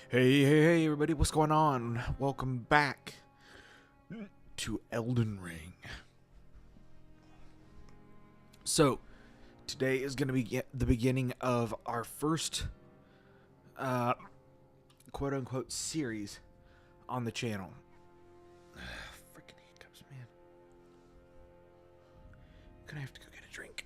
Hey, everybody, what's going on? Welcome back to Elden Ring. So, today is going to be the beginning of our first quote unquote series on the channel. Freaking hiccups, man. Gonna have to go get a drink.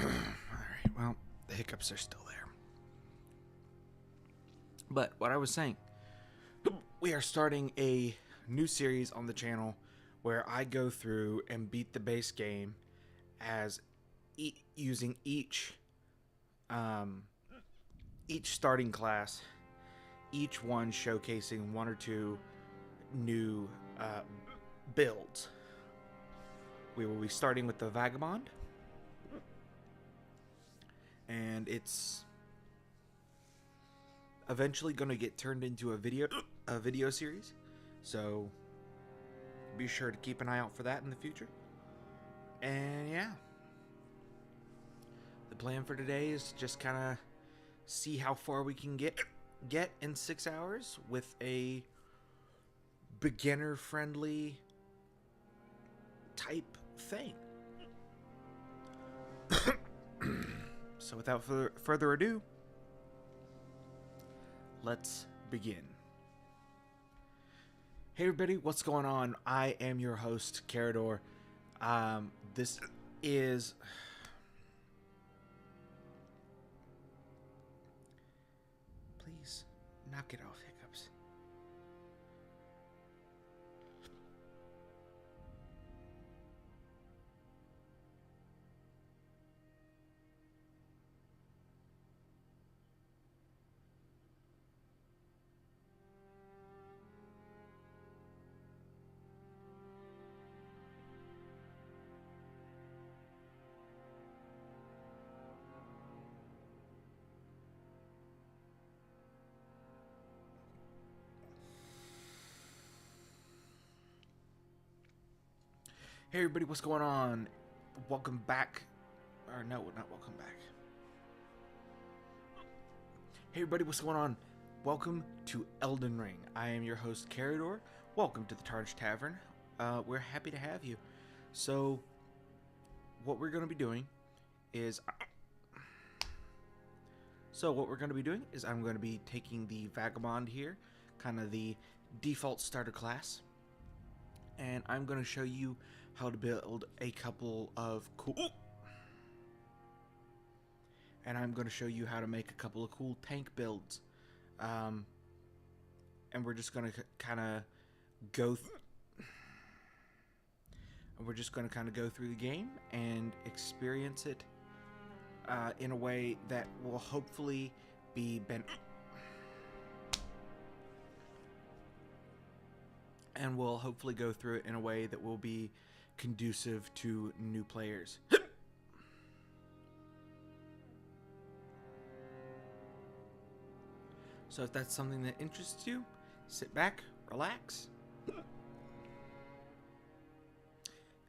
Alright, well, the hiccups are still there. But what I was saying, we are starting a new series on the channel where I go through and beat the base game as using each starting class, each one showcasing one or two new builds. We will be starting with the Vagabond, and it's eventually going to get turned into a video series, so be sure to keep an eye out for that in the future. And yeah, the plan for today is to just kind of see how far we can get in 6 hours with a beginner friendly type thing. So without further ado, let's begin. Hey everybody, what's going on? I am your host, Carador. This is... Please, knock it off, hiccups. Hey everybody, what's going on? Welcome back. Or no, not welcome back. Hey everybody, what's going on? Welcome to Elden Ring. I am your host, Carador. Welcome to the Tarnished Tavern. We're happy to have you. So, what we're going to be doing is... I'm going to be taking the Vagabond here, kind of the default starter class. And I'm going to show you how to build a couple of cool... And I'm going to show you how to make a couple of cool tank builds. And we're just going to kind of go... through the game and experience it in a way that will hopefully be and we'll hopefully go through it in a way that will be conducive to new players. So if that's something that interests you, sit back, relax,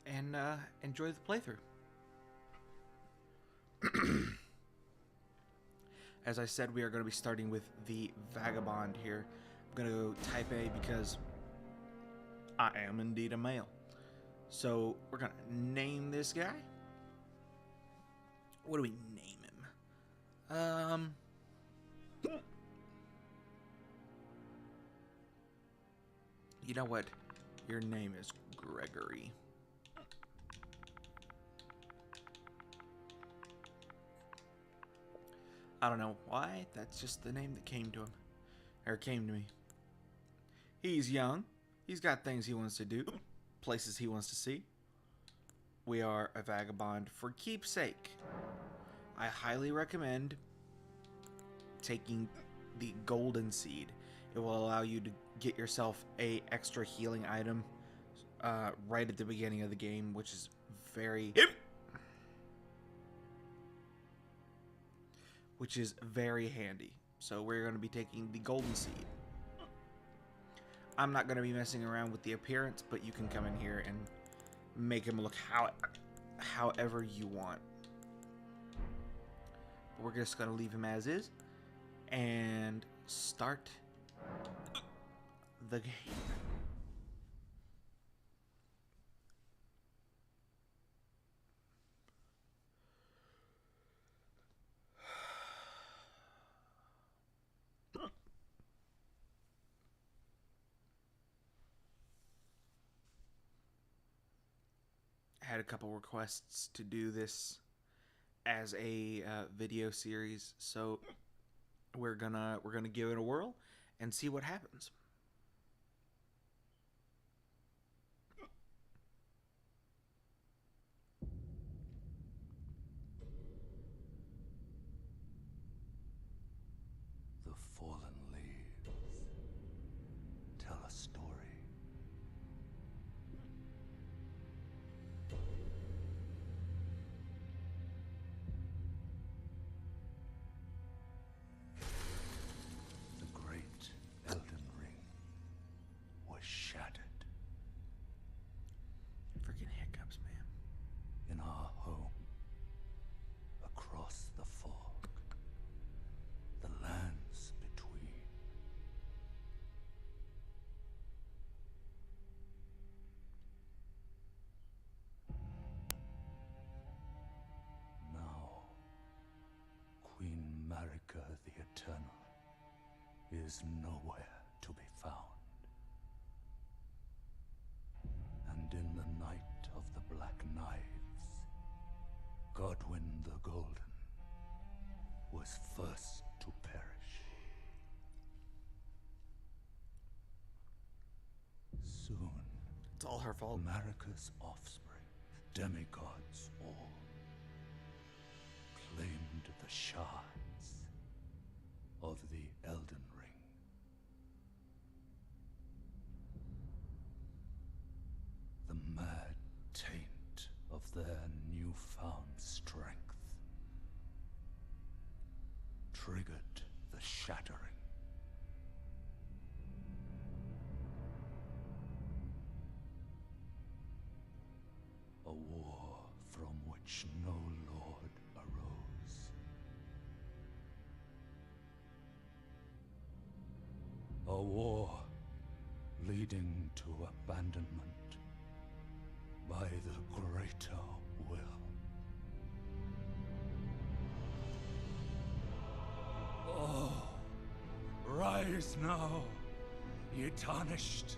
and enjoy the playthrough. As I said, we are going to be starting with the Vagabond here. I'm going to go type A because I am indeed a male. So we're going to name this guy. What do we name him? You know what? Your name is Gregory. I don't know why, that's just the name that came to him. Or came to me. He's young. He's got things he wants to do. Places he wants to see. We are a vagabond for keepsake. I highly recommend taking the golden seed. It will allow you to get yourself a extra healing item right at the beginning of the game, which is very handy. So we're going to be taking the golden seed. I'm not going to be messing around with the appearance, but you can come in here and make him look however you want. We're just going to leave him as is and start the game. I had a couple requests to do this as a video series, so we're gonna give it a whirl and see what happens. The fallen leaves tell a story. The great Elden Ring was shattered. Freaking hiccups, man. In our home, across the fog, the lands between. Now, Queen Marika the Eternal is nowhere to be found. And in the night of the Black Knives, Godwyn the Golden was first to perish. Soon, It's all her fault. Marika's offspring, demigods all, claimed the shards of the Elden Ring. The mad taint of their newfound strength triggered the shattering. A war from which no lord arose. A war leading to abandonment by the greater will. Oh, rise now, ye tarnished,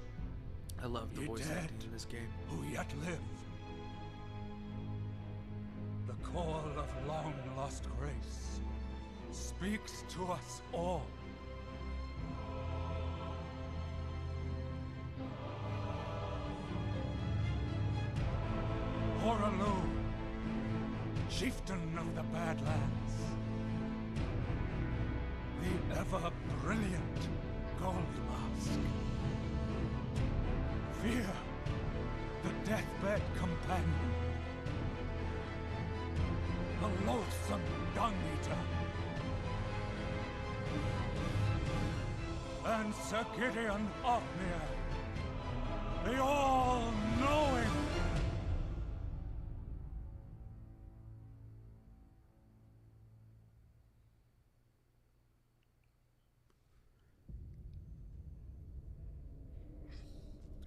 I love the ye voice dead acting in this game. who yet live. The call of long-lost grace speaks to us all. Horalu, chieftain of the Badlands, the ever-brilliant Gold Mask. Fear, the deathbed companion, the loathsome dung-eater, and Sir Gideon Ofnir, the all-knowing.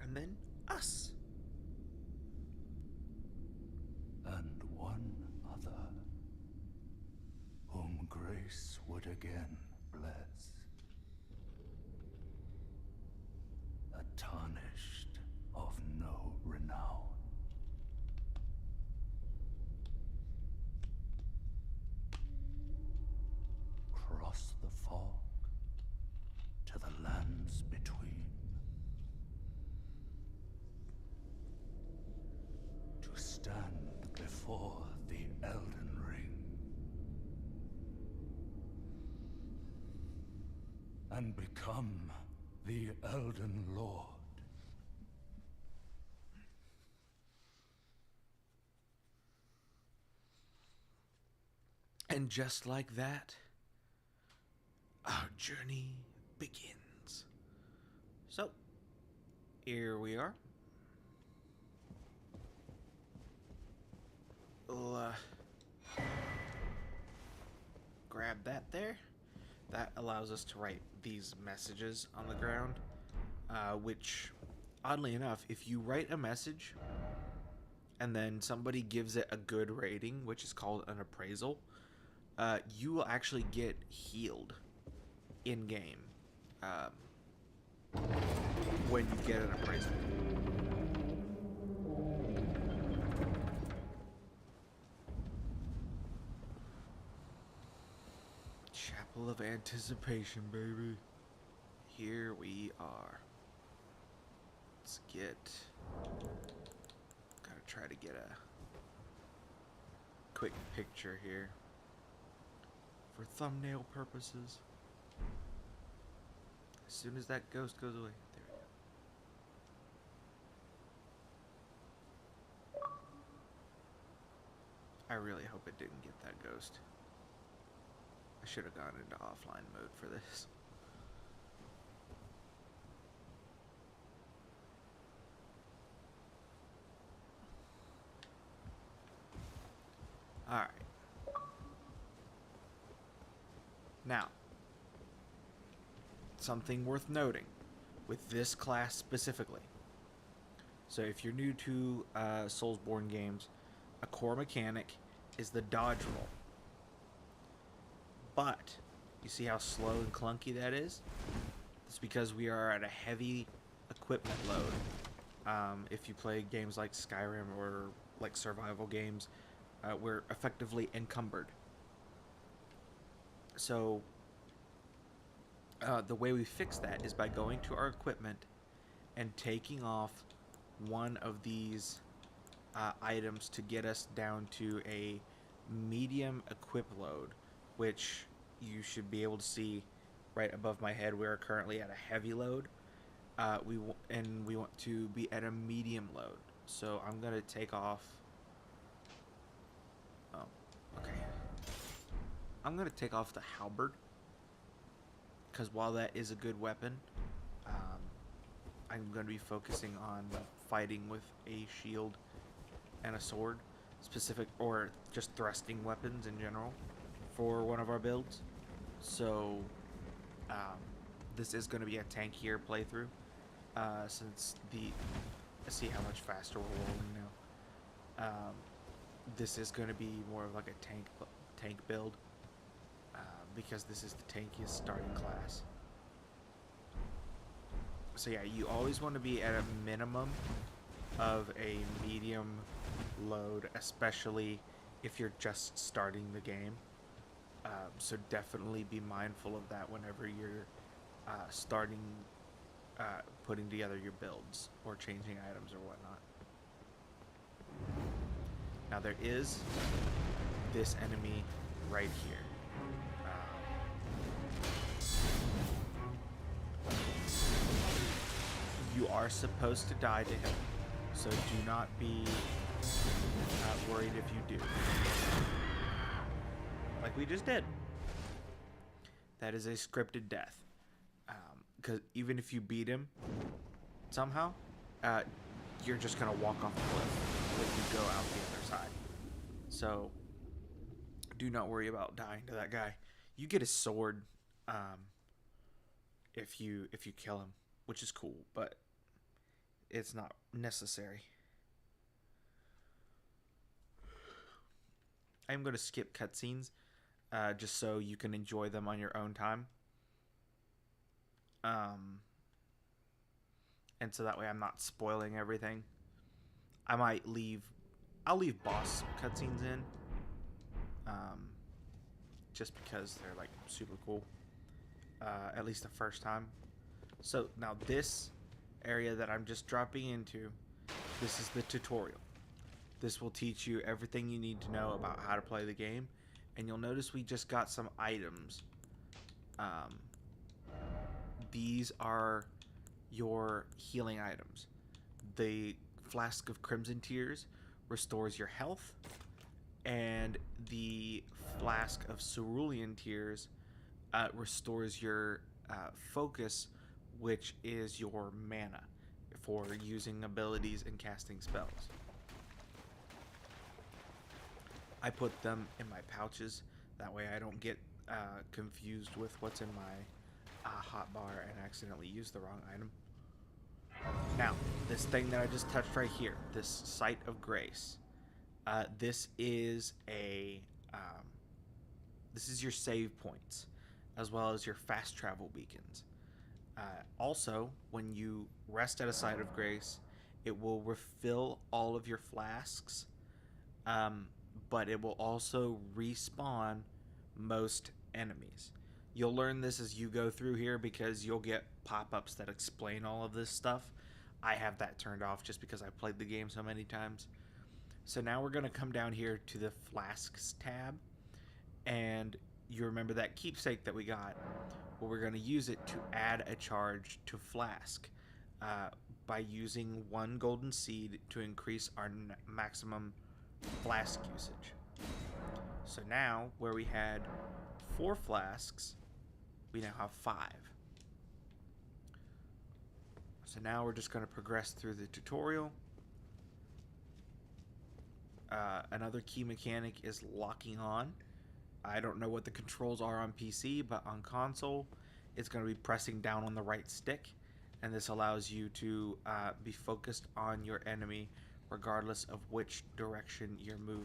And then us. And one other, whom grace would again bless. A tarnished of no renown. for the Elden Ring. And become the Elden Lord. And just like that, our journey begins. So, here we are. We'll grab that there. That allows us to write these messages on the ground, which, oddly enough, if you write a message and then somebody gives it a good rating, which is called an appraisal, you will actually get healed in-game when you get an appraisal. Chapel of Anticipation, baby. Here we are. Let's get... Gotta try to get a quick picture here for thumbnail purposes. As soon as that ghost goes away. There we go. I really hope it didn't get that ghost. I should have gone into offline mode for this. Alright. Now, something worth noting with this class specifically. So if you're new to Soulsborne games, a core mechanic is the dodge roll. But, you see how slow and clunky that is? It's because we are at a heavy equipment load. If you play games like Skyrim or like survival games, we're effectively encumbered. So, the way we fix that is by going to our equipment and taking off one of these items to get us down to a medium equip load, which you should be able to see right above my head. We are currently at a heavy load. We want to be at a medium load. So I'm gonna take off. Oh, okay. I'm gonna take off the halberd, because while that is a good weapon, I'm gonna be focusing on fighting with a shield and a sword, specific, or just thrusting weapons in general for one of our builds. So this is going to be a tankier playthrough, since let's see how much faster we're rolling now. This is going to be more of like a tank build, because this is the tankiest starting class. So yeah, you always want to be at a minimum of a medium load, especially if you're just starting the game. So definitely be mindful of that whenever you're starting putting together your builds or changing items or whatnot. Now there is this enemy right here. You are supposed to die to him, so do not be worried if you do. Like we just did. That is a scripted death. Because even if you beat him somehow, you're just going to walk off the cliff when you go out the other side. So do not worry about dying to that guy. You get his sword if you kill him, which is cool, but it's not necessary. I'm going to skip cutscenes just so you can enjoy them on your own time. And so that way I'm not spoiling everything. I'll leave boss cutscenes in, just because they're like super cool, at least the first time. So now this area that I'm just dropping into, this is the tutorial. This will teach you everything you need to know about how to play the game. And you'll notice we just got some items. These are your healing items. The Flask of Crimson Tears restores your health, and the Flask of Cerulean Tears restores your focus, which is your mana for using abilities and casting spells. I put them in my pouches, that way I don't get confused with what's in my hotbar and accidentally use the wrong item. Now, this thing that I just touched right here, this Site of Grace, this is your save points, as well as your fast travel beacons. Also, when you rest at a Site of Grace, it will refill all of your flasks, but it will also respawn most enemies. You'll learn this as you go through here because you'll get pop-ups that explain all of this stuff. I have that turned off just because I've played the game so many times. So now we're going to come down here to the Flasks tab, and you remember that keepsake that we got? Well, we're going to use it to add a charge to Flask by using 1 golden seed to increase our maximum flask usage. So now, where we had 4 flasks, we now have 5. So now we're just going to progress through the tutorial. Another key mechanic is locking on. I don't know what the controls are on PC, but on console, it's going to be pressing down on the right stick, and this allows you to be focused on your enemy regardless of which direction you're moving.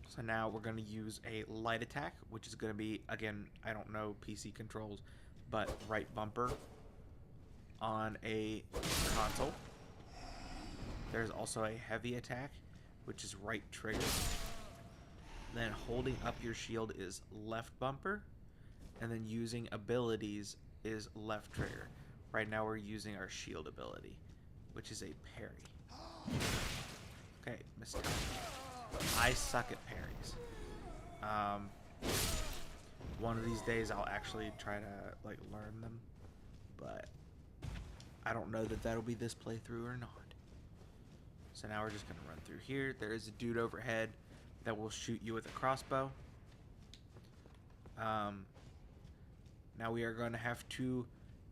So now we're going to use a light attack, which is going to be, again, I don't know PC controls, but right bumper on a console. There's also a heavy attack, which is right trigger. Then holding up your shield is left bumper, and then using abilities is left trigger. Right now we're using our shield ability, which is a parry. Okay, missed time. I suck at parries. One of these days I'll actually try to learn them, but I don't know that that'll be this playthrough or not. So now we're just gonna run through here. There is a dude overhead that will shoot you with a crossbow. Now we are going to have to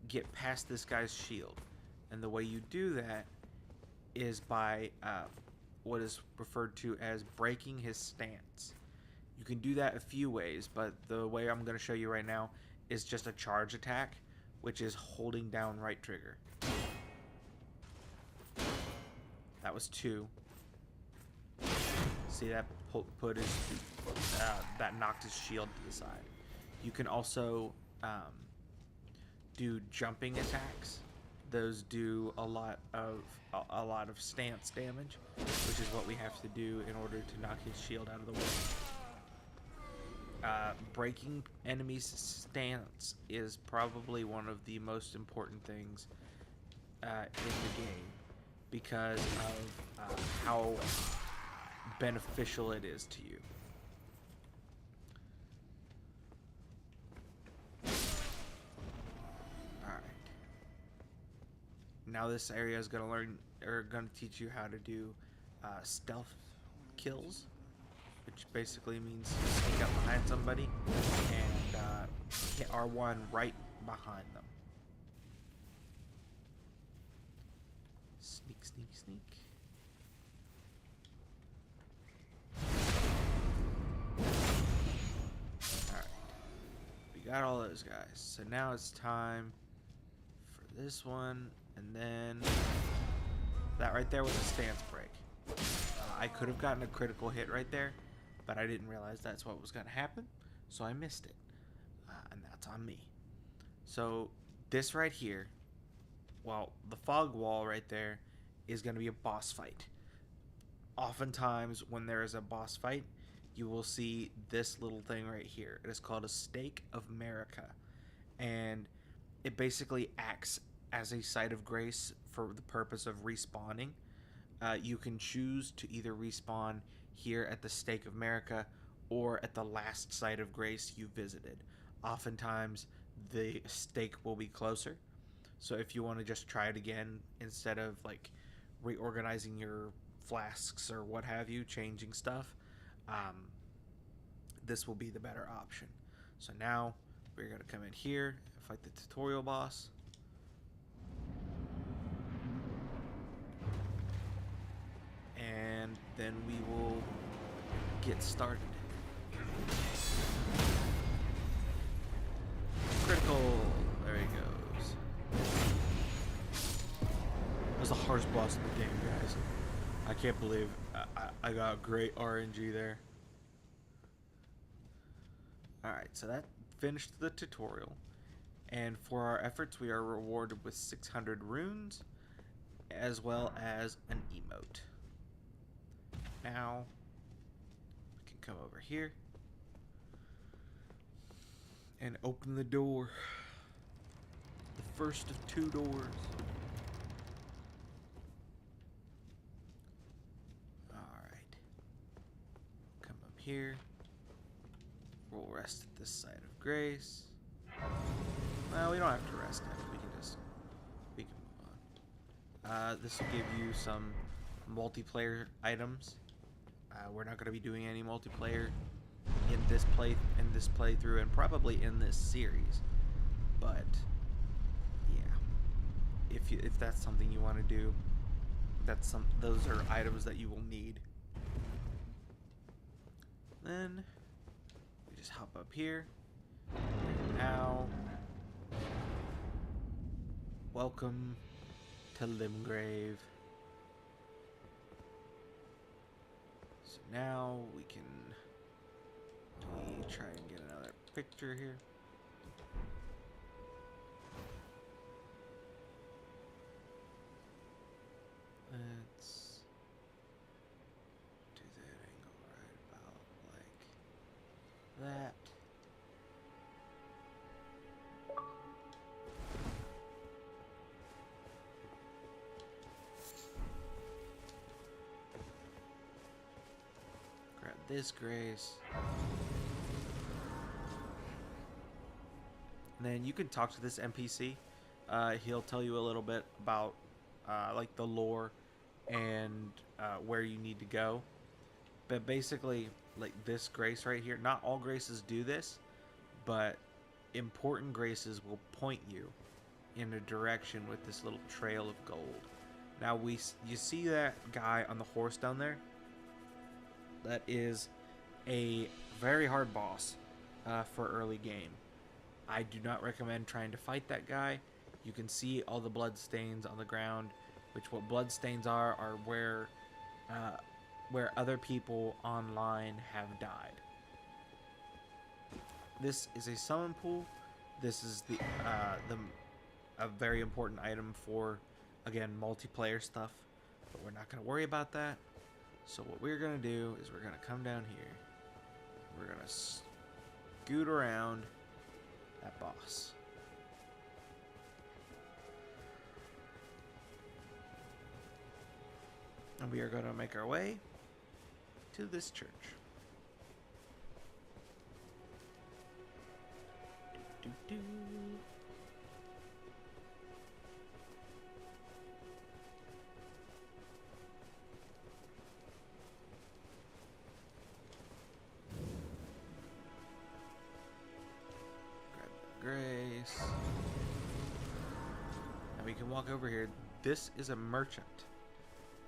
get past this guy's shield, and the way you do that is by what is referred to as breaking his stance. You can do that a few ways, but the way I'm going to show you right now is just a charge attack, which is holding down right trigger. That was 2. See, that that knocked his shield to the side. You can also do jumping attacks. Those do a lot of stance damage, which is what we have to do in order to knock his shield out of the way. Breaking enemies' stance is probably one of the most important things in the game because of how beneficial it is to you. Alright. Now this area is going to teach you how to do stealth kills, which basically means you sneak up behind somebody and hit R1 right behind them. Sneak, sneak, sneak. Alright. We got all those guys. So now it's time for this one, and then that right there was a stance break. I could have gotten a critical hit right there, but I didn't realize that's what was going to happen, so I missed it. And that's on me. So this right here, well, the fog wall right there is going to be a boss fight. Oftentimes when there is a boss fight, you will see this little thing right here. It is called a Stake of America, and it basically acts as a site of grace for the purpose of respawning You can choose to either respawn here at the Stake of America or at the last site of grace you visited. Oftentimes, the stake will be closer. So if you want to just try it again, instead of like reorganizing your flasks or what have you, changing stuff, um, this will be the better option. So now we're going to come in here and fight the tutorial boss. And then we will get started. Critical. There he goes. That was the hardest boss in the game, guys. I can't believe I got great RNG there. Alright, so that finished the tutorial. And for our efforts, we are rewarded with 600 runes, as well as an emote. Now, we can come over here and open the door. The first of 2 doors. Alright. Come up here. We'll rest at this site of grace. Well, we don't have to rest at it. We can move on. This will give you some multiplayer items. We're not going to be doing any multiplayer in this playthrough, and probably in this series. But yeah, if that's something you want to do, those are items that you will need. Then we just hop up here. And now, welcome to Limgrave. So now we can try and get another picture here. Let's do that angle right about like that. Grab this grace. And then you can talk to this NPC. He'll tell you a little bit about like the lore and where you need to go. But basically, like this grace right here, not all graces do this, but important graces will point you in a direction with this little trail of gold. Now you see that guy on the horse down there? That is a very hard boss for early game. I do not recommend trying to fight that guy. You can see all the blood stains on the ground, which what blood stains are where other people online have died. This is a summon pool. This is a very important item for, again, multiplayer stuff, but we're not going to worry about that. So what we're going to do is we're going to come down here. We're going to scoot around that boss. And we are going to make our way to this church. Do-do-do. Grab the grace. And we can walk over here. This is a merchant.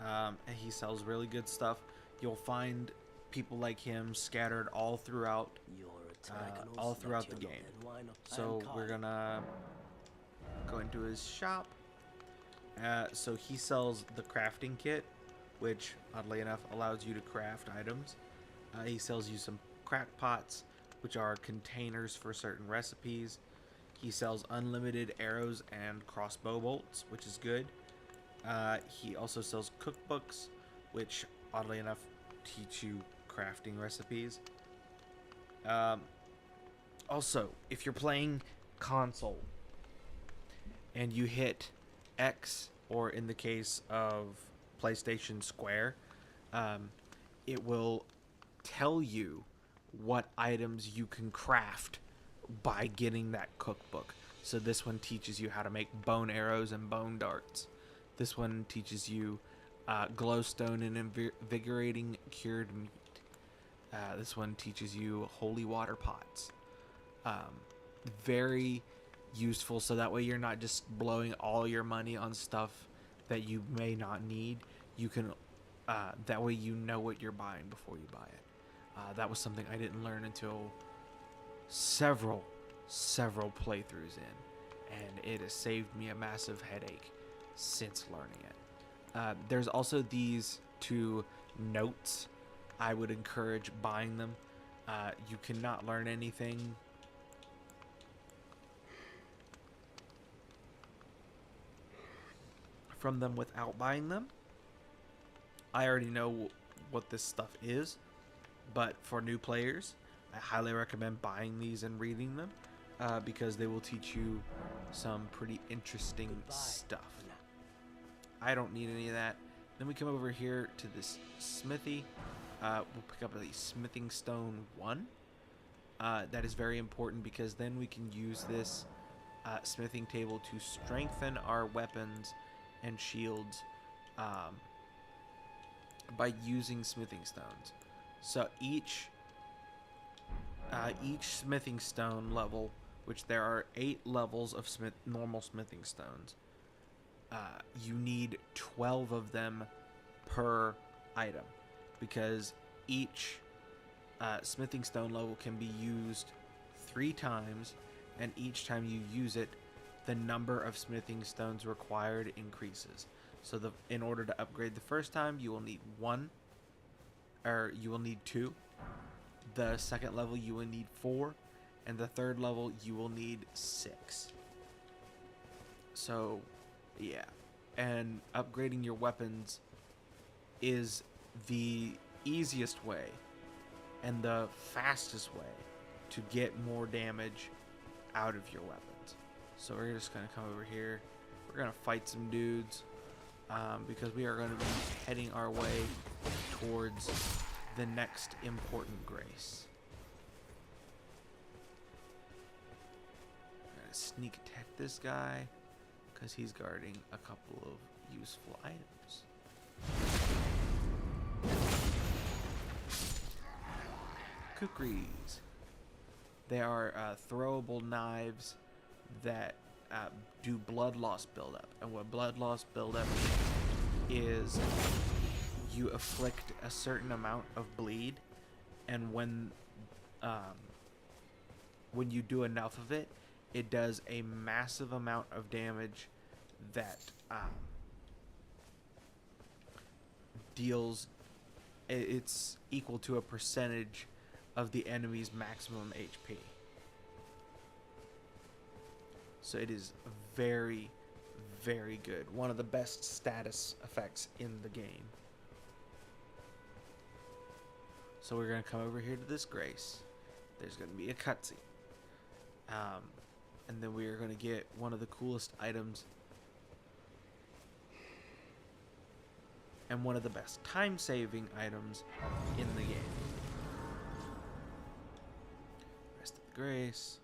And he sells really good stuff. You'll find people like him scattered all throughout the game. So we're gonna go into his shop. So he sells the crafting kit, which oddly enough allows you to craft items. He sells you some crack pots, which are containers for certain recipes. He sells unlimited arrows and crossbow bolts, which is good. He also sells cookbooks, which oddly enough teach you crafting recipes. Also, if you're playing console and you hit X, or in the case of PlayStation Square, it will tell you what items you can craft by getting that cookbook. So this one teaches you how to make bone arrows and bone darts. This one teaches you glowstone and invigorating cured meat. This one teaches you holy water pots. Very useful, so that way you're not just blowing all your money on stuff that you may not need. You can that way you know what you're buying before you buy it. That was something I didn't learn until several playthroughs in, and it has saved me a massive headache since learning it. There's also these 2 notes. I would encourage buying them. You cannot learn anything from them without buying them. I already know what this stuff is, but for new players, I highly recommend buying these and reading them because they will teach you some pretty interesting stuff. I don't need any of that. Then we come over here to this smithy. We'll pick up a smithing stone 1. That is very important because then we can use this smithing table to strengthen our weapons and shields by using smithing stones. So each smithing stone level, which there are 8 levels of normal smithing stones, you need 12 of them per item, because each smithing stone level can be used 3 times, and each time you use it, the number of smithing stones required increases. So in order to upgrade the first time, you will need 1, or you will need 2. The second level you will need 4, and the third level you will need 6. So yeah, and upgrading your weapons is the easiest way and the fastest way to get more damage out of your weapons. So we're just going to come over here. We're going to fight some dudes because we are going to be heading our way towards the next important grace. I'm going to sneak attack this guy because he's guarding a couple of useful items. Kukris. They are throwable knives that do blood loss buildup. And what blood loss buildup is you afflict a certain amount of bleed, and when you do enough of it, it does a massive amount of damage that deals. It's equal to a percentage of the enemy's maximum HP. So it is very, very good. One of the best status effects in the game. So we're going to come over here to this grace. There's going to be a cutscene. And then we are going to get one of the coolest items. And one of the best time-saving items in the game. Rest of the grace.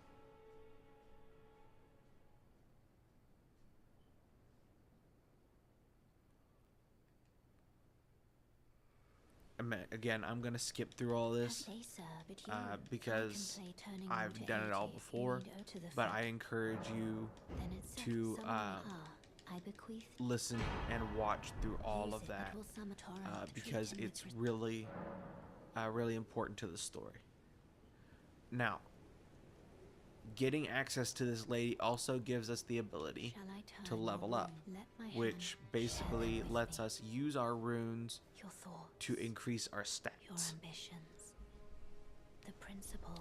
Again, I'm going to skip through all this because I've done it all before, but I encourage you to listen and watch through all of that because it's really, really important to the story. Now, getting access to this lady also gives us the ability to level up, which basically lets us use our runes to increase our stats.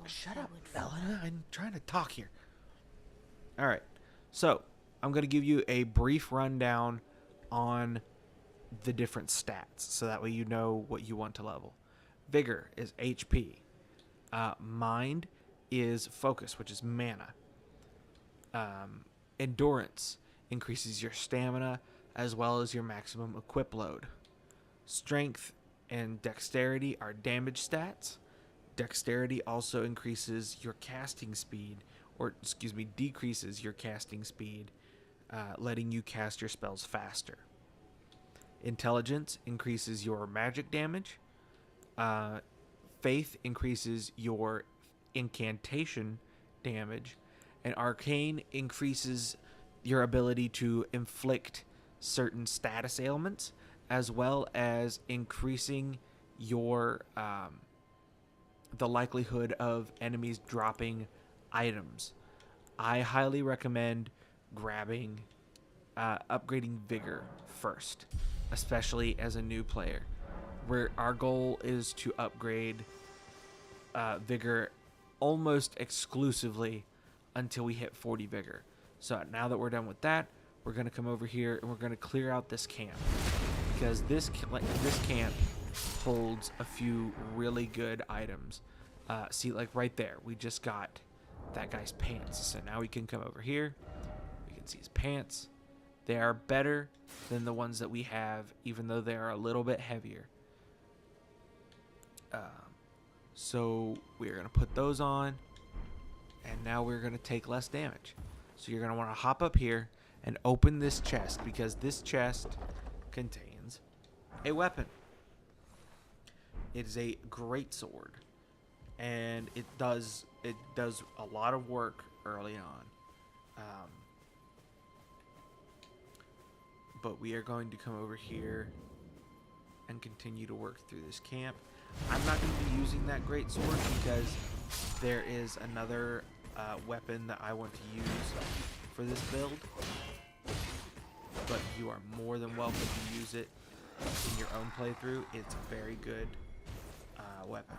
Shut up, Elena. I'm trying to talk here. Alright, so I'm going to give you a brief rundown on the different stats, so that way you know what you want to level. Vigor is HP. Mind is focus, which is mana. Endurance increases your stamina as well as your maximum equip load. Strength and dexterity are damage stats. Dexterity also increases your casting speed, or decreases your casting speed, letting you cast your spells faster. Intelligence increases your magic damage. Faith increases your incantation damage, and arcane increases your ability to inflict certain status ailments, as well as increasing your the likelihood of enemies dropping items. I highly recommend grabbing upgrading vigor first, especially as a new player, where our goal is to upgrade vigor almost exclusively until we hit 40 vigor. So now that we're done with that, we're going to come over here and we're going to clear out this camp, because this camp holds a few really good items. See, like right there, we just got that guy's pants. So now we can come over here. We can see his pants. They are better than the ones that we have, even though they are a little bit heavier. So we're going to put those on, and now we're going to take less damage. So you're going to want to hop up here and open this chest, because this chest contains a weapon. It is a great sword, and it does a lot of work early on. But we are going to come over here and continue to work through this camp. I'm not going to be using that great sword because there is another weapon that I want to use for this build. But you are more than welcome to use it in your own playthrough. It's a very good weapon.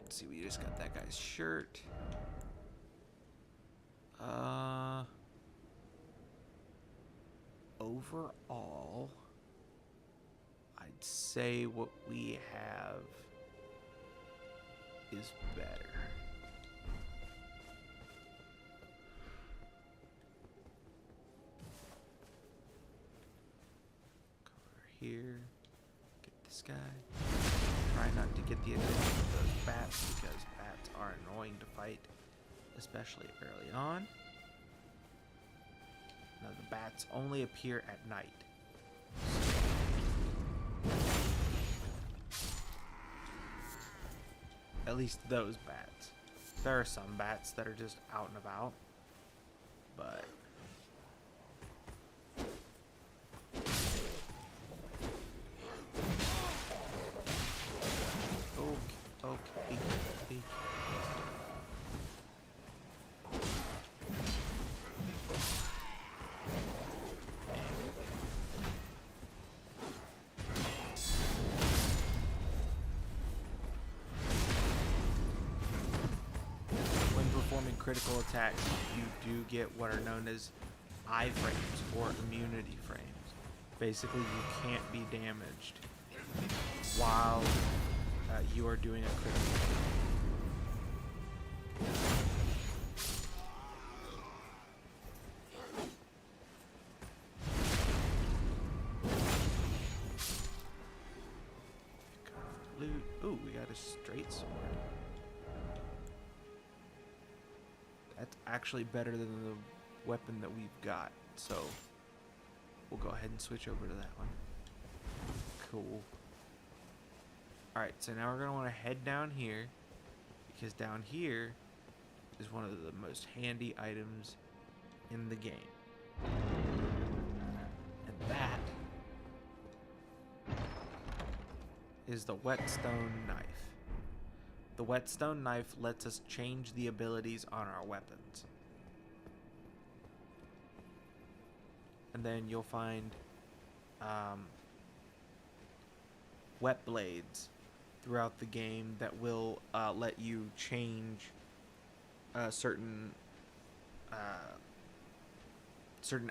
Let's see, we just got that guy's shirt. Overall, I'd say what we have is better. Come over here, get this guy. Try not to get the attention of those bats, because bats are annoying to fight, especially early on. Now, the bats only appear at night. At least those bats. There are some bats that are just out and about, but okay. Critical attacks, you do get what are known as iframes or immunity frames. Basically, you can't be damaged while you are doing a critical attack. Loot. Ooh, we got a straight sword. That's actually better than the weapon that we've got, so we'll go ahead and switch over to that one. Cool. Alright, so now we're going to want to head down here, because down here is one of the most handy items in the game. And that is the whetstone knife. The whetstone knife lets us change the abilities on our weapons. And then you'll find wet blades throughout the game that will let you change certain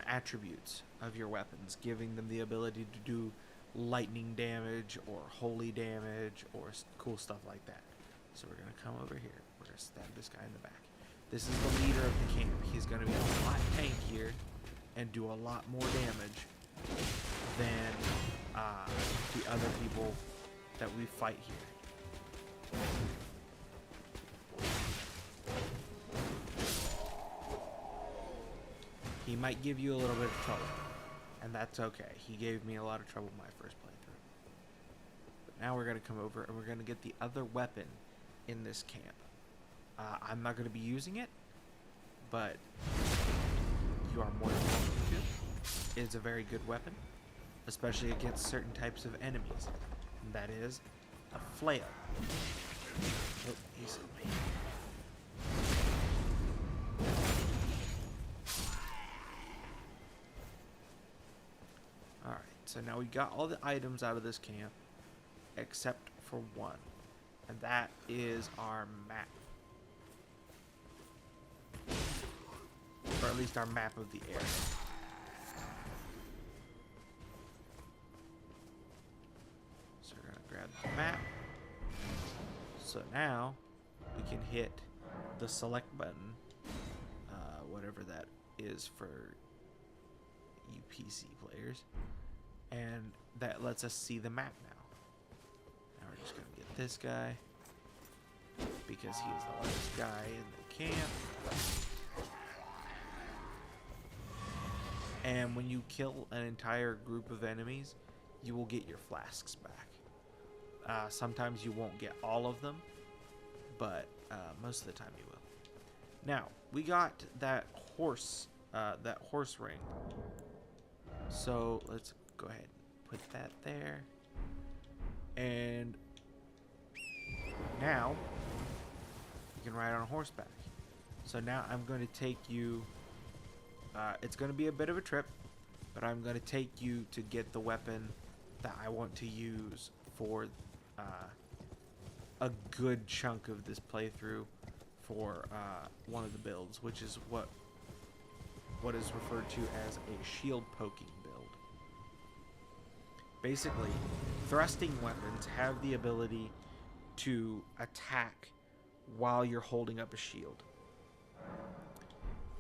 attributes of your weapons, giving them the ability to do lightning damage or holy damage or cool stuff like that. So we're going to come over here. We're going to stab this guy in the back. This is the leader of the camp. He's going to be a lot tankier and do a lot more damage than the other people that we fight here. He might give you a little bit of trouble, and that's okay. He gave me a lot of trouble my first playthrough. But now we're going to come over and we're going to get the other weapon in this camp. I'm not going to be using it, but you are more than welcome to. It is a very good weapon, especially against certain types of enemies. And that is a flail. Oh, he's on me. Alright, so now we got all the items out of this camp, except for one. And that is our map. Or at least our map of the area. So we're going to grab the map. So now we can hit the select button, whatever that is for you PC players. And that lets us see the map now. Now we're just going to get this guy, because he is the last guy in the camp. And when you kill an entire group of enemies, you will get your flasks back. Sometimes you won't get all of them, but most of the time you will. Now, we got that horse ring. So let's go ahead and put that there. And now you can ride on horseback. So now I'm going to take you. It's going to be a bit of a trip, but I'm going to take you to get the weapon that I want to use for a good chunk of this playthrough for one of the builds, which is what is referred to as a shield poking build. Basically, thrusting weapons have the ability to attack while you're holding up a shield.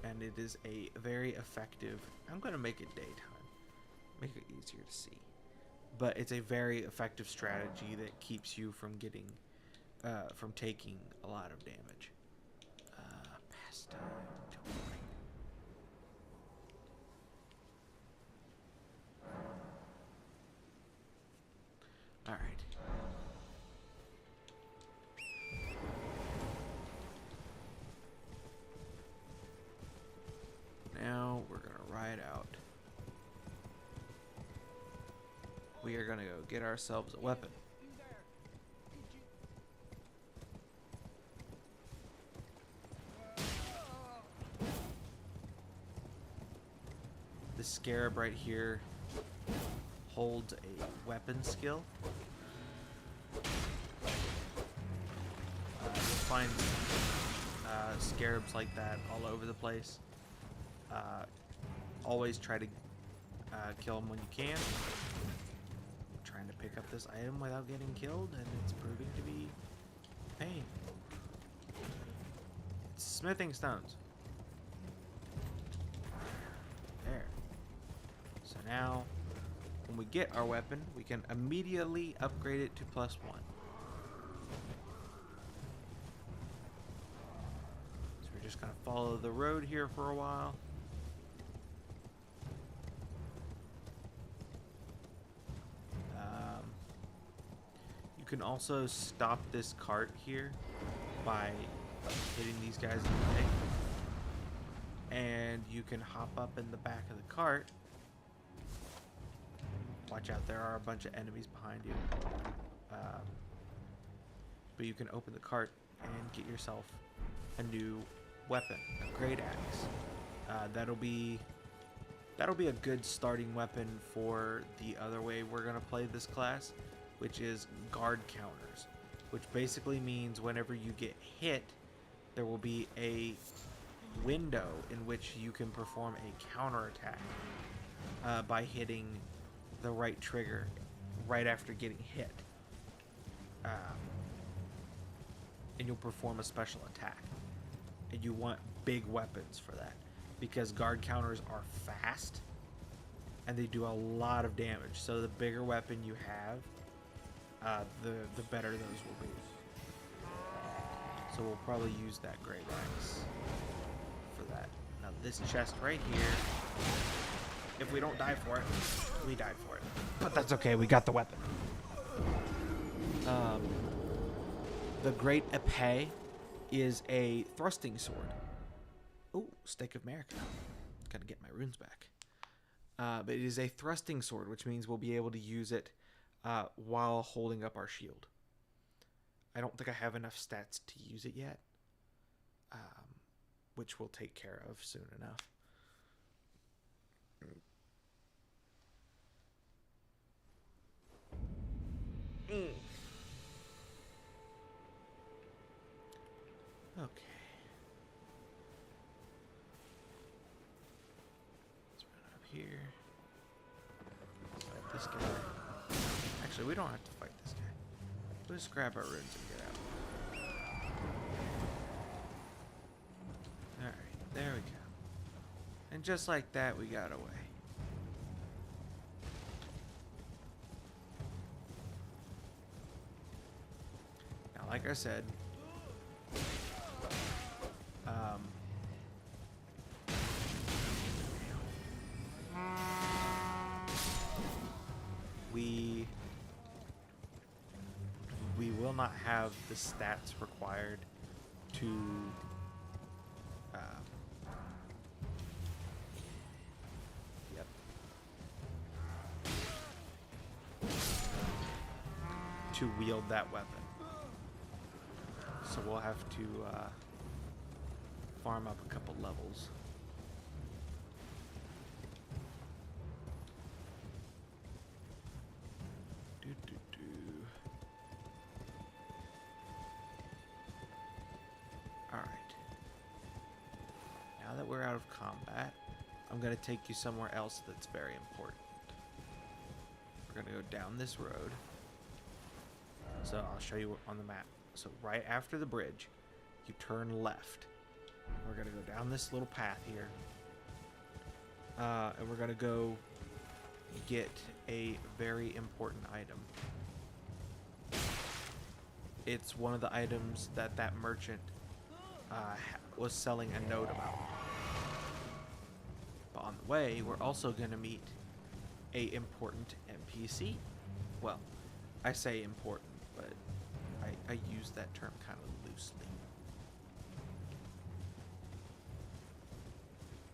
And it is a very effective... I'm going to make it daytime. Make it easier to see. But it's a very effective strategy that keeps you from getting... from taking a lot of damage. Pastime. Alright. Now we're going to ride out. We are going to go get ourselves a weapon. The scarab right here holds a weapon skill. You'll find scarabs like that all over the place. Always try to kill them when you can. I'm trying to pick up this item without getting killed, and it's proving to be a pain. It's smithing stones. There. So now, when we get our weapon, we can immediately upgrade it to +1. So we're just going to follow the road here for a while. You can also stop this cart here by hitting these guys in the leg. And you can hop up in the back of the cart. Watch out, there are a bunch of enemies behind you. But you can open the cart and get yourself a new weapon, a great axe. That'll be a good starting weapon for the other way we're gonna play this class, which is guard counters, which basically means whenever you get hit, there will be a window in which you can perform a counterattack by hitting the right trigger right after getting hit. And you'll perform a special attack. And you want big weapons for that, because guard counters are fast and they do a lot of damage. So the bigger weapon you have, the better those will be. So we'll probably use that great axe for that. Now this chest right here, if we don't die for it, we died for it. But that's okay, we got the weapon. The Great Epee is a thrusting sword. Oh, Stake of America. Gotta get my runes back. But it is a thrusting sword, which means we'll be able to use it while holding up our shield. I don't think I have enough stats to use it yet, which we'll take care of soon enough. Okay. Let's run up here. Fight this guy. Actually, we don't have to fight this guy. We'll just grab our runes and get out. Alright, there we go. And just like that, we got away. Now, like I said, we will not have the stats required to to wield that weapon. So we'll have to farm up a couple levels. Alright. Now that we're out of combat, I'm going to take you somewhere else that's very important. We're going to go down this road. So I'll show you on the map. So right after the bridge, you turn left. We're going to go down this little path here. And we're going to go get a very important item. It's one of the items that that merchant was selling a note about. But on the way, we're also going to meet a important NPC. Well, I say important, but I use that term kind of loosely.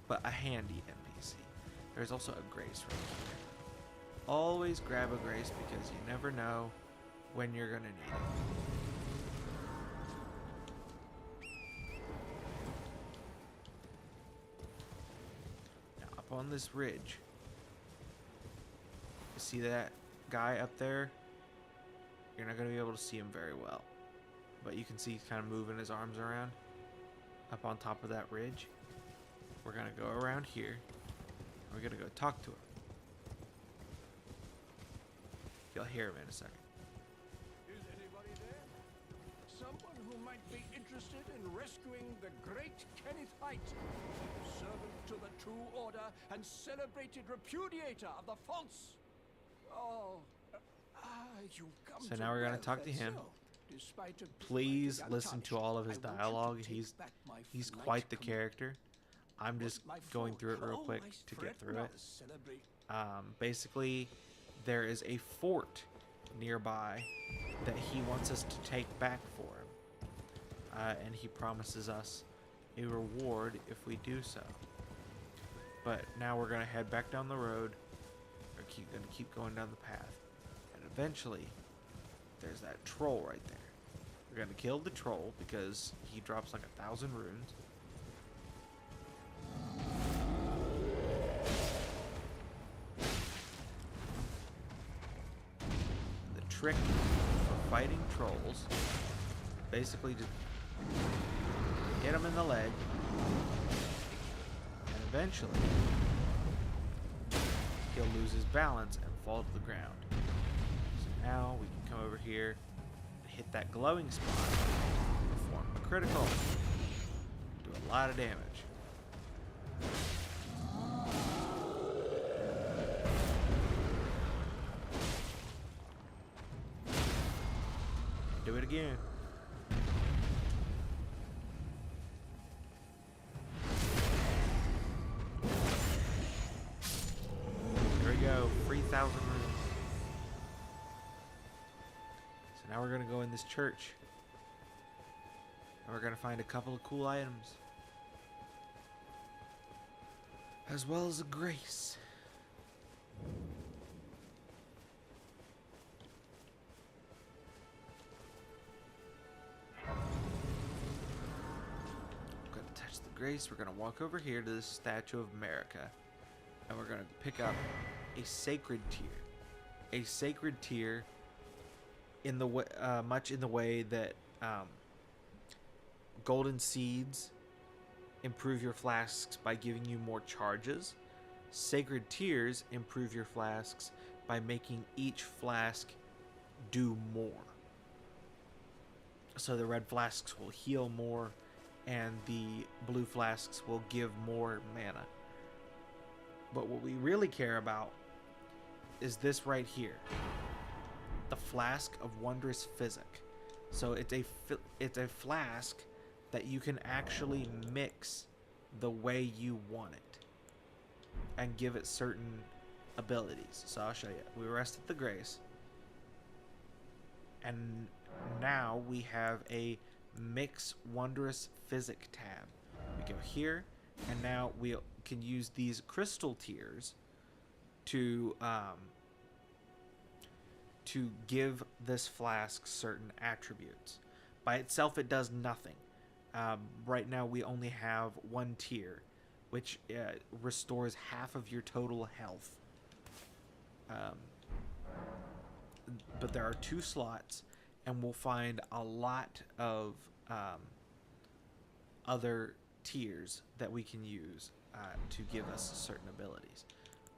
But a handy NPC. There's also a grace right here. Always grab a grace because you never know when you're going to need it. Now, up on this ridge, you see that guy up there? You're not going to be able to see him very well. But you can see he's kind of moving his arms around up on top of that ridge. We're going to go around here. We're going to go talk to him. You'll hear him in a second. Is anybody there? Someone who might be interested in rescuing the great Kenneth Height, servant to the true order and celebrated repudiator of the false. You've come So now we're going to talk to him. Please listen to all of his dialogue. He's quite the character. I'm just going through it real quick to get through it. Basically, there is a fort nearby that he wants us to take back for him. And he promises us a reward if we do so. But now we're going to head back down the road. We're going to keep going down the path. And eventually, there's that troll right there. We're going to kill the troll because he drops like 1,000 runes. The trick for fighting trolls, basically just hit him in the leg, and eventually he'll lose his balance and fall to the ground. So now we can come over here and hit that glowing spot, perform a critical, do a lot of damage. Do it again. There we go. 3,000 runes. So now we're going to go in this church. And we're going to find a couple of cool items. As well as a grace. We're going to touch the grace. We're going to walk over here to the Statue of America. And we're going to pick up a sacred tier. A sacred tier in the way, much in the way that golden seeds improve your flasks by giving you more charges. Sacred tears improve your flasks by making each flask do more. So the red flasks will heal more, and the blue flasks will give more mana. But what we really care about is this right here. The Flask of Wondrous Physic. So it's a flask that you can actually mix the way you want it and give it certain abilities. So I'll show you. We rested the grace, and now we have a Mix Wondrous Physic tab. We go here, and now we can use these crystal tiers to give this flask certain attributes. By itself, it does nothing. Right now, we only have one tier, which restores half of your total health. But there are 2 slots, and we'll find a lot of other tiers that we can use to give us certain abilities.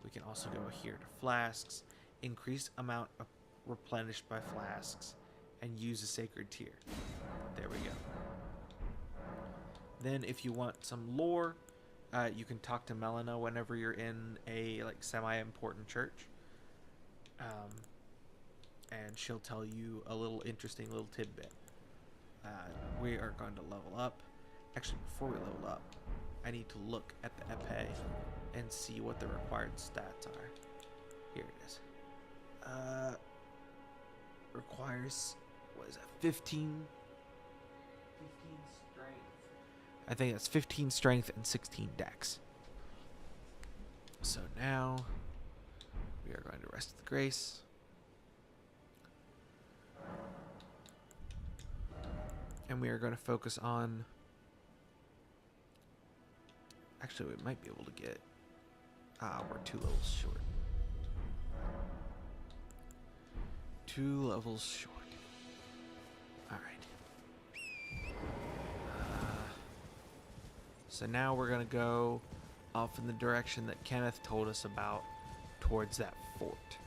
We can also go here to flasks, increase amount of replenished by flasks, and use a sacred tier. There we go. Then if you want some lore, you can talk to Melina whenever you're in a semi-important church. And she'll tell you a little interesting little tidbit. We are going to level up. Actually, before we level up, I need to look at the epee and see what the required stats are. Here it is. Requires, what is that, 15 strength. I think that's 15 strength and 16 dex. So now we are going to rest the grace. And we are going to focus on... Actually, we might be able to get... we're 2 levels short. 2 levels short. Alright. So now we're going to go off in the direction that Kenneth told us about, towards that fort.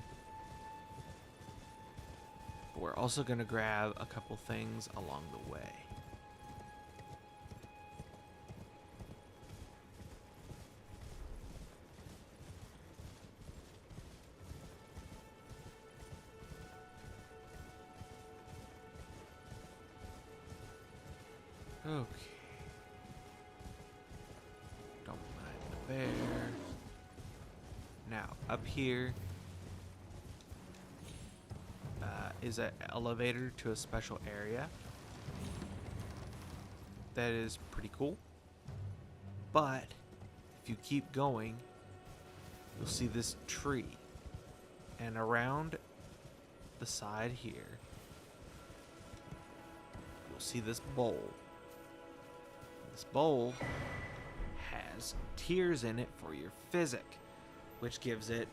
But we're also going to grab a couple things along the way. Okay. Don't mind the bear. Now, up here is an elevator to a special area. That is pretty cool. But if you keep going, you'll see this tree. And around the side here, you'll see this bowl. This bowl has tiers in it for your physic, which gives it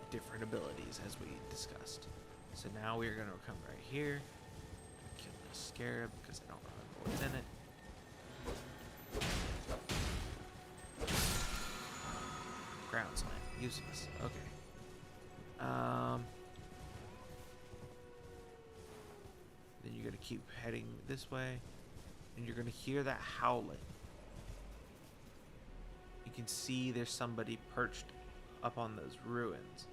different abilities, as we discussed. So now we are going to come right here, kill this scarab because I don't remember what's in it. Ground slime, useless. Okay. Then you're going to keep heading this way. And you're going to hear that howling. You can see there's somebody perched up on those ruins.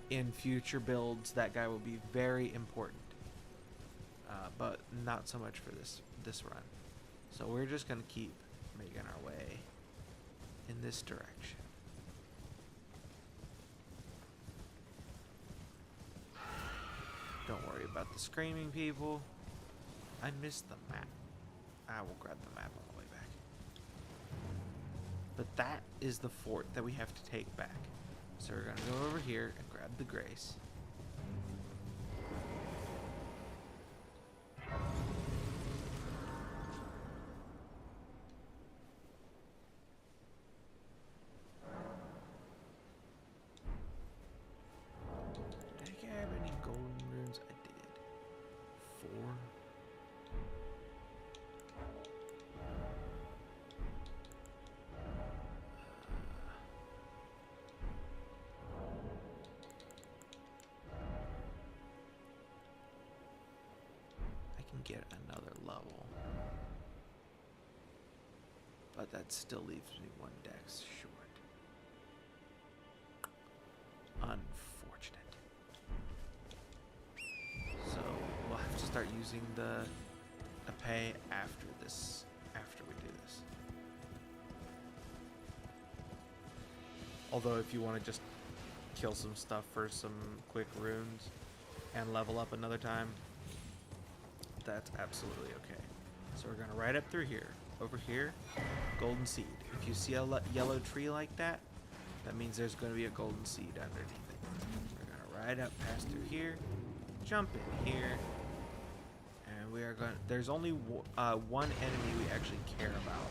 in future builds, that guy will be very important. But not so much for this run. So we're just gonna keep making our way in this direction. Don't worry about the screaming people. I missed the map. I will grab the map on the way back. But that is the fort that we have to take back. So we're gonna go over here and grab the Grace. Did I grab any golden runes? I did. 4. I can get another level. But that still leaves me 1 dex short. Unfortunate. So we'll have to start using the pay after we do this. Although if you want to just kill some stuff for some quick runes and level up another time, that's absolutely okay. So we're gonna ride up through here. Over here, golden seed. If you see a yellow tree like that, that means there's going to be a golden seed underneath it. We're going to ride up past through here, jump in here, and we are going. There's only one enemy we actually care about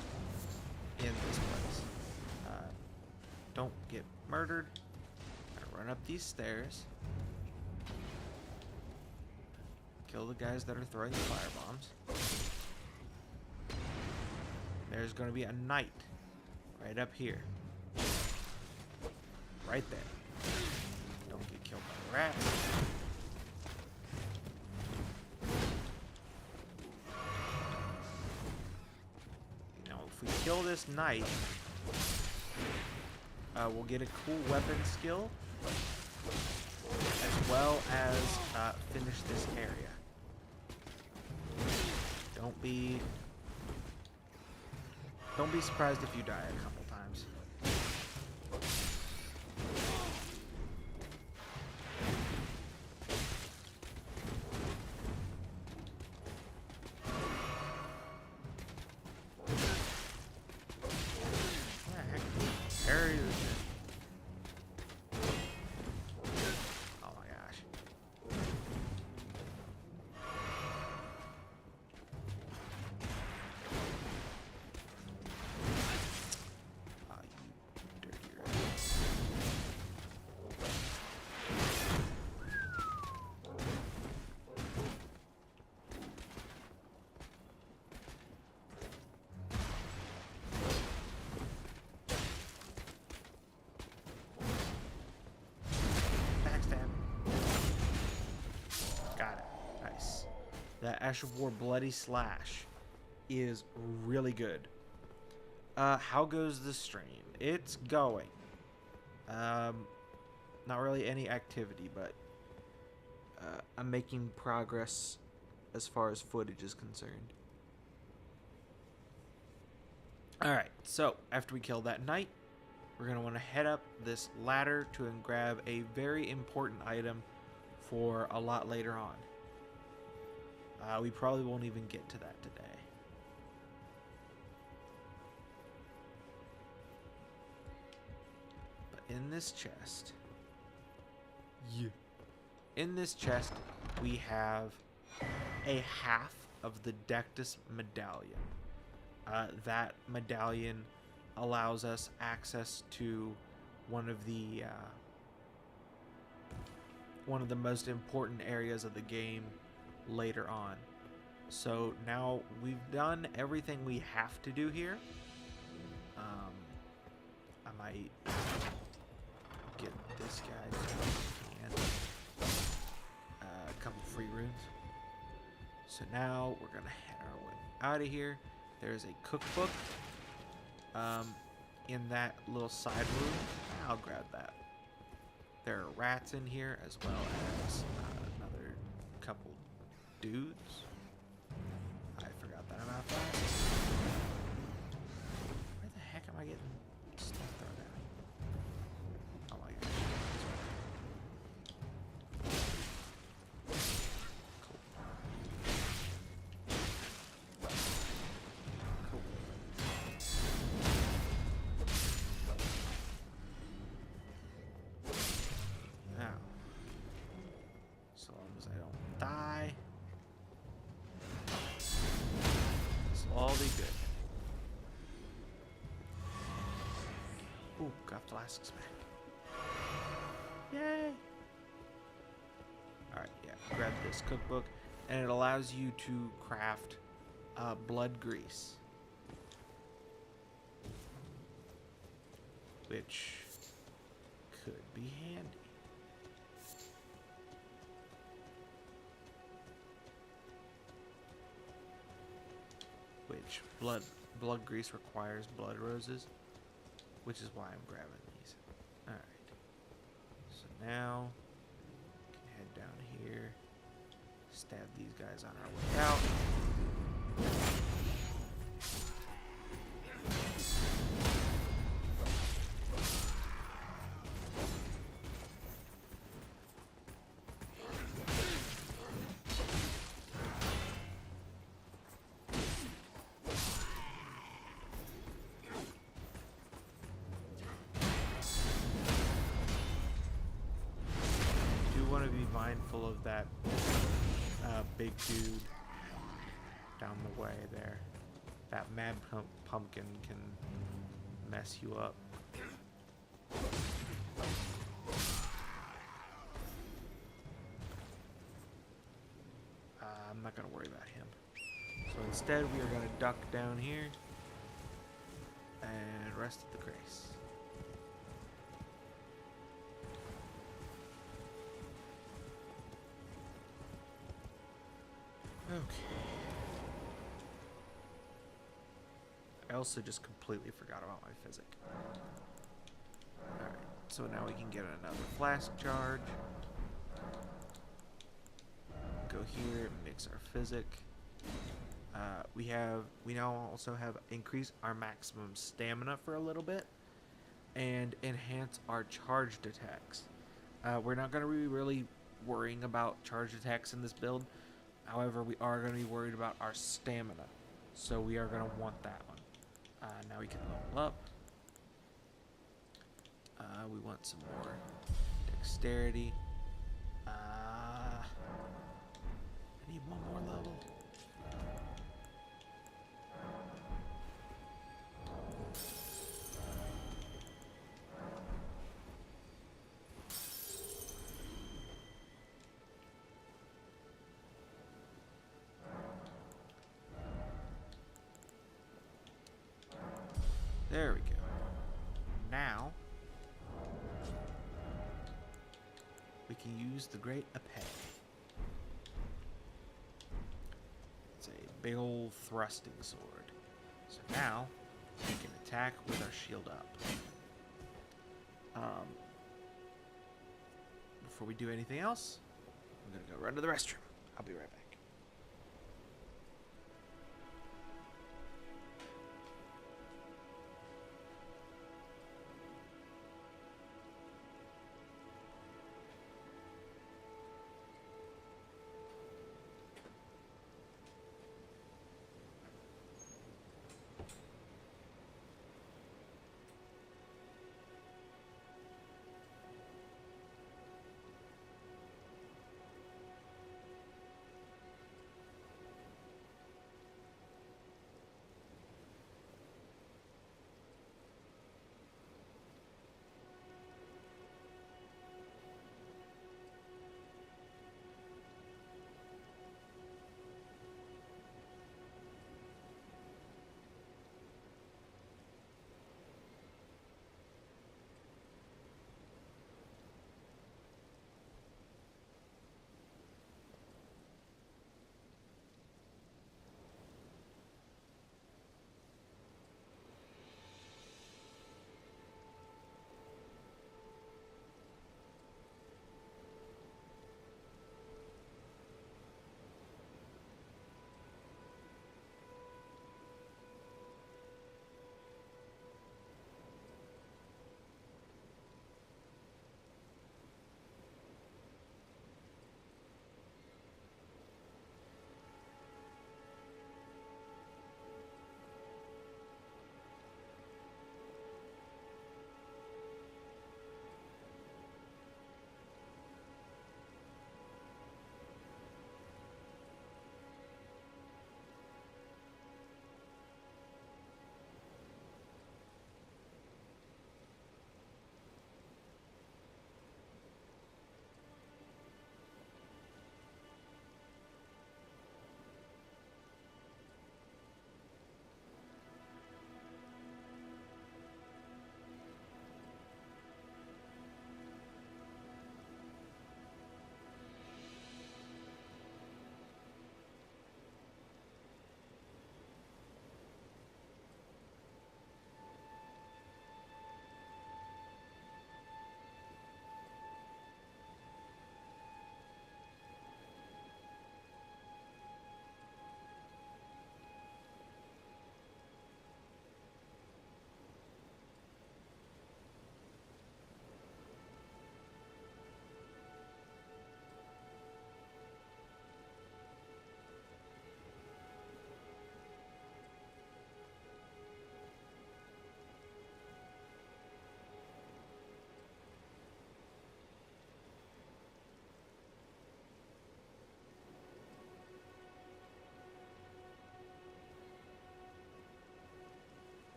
in this place. Don't get murdered. Gonna run up these stairs, kill the guys that are throwing the firebombs. There's going to be a knight right up here. Right there. Don't get killed by rats. Now, if we kill this knight, we'll get a cool weapon skill, as well as finish this area. Don't be surprised if you die a couple times. Oh my gosh. That Ash of War Bloody Slash is really good. How goes the stream? It's going. Not really any activity, but I'm making progress as far as footage is concerned. Alright, so after we kill that knight, we're going to want to head up this ladder to grab a very important item for a lot later on. We probably won't even get to that today. But in this chest, we have a half of the Dectus medallion. That medallion allows us access to one of the most important areas of the game later on. So now we've done everything we have to do here. I might get this guy and a couple free runes. So now we're gonna head our way out of here. There's a cookbook in that little side room. I'll grab that. There are rats in here as well as another couple dudes. I forgot that about that. Where the heck am I getting stuff thrown at me? Oh my gosh. Cool. Cool. Now, so long as I don't die, this will all be good. Ooh, got flasks back. Yay! Alright, yeah, grab this cookbook, and it allows you to craft blood grease. Which could be handy. Which blood grease requires blood roses, which is why I'm grabbing these. Alright. So now we can head down here, stab these guys on our way out. Mindful of that big dude down the way there. That mad pumpkin can mess you up. I'm not going to worry about him. So instead we are going to duck down here and rest at the grace. Okay. I also just completely forgot about my physic. Alright, so now we can get another flask charge. Go here, mix our physic. We now also have increased our maximum stamina for a little bit and enhance our charged attacks. We're not going to be really worrying about charged attacks in this build. However, we are going to be worried about our stamina, so we are going to want that one. Now we can level up. We want some more dexterity. I need one more level. There we go. Now, we can use the Great Epee. It's a big old thrusting sword. So now, we can attack with our shield up. Before we do anything else, I'm going to go run to the restroom. I'll be right back.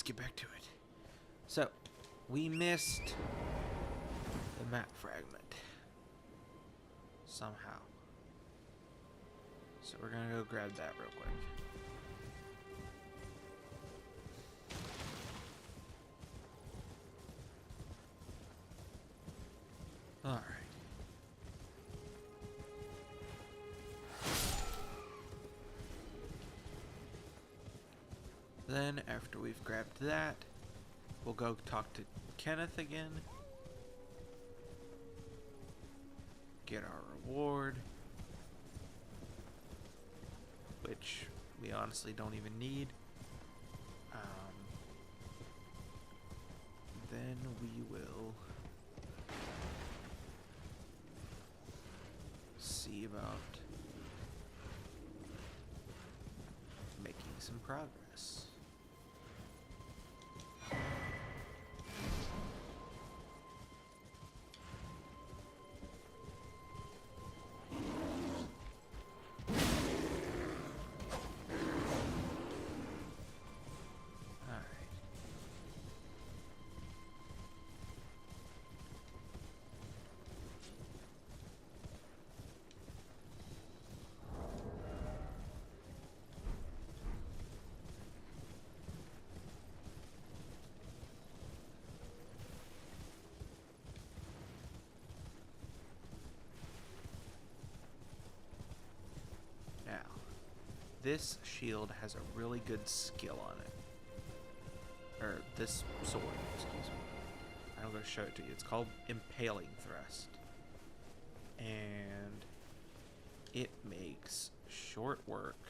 get back to it. So, we missed the map fragment. Somehow. So we're gonna go grab that real quick. Alright. Then, after we've grabbed that, we'll go talk to Kenneth again. Get our reward. Which we honestly don't even need. Then we will see about making some progress. This shield has a really good skill on it. Or this sword, excuse me. I'm going to show it to you. It's called Impaling Thrust. And it makes short work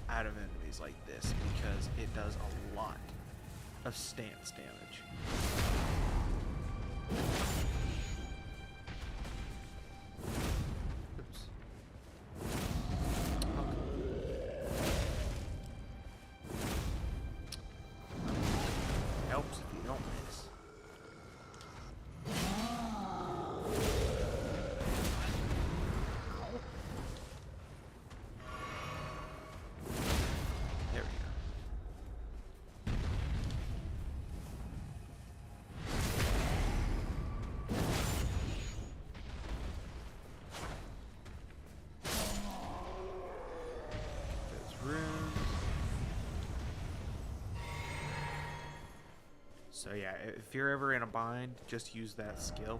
out of enemies like this because it does a lot of stance damage. So yeah, if you're ever in a bind, just use that skill,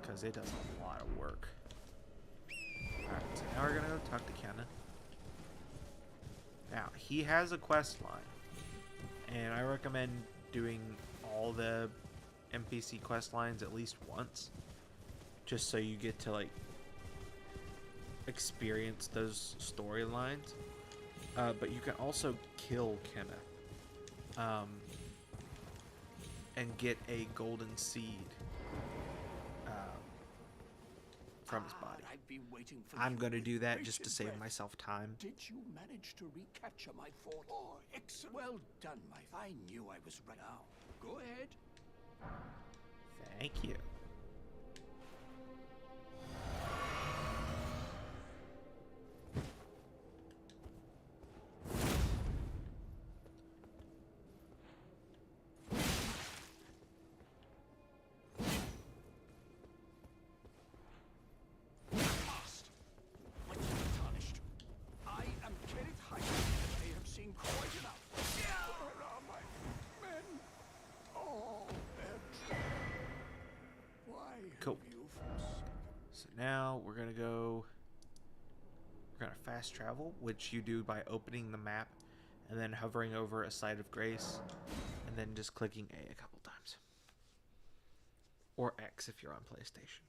because it does a lot of work. Alright, so now we're going to go talk to Kenneth. Now, he has a quest line, and I recommend doing all the NPC quest lines at least once, just so you get to, like, experience those storylines. But you can also kill Kenneth. And get a golden seed from his body. I've been waiting for I'm you going to with do that just to bated save breath. myself time. Did you manage to recapture my fort? Oh, excellent. Well done, I knew I was right now. Go ahead. Thank you. Tarnished. I am Kenneth Hyde. I have seen quite enough. Where are my men? Oh, they're trapped. Why Cool. have you forsaken? So now we're going to go... We're going to fast travel, which you do by opening the map and then hovering over a site of grace and then just clicking A couple times. Or X if you're on PlayStation.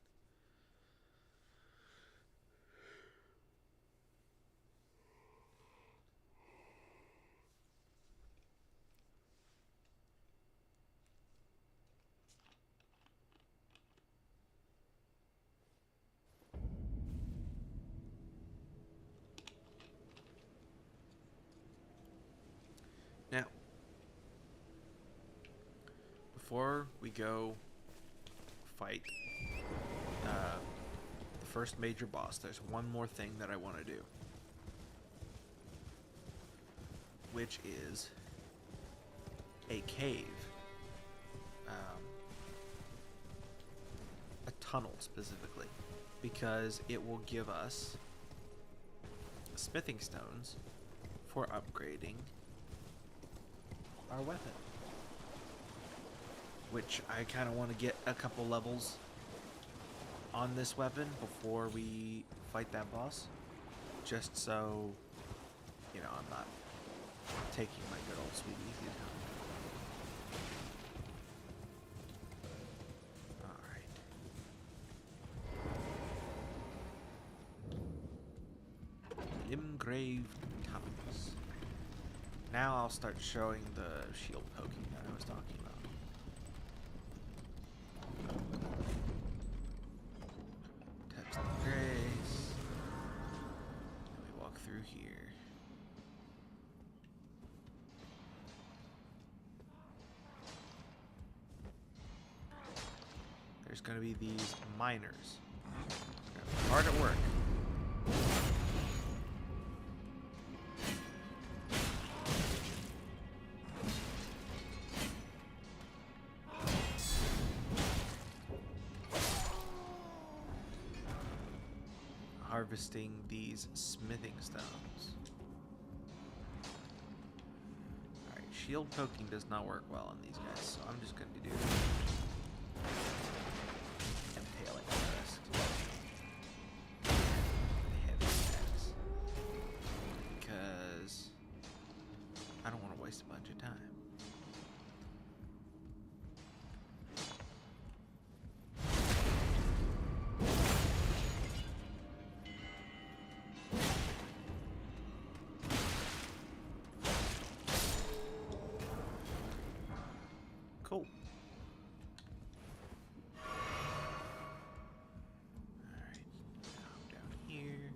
Now, before we go fight the first major boss, there's one more thing that I want to do. which is a cave. A tunnel specifically, because it will give us smithing stones for upgrading our weapon. Which I kind of want to get a couple levels on this weapon before we fight that boss. Just so, you know, I'm not taking my good old sweet easy time. Engraved tunnels. Now I'll start showing the shield poking that I was talking about. Text of grace. Let me walk through here. There's gonna be these miners. They're gonna be hard at work. Harvesting these smithing stones. Alright, shield poking does not work well on these guys, so I'm just going to do impaling first. Heavy attacks. Because I don't want to waste a bunch of time. Cool. Alright, now down here.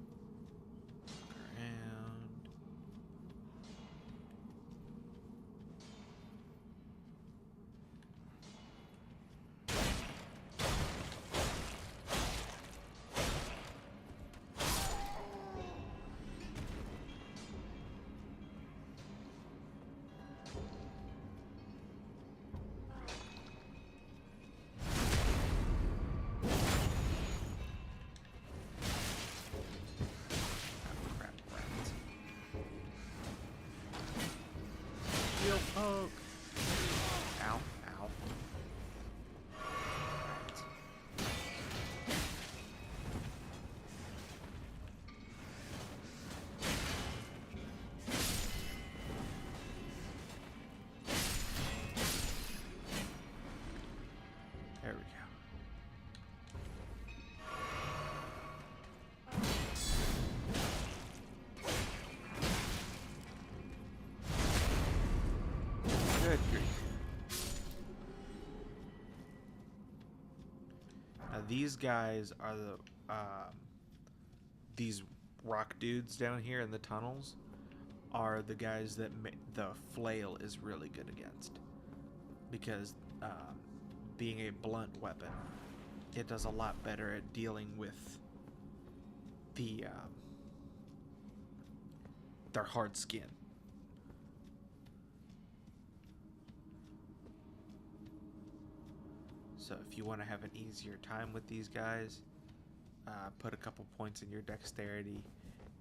Look around. Shield poke. Ow, ow. Right. There we go. Good grief. Now these guys are these rock dudes down here in the tunnels are the guys that the flail is really good against, because being a blunt weapon, it does a lot better at dealing with the their hard skin. So if you want to have an easier time with these guys, put a couple points in your dexterity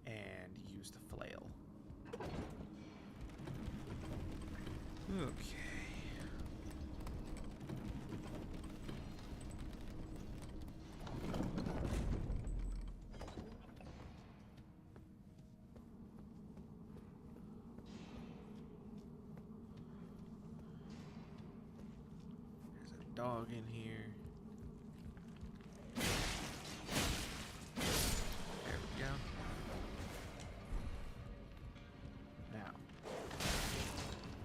and use the flail. Okay. There's a dog in here. There we go. Now,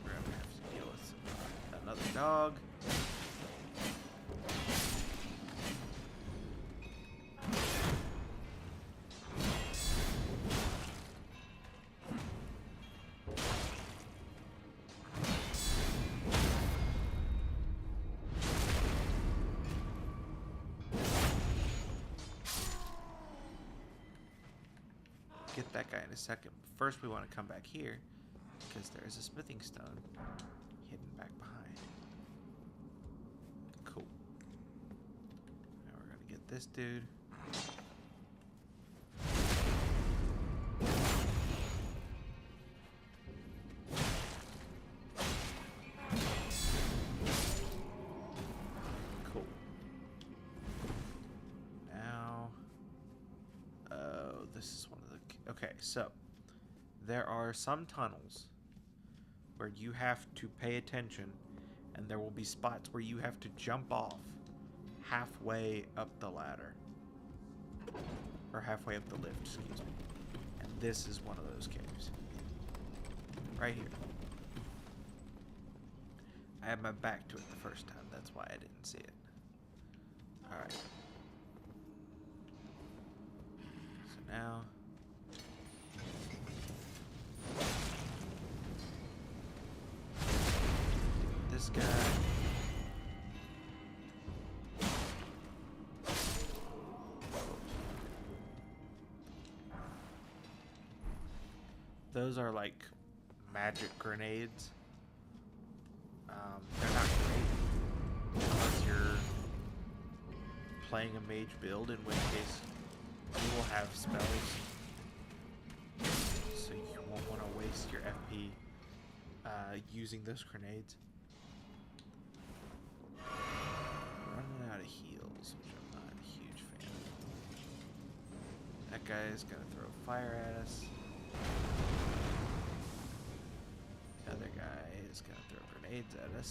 we're gonna have to deal with another dog. Get that guy in a second. First, we want to come back here because there's a smithing stone hidden back behind. Cool. Now we're gonna get this dude. Cool. Now, oh, this is one of the... Okay, so there are some tunnels where you have to pay attention, and there will be spots where you have to jump off halfway up the ladder. Or halfway up the lift, excuse me. And this is one of those caves. Right here. I had my back to it the first time, that's why I didn't see it. Alright. So now... this guy. Those are like magic grenades. They're not great unless you're playing a mage build, in which case you will have spells. So you won't want to waste your FP using those grenades. Running out of heals, which I'm not a huge fan of. That guy is gonna throw fire at us. The other guy is gonna throw grenades at us.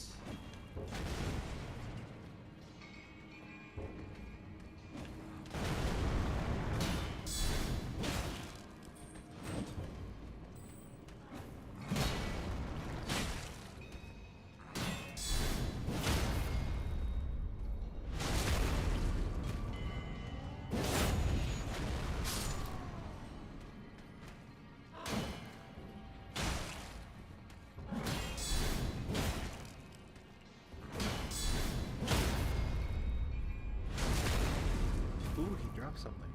Ooh, he dropped something.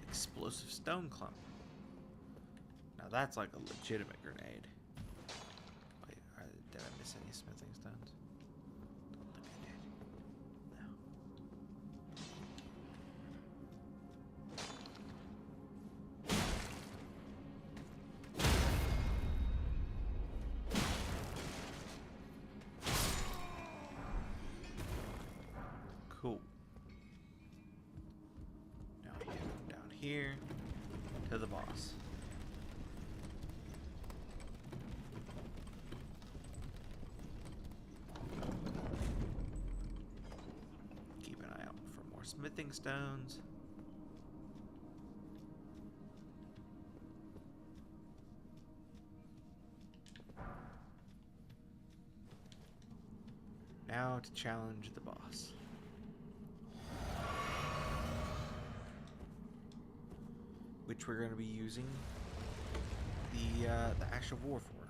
Explosive stone clump. Now that's like a legitimate grenade. Wait, did I miss any smithing stones? Don't think I did. No. Cool. Now we head down here to the boss. Keep an eye out for more smithing stones. Now to challenge the boss. Which we're going to be using the Ash of War for.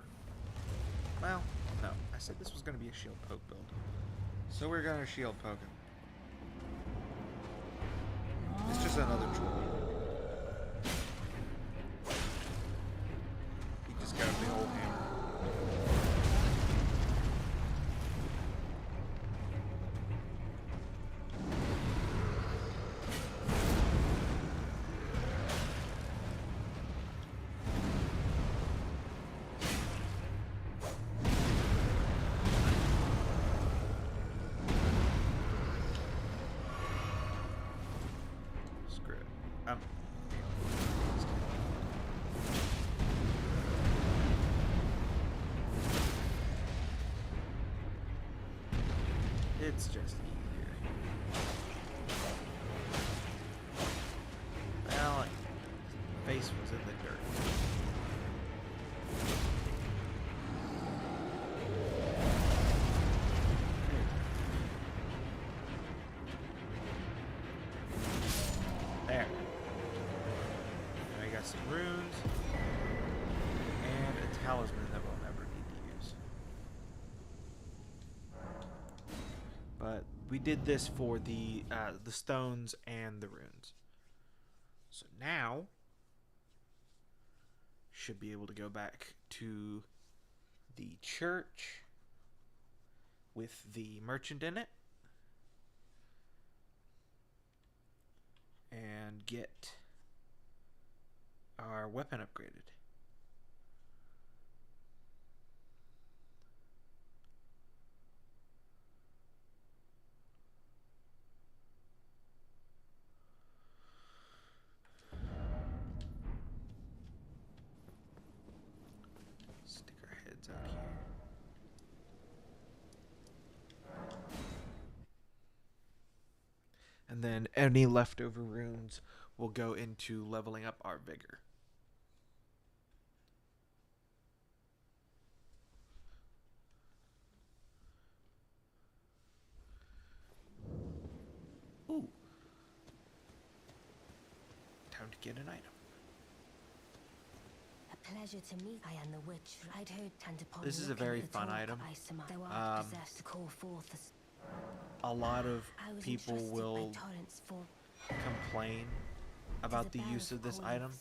Well, no. I said this was going to be a shield poke build. So we're going to shield poke him. It's just another troll. He just got a big old hammer. Screw it. It's just easier. Well, his face was in the dirt. There. Now we got some runes and a talisman that we'll never need to use. But we did this for the stones and the runes. So now should be able to go back to the church with the merchant in it and get our weapon upgraded. Stick our heads out here. And then any leftover runes will go into leveling up our vigor. Ooh. Time to get an item. A pleasure to meet. I am the witch. I'd heard and upon This is a looking very at the fun talk, item. I surmise thou art possessed to call forth A lot of I was people entrusted by will torrents for complain about the use of this item,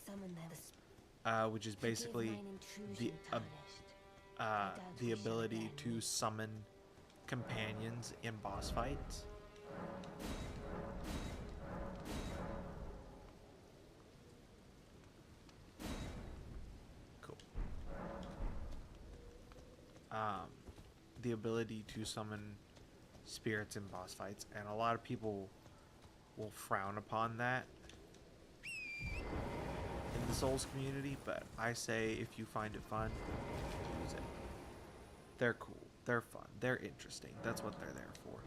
which is basically the ability to summon companions in boss fights. Cool. The ability to summon spirits in boss fights, and a lot of people will frown upon that in the Souls community, but I say if you find it fun, use it. They're cool, they're fun, they're interesting. That's what they're there for.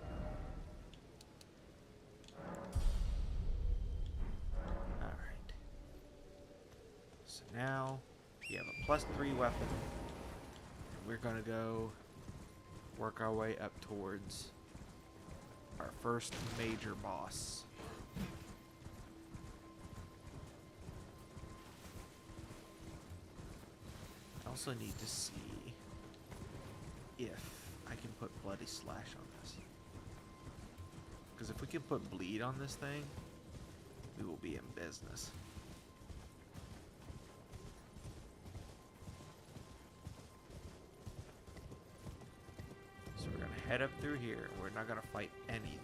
Alright. So now we have a +3 weapon. And we're gonna go work our way up towards our first major boss. I also need to see if I can put Bloody Slash on this. Because if we can put Bleed on this thing, we will be in business. So we're going to head up through here. We're not going to fight anything.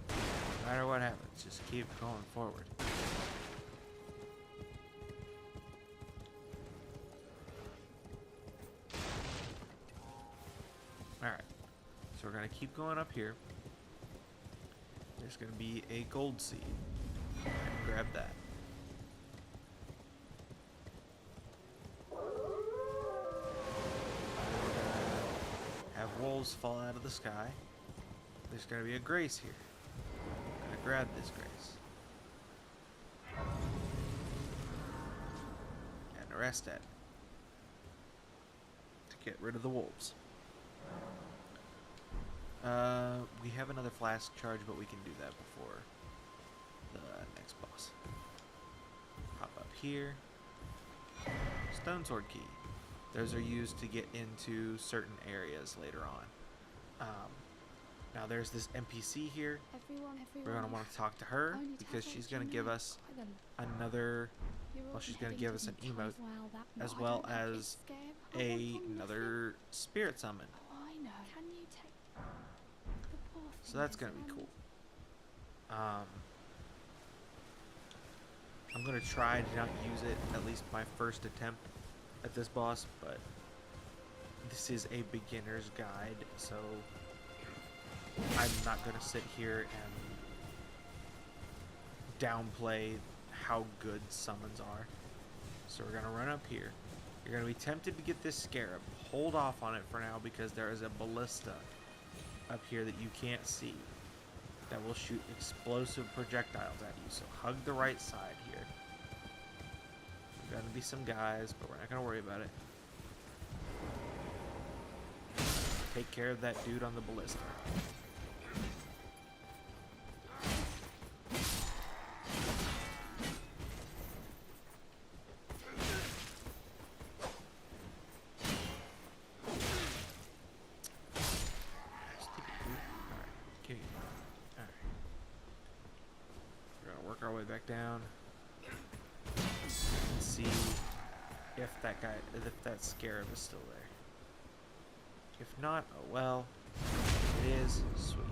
No matter what happens, just keep going forward. Alright, so we're going to keep going up here. There's going to be a gold seed. Grab that. Have wolves fall out of the sky. There's going to be a grace here. I'm going to grab this grace. And arrest it. To get rid of the wolves. We have another flask charge, but we can do that before the next boss. Hop up here. Stone sword key. Those are used to get into certain areas later on. Now there's this NPC here. We're going to want to talk to her because she's going to give us another, well, she's going to give us an emote as well as another spirit summon. So that's going to be cool. I'm going to try to not use it, at least my first attempt at this boss, but this is a beginner's guide, so I'm not going to sit here and downplay how good summons are. So we're going to run up here. You're going to be tempted to get this scarab. Hold off on it for now because there is a ballista up here that you can't see that will shoot explosive projectiles at you. So hug the right side here. There's going to be some guys, but we're not going to worry about it. Take care of that dude on the ballista. back down. Let's see if that scarab is still there. If not, oh well. It is. Sweet.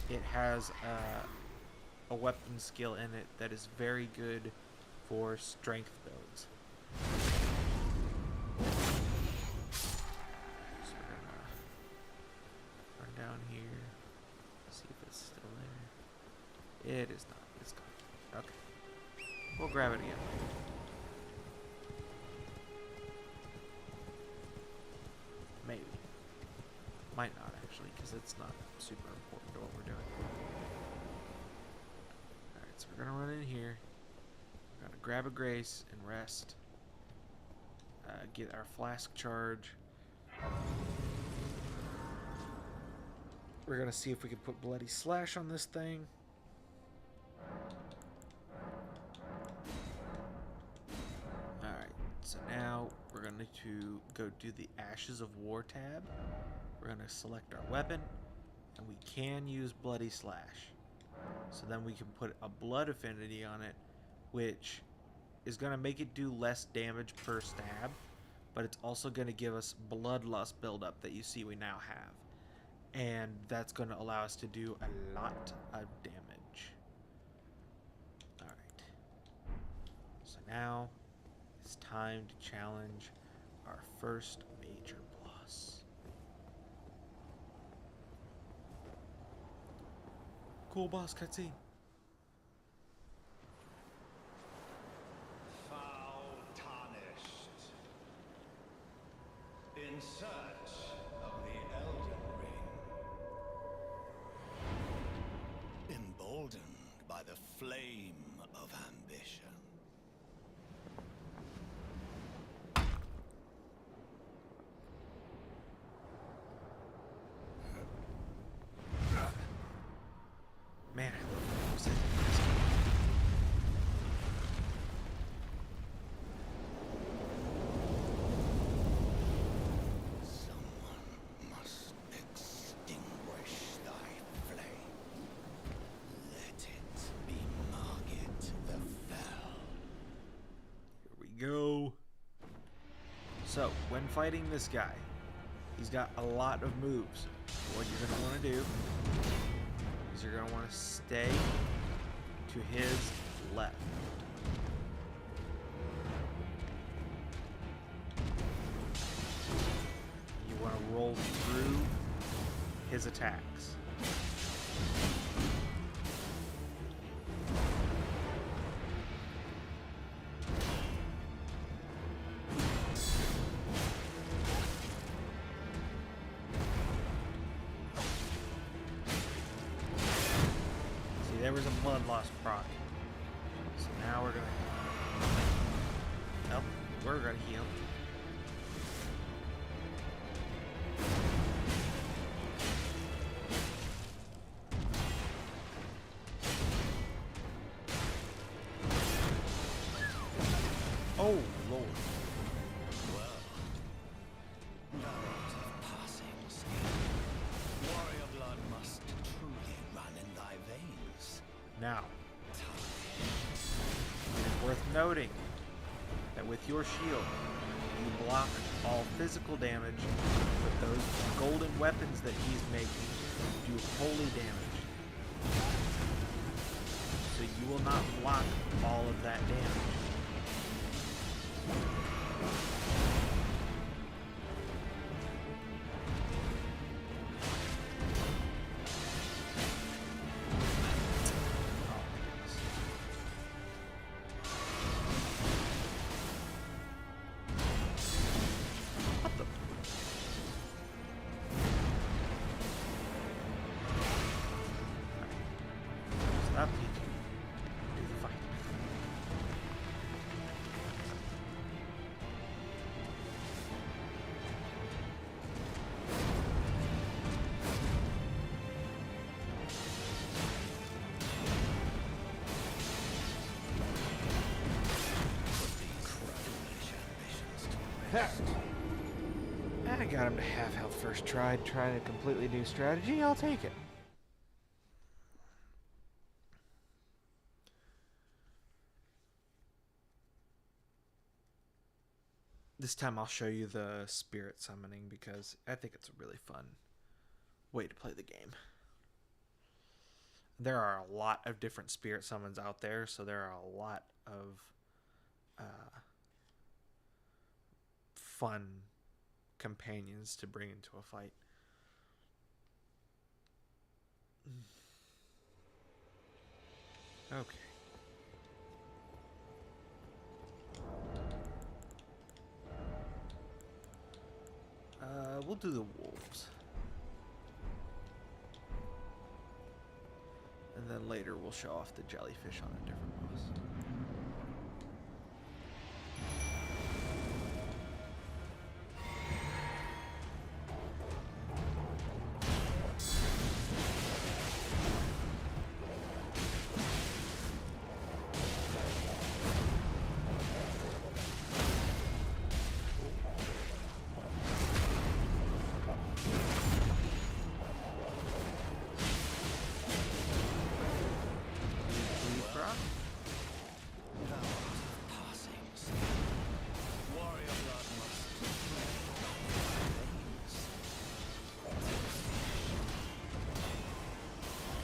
It has a weapon skill in it that is very good for strength builds. So we're gonna run down here, see if it's still there. It is not. It's gone. Okay. We'll grab it again. Maybe. Might not actually, because it's not super important to what we're doing. Alright, so we're gonna run in here. We're gonna grab a grace and rest. Get our flask charge. We're gonna see if we can put Bloody Slash on this thing. Alright, so now we're going to go do the Ashes of War tab. We're going to select our weapon, and we can use Bloody Slash. So then we can put a Blood Affinity on it, which is going to make it do less damage per stab, but it's also going to give us Bloodlust buildup that you see we now have. And that's going to allow us to do a lot of damage. Alright. So now it's time to challenge our first major boss. Cool boss cutscene. Foul Tarnished. In search of the Elden Ring. Emboldened by the flame of ambition. Man, I love music. Someone must extinguish thy flame. Let it be Margit the Fell. Here we go. So, when fighting this guy, he's got a lot of moves. What you're going to want to do is you're going to want to stay to his left. You want to roll through his attacks. There was a blood loss proc. So now we're gonna. Nope, we're gonna heal. Oh Lord. Well, knowledge of passing skill. Warrior blood must truly run in thy veins. Now, it is worth noting that with your shield, you block all physical damage, but those golden weapons that he's making do holy damage. So you will not block all of that damage. Stop teaching. Do the fight. I got him to half health first try, trying a completely new strategy. I'll take it. This time I'll show you the spirit summoning because I think it's a really fun way to play the game. There are a lot of different spirit summons out there, so there are a lot of fun companions to bring into a fight. Okay. We'll do the wolves. And then later we'll show off the jellyfish on a different boss.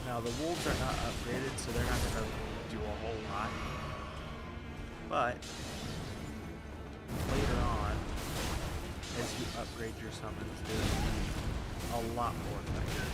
Now the wolves are not upgraded, so they're not going to do a whole lot. But later on, as you upgrade your summons, they'll be a lot more effective.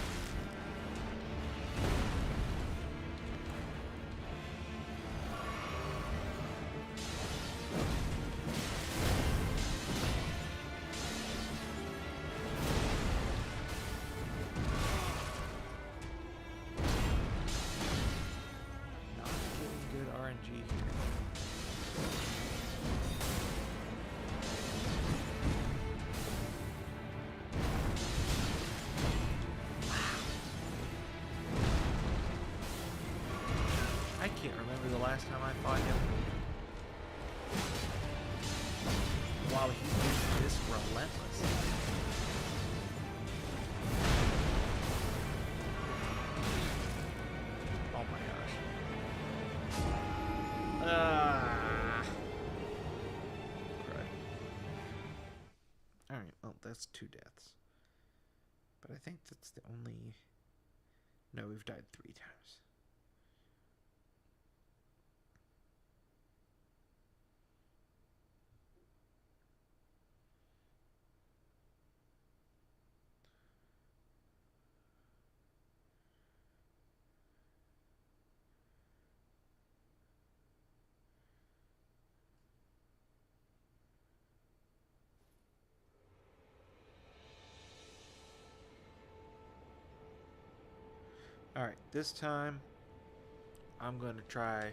I can't remember the last time I fought him. Wow, he's this relentless. Oh my gosh. Right. Alright, well, that's 2 deaths. But I think that's the only... No, we've died 3 times. Alright, this time I'm going to try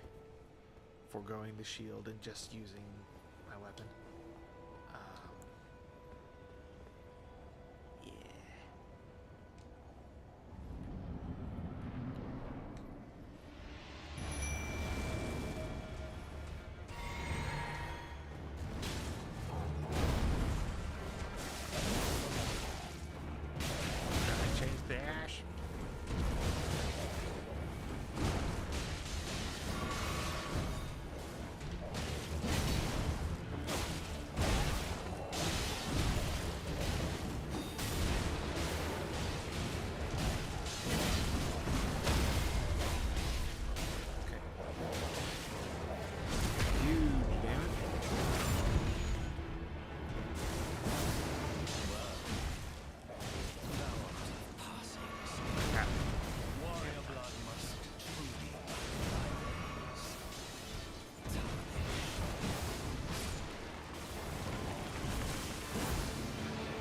foregoing the shield and just using my weapon. Yeah. Gonna change the ash.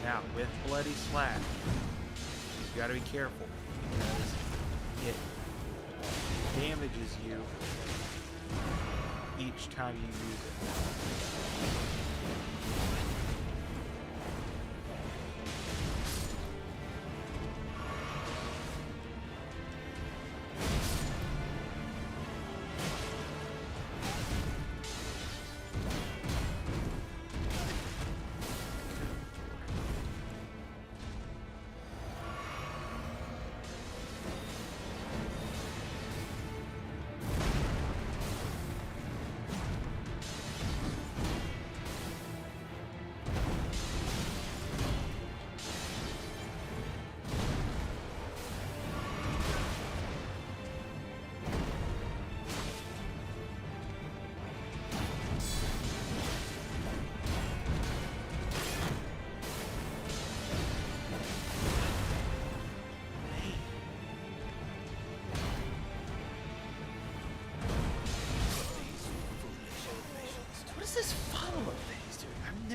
Now, with Bloody Slash, you gotta be careful because it damages you each time you use it.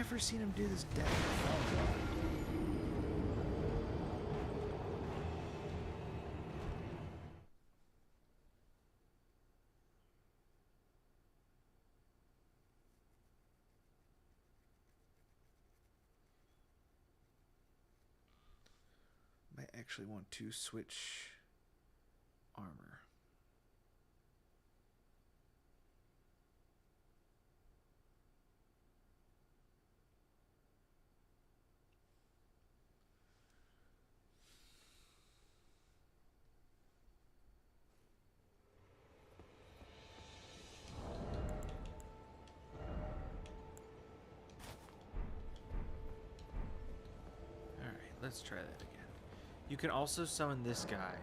never seen him do this death before. Might actually want to switch armor. Alright, let's try that again. You can also summon this guy,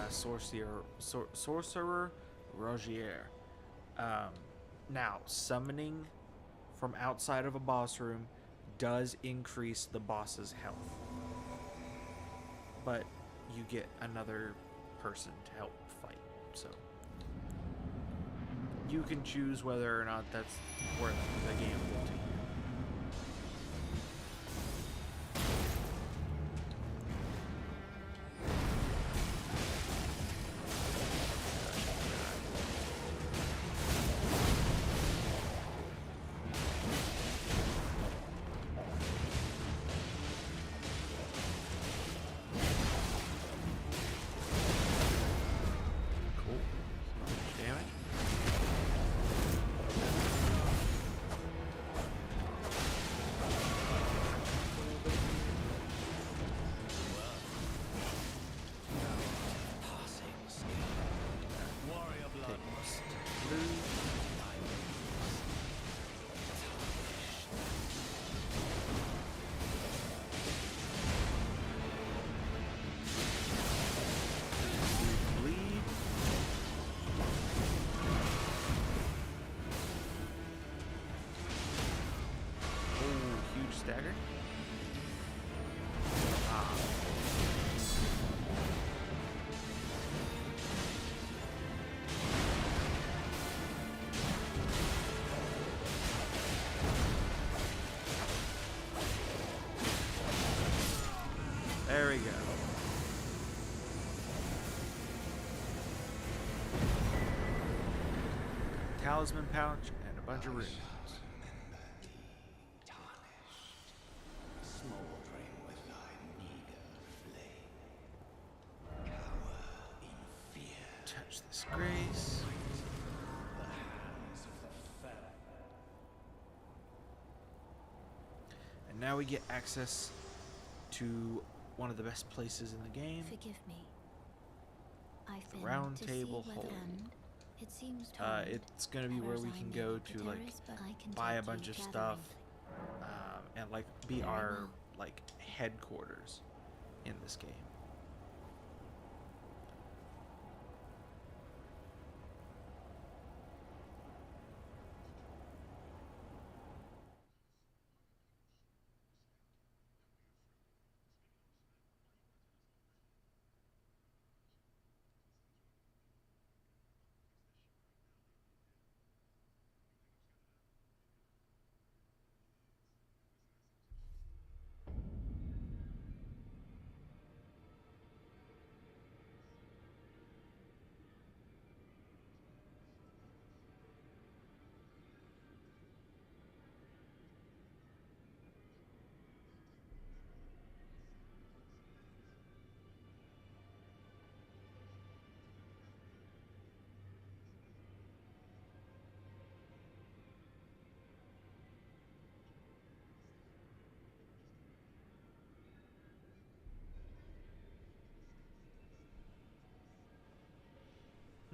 Sorcerer Rogier. Now, summoning from outside of a boss room does increase the boss's health, but you get another person to help fight, so you can choose whether or not that's worth the gamble to you. Stagger. There we go. Talisman pouch and a bunch of runes. Touch this grace. And now we get access to one of the best places in the game. Forgive me. I've The been Round to Table see where Hold. the- It seems It's gonna be where we can go to like buy a bunch of stuff, and like be Very our well. like headquarters in this game.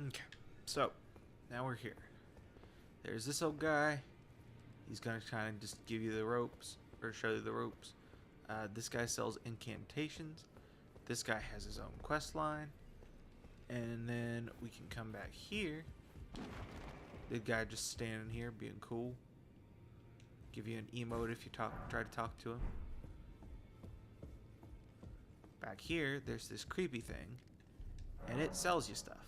Okay, so now we're here. There's this old guy. He's gonna kind of just give you the ropes or show you the ropes. This guy sells incantations. This guy has his own quest line. And then we can come back here. The guy just standing here being cool. Give you an emote if you try to talk to him. Back here, there's this creepy thing. And it sells you stuff.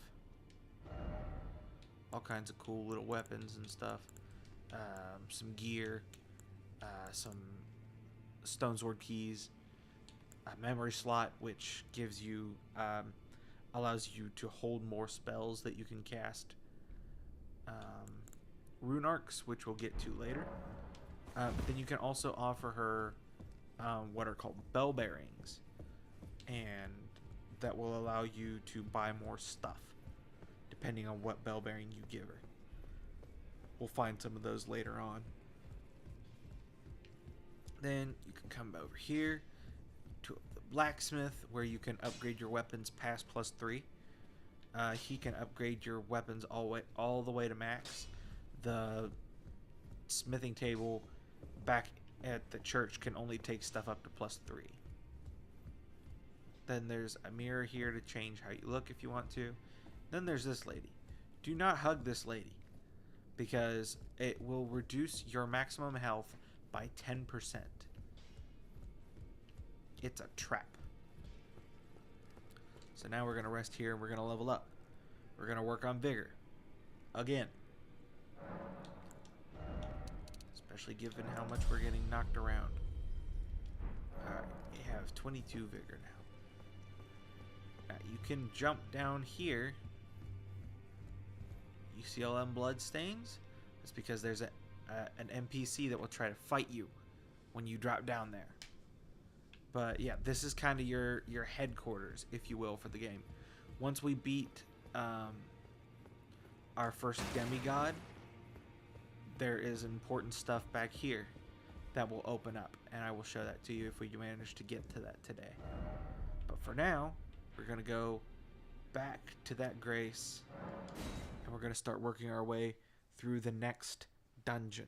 All kinds of cool little weapons and stuff. Some gear. some stone sword keys, a memory slot, which gives you allows you to hold more spells that you can cast, rune arcs, which we'll get to later. But then you can also offer her what are called bell bearings, and that will allow you to buy more stuff depending on what bell bearing you give her. We'll find some of those later on. Then you can come over here to the blacksmith, where you can upgrade your weapons past +3. He can upgrade your weapons all the way to max. The smithing table back at the church can only take stuff up to +3. Then there's a mirror here to change how you look if you want to. Then there's this lady. Do not hug this lady, because it will reduce your maximum health by 10%. It's a trap. So now we're going to rest here and we're going to level up. We're going to work on vigor. Again. Especially given how much we're getting knocked around. Alright, we have 22 vigor now. Now you can jump down here. You see all them blood stains? It's because there's an NPC that will try to fight you when you drop down there. But yeah, this is kind of your headquarters, if you will, for the game. Once we beat our first demigod, there is important stuff back here that will open up, and I will show that to you if we manage to get to that today. But for now, we're going to go back to that grace, and we're going to start working our way through the next dungeon.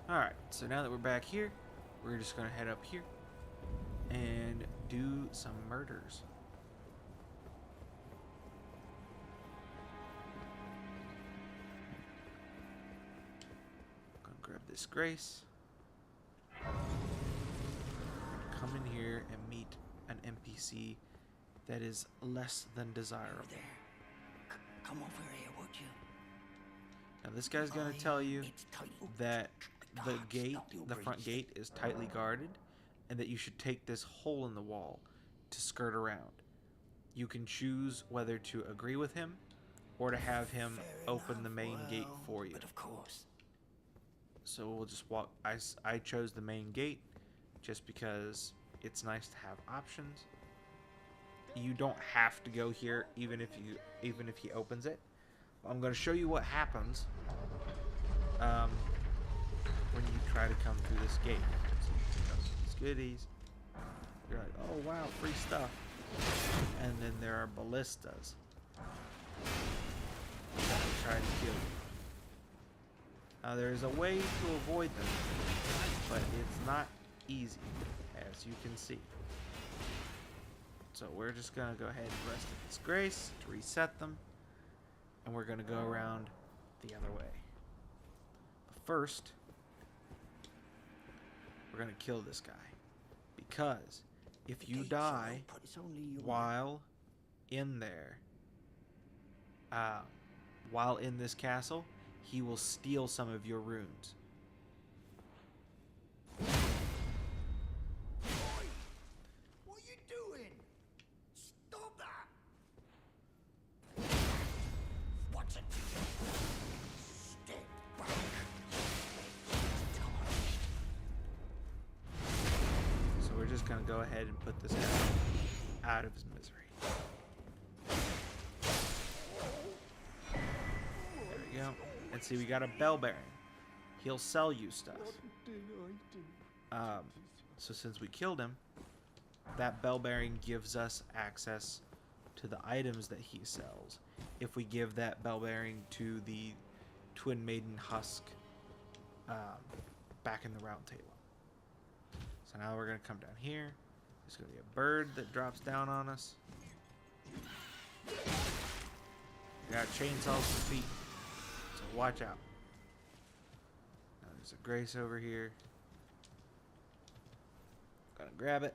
Alright, so now that we're back here, we're just going to head up here and do some murders. Gonna grab this grace. Gonna come in here and meet an NPC that is less than desirable. There. Come over here, would you? Now this guy's gonna tell you that the gate, the front gate, is tightly guarded, and that you should take this hole in the wall to skirt around. You can choose whether to agree with him or to have him open the main gate for you. But of course. So we'll just walk. I chose the main gate just because it's nice to have options. You don't have to go here even if he opens it. I'm going to show you what happens when you try to come through this gate. So you pick up these goodies. You're like, oh wow, free stuff. And then there are ballistas that try to kill you. Now there's a way to avoid them, but it's not easy, as you can see. So we're just going to go ahead and rest in its grace to reset them. And we're going to go around the other way. But first, we're going to kill this guy. Because if you die while in there, while in this castle, he will steal some of your runes. What are you doing? Stop that! What's it? Step back. Tarnished. So we're just going to go ahead and put this guy out of his misery. There we go. And see, we got a bell bearing. He'll sell you stuff. So since we killed him, that bell bearing gives us access to the items that he sells. If we give that bell bearing to the Twin Maiden husk back in the round table. So now we're going to come down here. There's going to be a bird that drops down on us. We got chainsaws for feet, so watch out. Now there's a grace over here. Gonna grab it.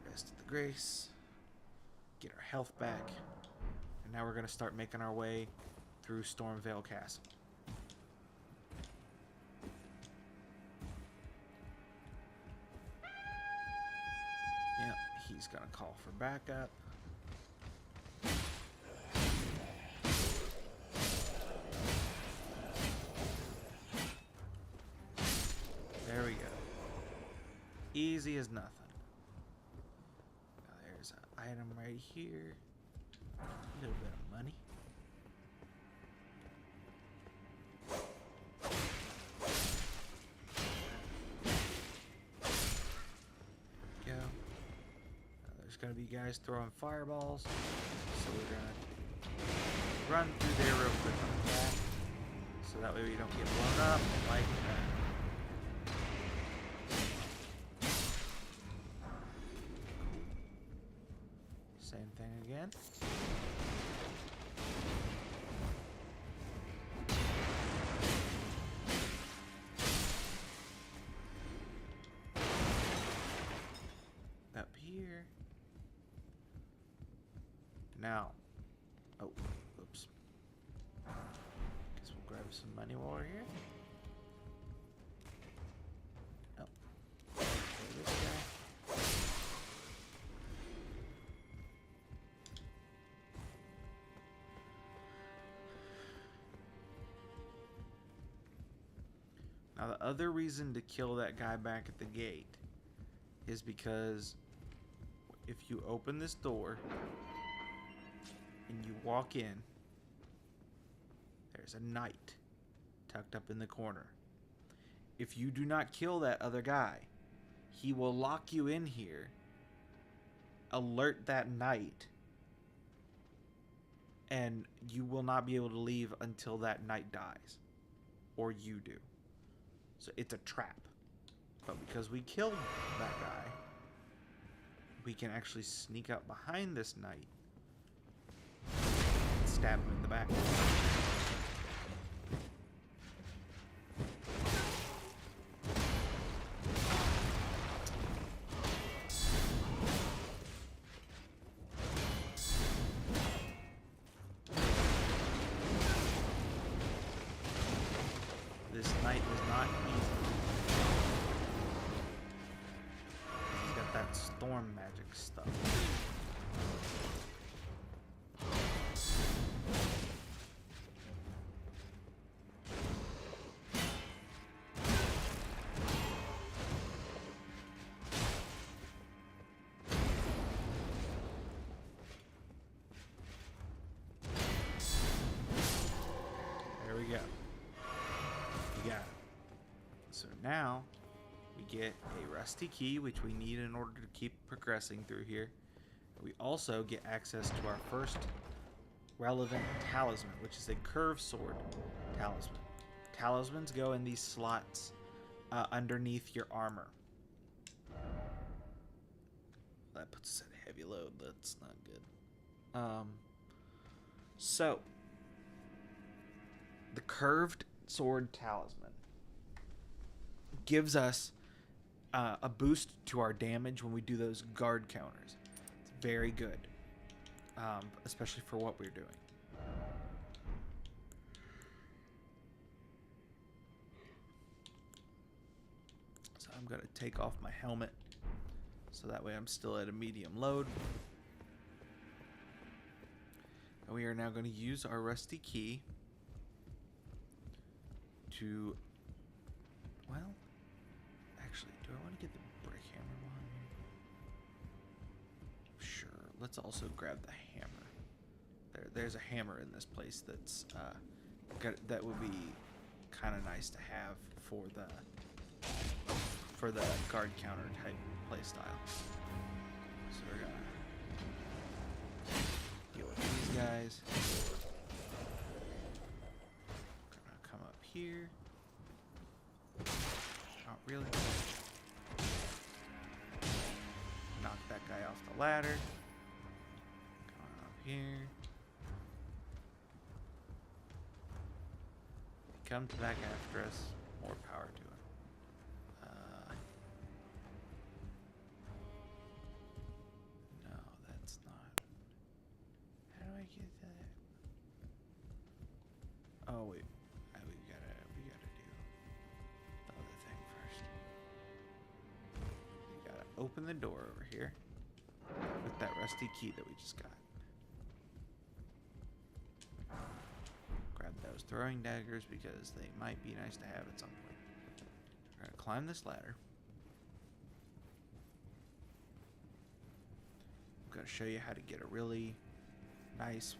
Rest of the grace. Get our health back. And now we're gonna start making our way through Stormvale Castle. Yep, he's gonna call for backup. There we go. Easy as nothing. Now there's an item right here. A little bit of money. Go. Now there's going to be guys throwing fireballs. So we're going to run through there real quick on the back. So that way we don't get blown up like that. Same thing again. Up here. Now. Oh, oops. Guess we'll grab some money while we're here. Oh. Okay, this guy. Now the other reason to kill that guy back at the gate is because if you open this door and you walk in, there's a knight tucked up in the corner. If you do not kill that other guy, he will lock you in here, alert that knight, and you will not be able to leave until that knight dies, or you do. So it's a trap. But because we killed that guy, we can actually sneak up behind this knight and stab him in the back. This knight is not easy. He's got that storm magic stuff. There we go. We got it. So now we get a rusty key, which we need in order to keep progressing through here. We also get access to our first relevant talisman, which is a curved sword talisman. Talismans go in these slots underneath your armor. That puts us at a heavy load. That's not good. So the curved sword talisman gives us a boost to our damage when we do those guard counters. It's very good, especially for what we're doing. So I'm going to take off my helmet so that way I'm still at a medium load. And we are now going to use our rusty key to, well, actually, do I want to get the brick hammer behind me? Sure. Let's also grab the hammer. There's a hammer in this place that's that would be kind of nice to have for the guard counter type playstyle. So we're gonna deal with these guys. here. Not really. Knock that guy off the ladder. Come on up here. If he comes back after us, more power to him. No, that's not. How do I get that? Oh wait, we gotta do the other thing first. We gotta open the door over here with that rusty key that we just got. Grab those throwing daggers because they might be nice to have at some point. We're gonna climb this ladder. I'm gonna show you how to get a really nice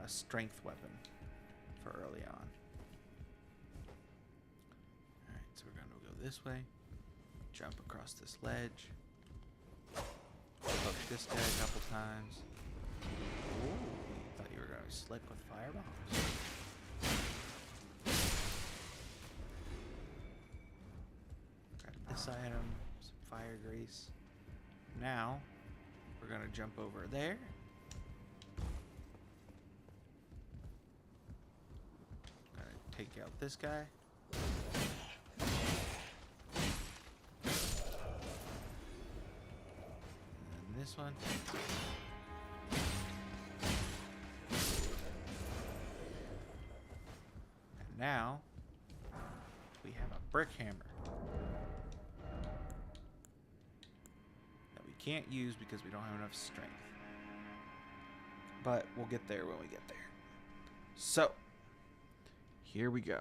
strength weapon for early on. Alright, so we're gonna go this way. Jump across this ledge. Poke this guy a couple times. Ooh, thought you were gonna slick with firebombs. Grab this item, some fire grease. Now, we're gonna jump over there. Gonna take out this guy. And this one. And now, we have a brick hammer that we can't use because we don't have enough strength. But we'll get there when we get there. So, here we go.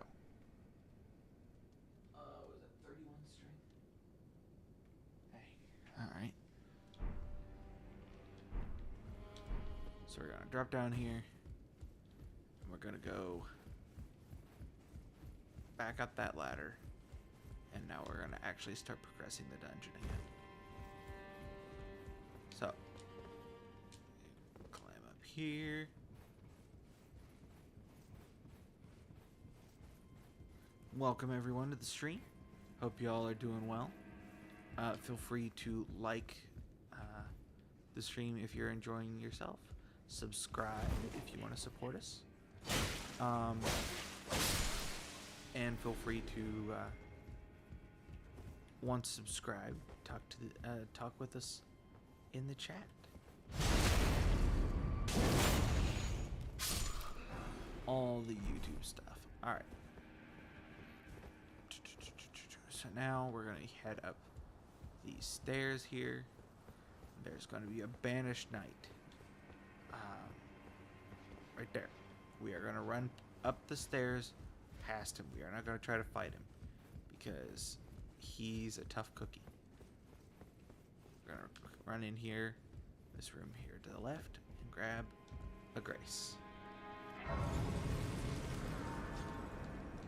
Was it 31 strength? Hey, alright. So we're gonna drop down here. And we're gonna go back up that ladder. And now we're gonna actually start progressing the dungeon again. So, climb up here. Welcome everyone to the stream. Hope you all are doing well. Feel free to like the stream if you're enjoying yourself. Subscribe if you want to support us. And feel free to once subscribed, talk with us in the chat. All the YouTube stuff. All right. So now we're gonna head up these stairs here. There's gonna be a banished knight. Right there. We are gonna run up the stairs past him. We are not gonna try to fight him because he's a tough cookie. We're gonna run in here, this room here to the left, and grab a grace.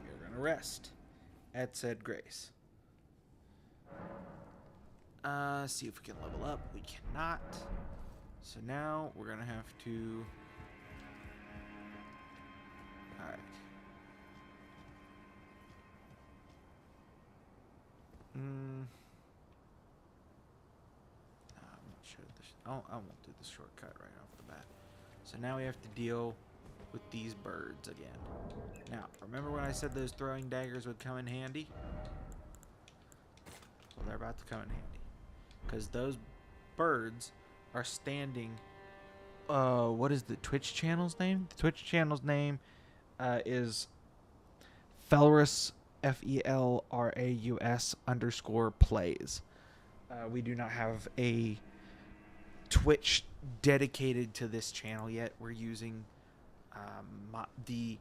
We're gonna rest at said grace. See if we can level up. We cannot. So now we're gonna have to. Alright. I'm not sure I won't do the shortcut right off the bat. So now we have to deal with these birds again. Now, remember when I said those throwing daggers would come in handy? Well, they're about to come in handy. Because those birds are standing... what is the Twitch channel's name? The Twitch channel's name is Felraus, FELRAUS_plays. We do not have a Twitch dedicated to this channel yet. We're using the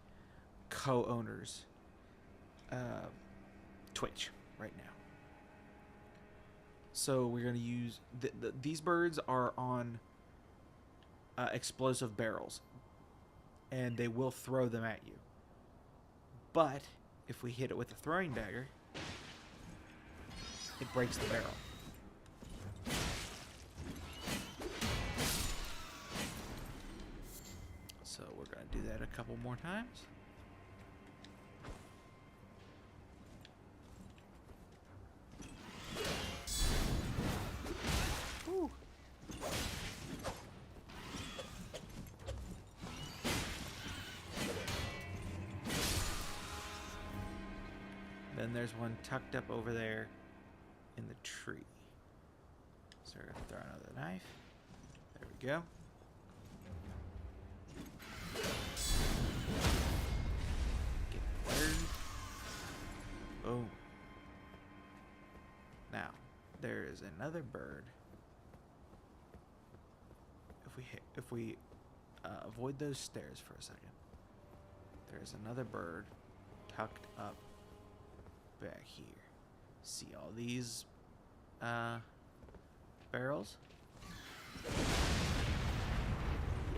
co-owners Twitch right now. So we're going to use... these birds are on explosive barrels. And they will throw them at you. But if we hit it with a throwing dagger, it breaks the barrel. So we're going to do that a couple more times. Then there's one tucked up over there in the tree. So we're gonna throw another knife. There we go. Get the bird. Boom. Now, there is another bird. If we avoid those stairs for a second, there's another bird tucked up back here. See all these barrels?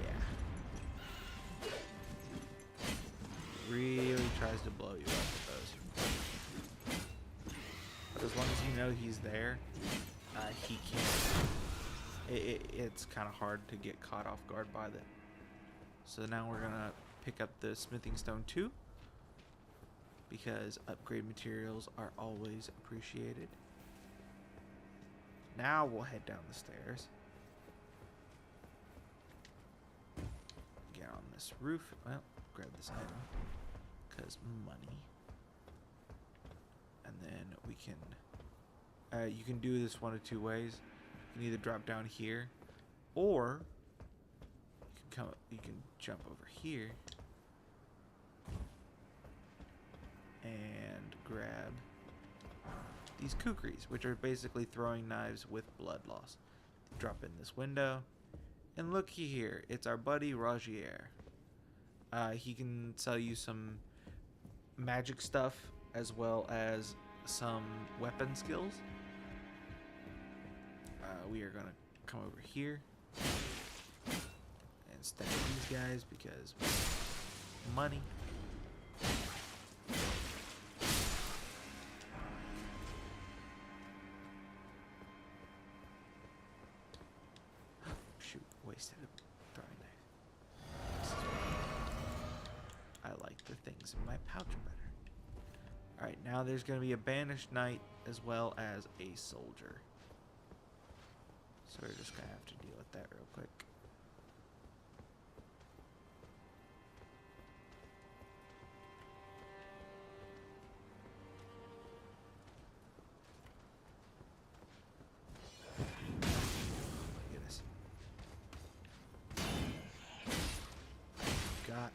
Yeah. Really tries to blow you up with those. But as long as you know he's there, he can't. It's kind of hard to get caught off guard by them. So now we're gonna pick up the smithing stone too, because upgrade materials are always appreciated. Now we'll head down the stairs. Get on this roof. Well, grab this item, because money. And then we can, you can do this one of two ways. You can either drop down here, or you can jump over here and grab these kukris, which are basically throwing knives with blood loss. Drop in this window, and looky here, it's our buddy Rogier. He can sell you some magic stuff as well as some weapon skills. We are gonna come over here and stack these guys because money. Shoot, wasted a throwing knife. I like the things in my pouch better. Alright, now there's gonna be a banished knight as well as a soldier. So we're just gonna have to deal with that real quick. Oh my goodness. Got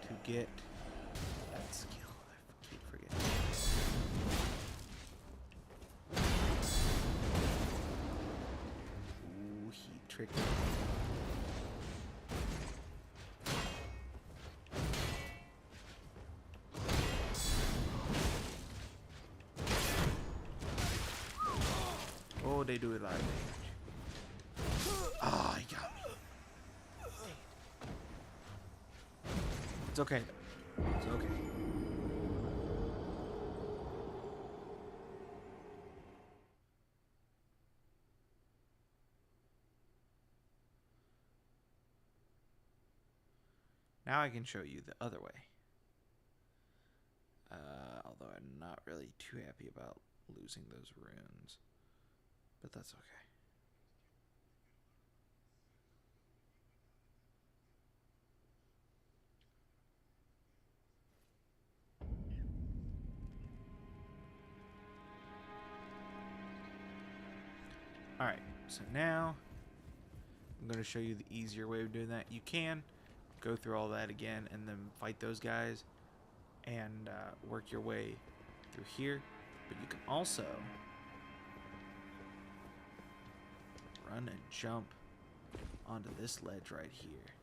to get that skill. I keep forgetting. Trick. Oh, they do a lot of damage. Ah, he got me. It's okay. It's okay. Now I can show you the other way. Although I'm not really too happy about losing those runes. But that's okay. Alright, so now I'm going to show you the easier way of doing that. You can go through all that again and then fight those guys and work your way through here, but you can also run and jump onto this ledge right here,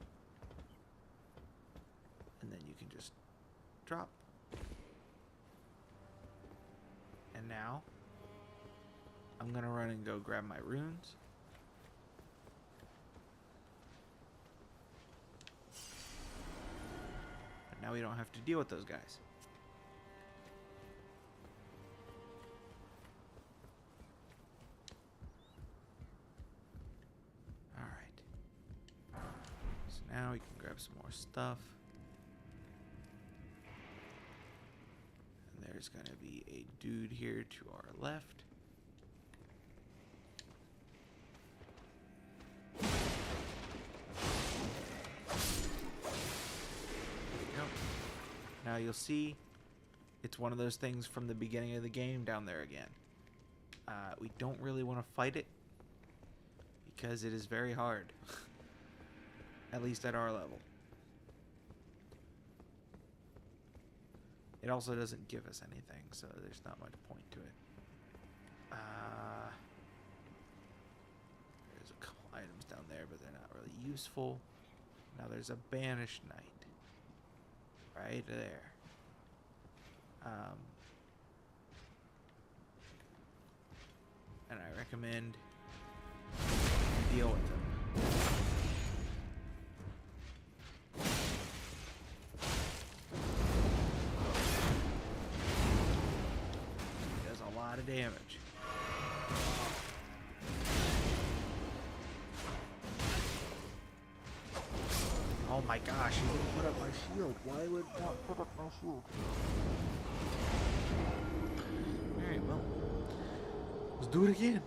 and then you can just drop. And now I'm gonna run and go grab my runes. Now we don't have to deal with those guys. Alright. So now we can grab some more stuff. And there's going to be a dude here to our left. Now you'll see it's one of those things from the beginning of the game down there again. We don't really want to fight it because it is very hard. At least at our level. It also doesn't give us anything, so there's not much point to it. There's a couple items down there, but they're not really useful. Now there's a banished knight. Right there. And I recommend you deal with him. He does a lot of damage. Oh my gosh, he didn't put up my shield. Why would not put up my shield? Alright, well. Let's do it again.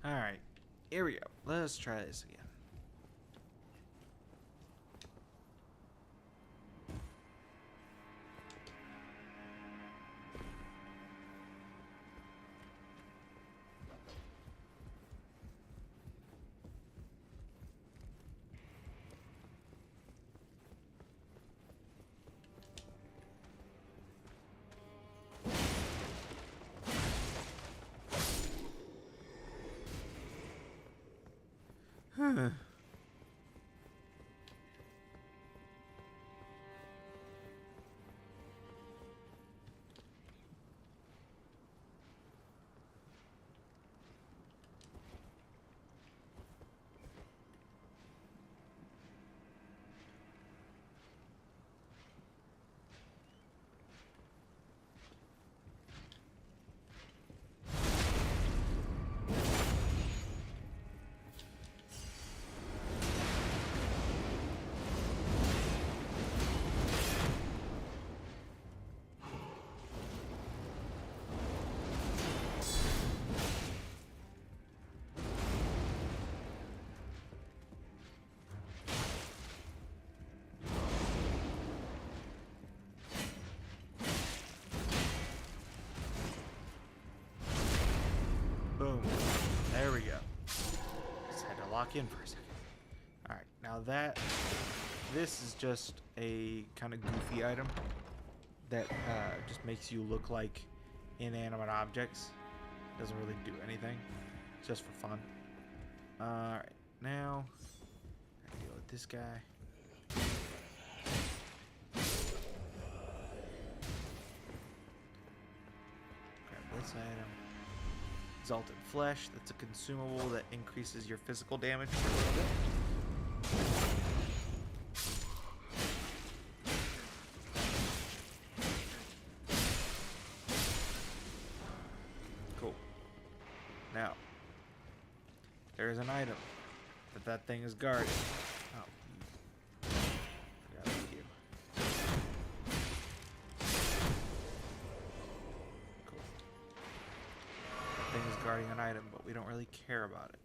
Alright, here we go. Let's try this again. Huh. Boom. There we go. Just had to lock in for a second. Alright, now this is just a kind of goofy item that just makes you look like inanimate objects. Doesn't really do anything. It's just for fun. Alright, now I deal with this guy. Grab this item. Exalted Flesh, that's a consumable that increases your physical damage for a little bit. Cool. Now, there is an item that thing is guarding. Oh, forgot about you. Thing is guarding an item, but we don't really care about it.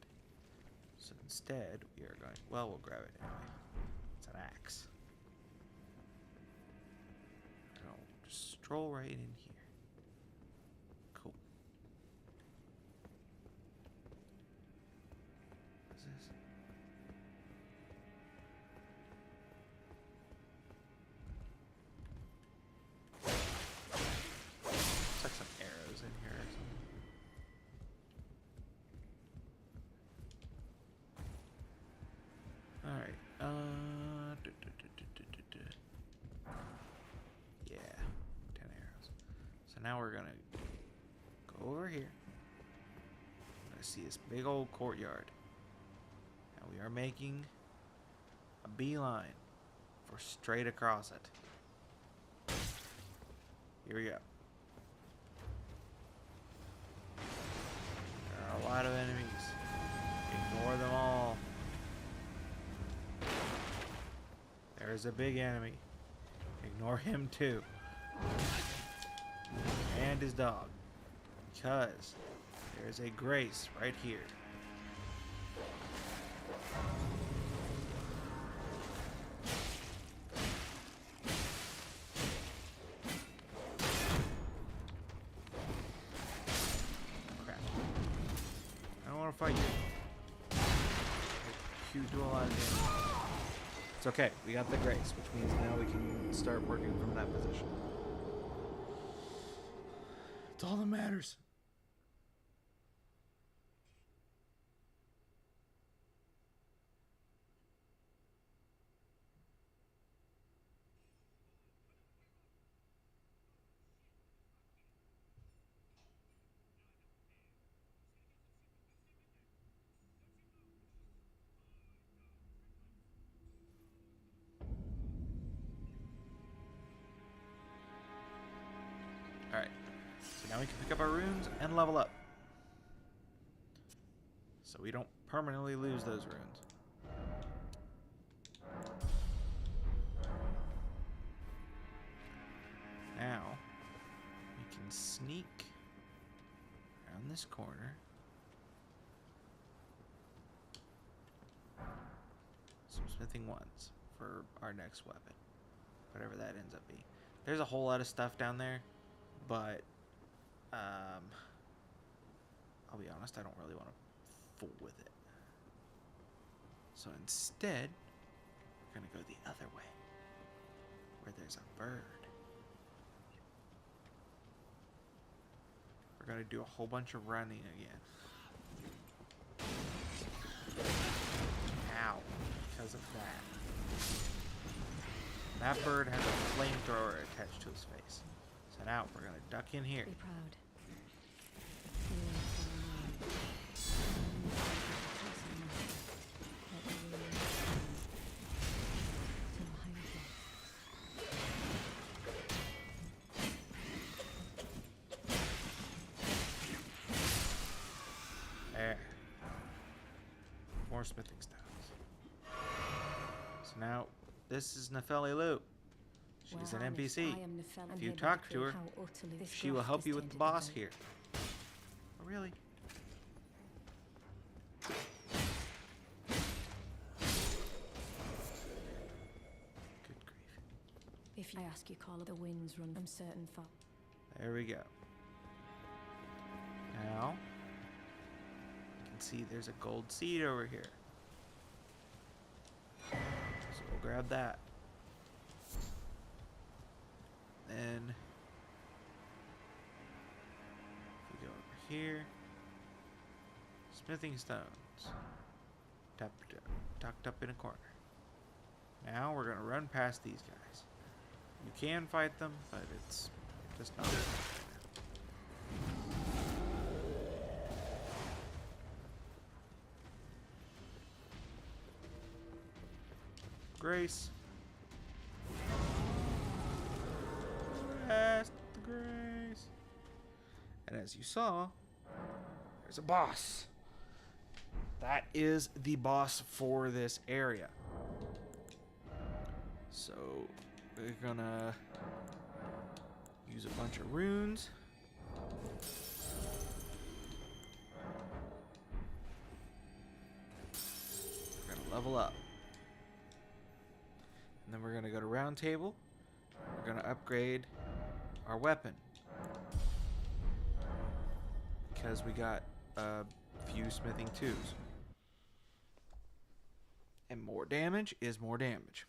So instead, we are going. Well, we'll grab it anyway. It's an axe. And I'll just stroll right in here. Cool. What's this? Looks like some arrows in here or something. Alright, yeah, 10 arrows. So now we're gonna go over here. We're gonna see this big old courtyard. Now we are making a beeline for straight across it. Here we go. There are a lot of enemies. Ignore them all. There's a big enemy. Ignore him too. And his dog. Because there's a grace right here. Crap. I don't want to fight you. You do a lot of damage. It's okay. We got the grace, which means now we can start working from that position. It's all that matters. Alright, so now we can pick up our runes and level up. So we don't permanently lose those runes. Now, we can sneak around this corner. Some smithing ones for our next weapon. Whatever that ends up being. There's a whole lot of stuff down there. But, I'll be honest, I don't really want to fool with it. So instead, we're going to go the other way, where there's a bird. We're going to do a whole bunch of running again. Ow, because of that. That bird has a flamethrower attached to his face. So now we're gonna duck in here. Be proud. There. More smithing stones. So now this is Nefeli Lu. She's an NPC. If you talk to her, she will help you with the boss here. Oh, really? Good grief. If I ask you, call it the winds run from certain far. There we go. Now, you can see there's a gold seed over here. So we'll grab that. Then if we go over here, smithing stones, tucked up in a corner. Now we're gonna run past these guys. You can fight them, but it's just not. Grace. Rest the grace. And as you saw, there's a boss. That is the boss for this area. So we're gonna use a bunch of runes. We're gonna level up. And then we're gonna go to round table. We're gonna upgrade our weapon. Because we got a few smithing twos. And more damage is more damage.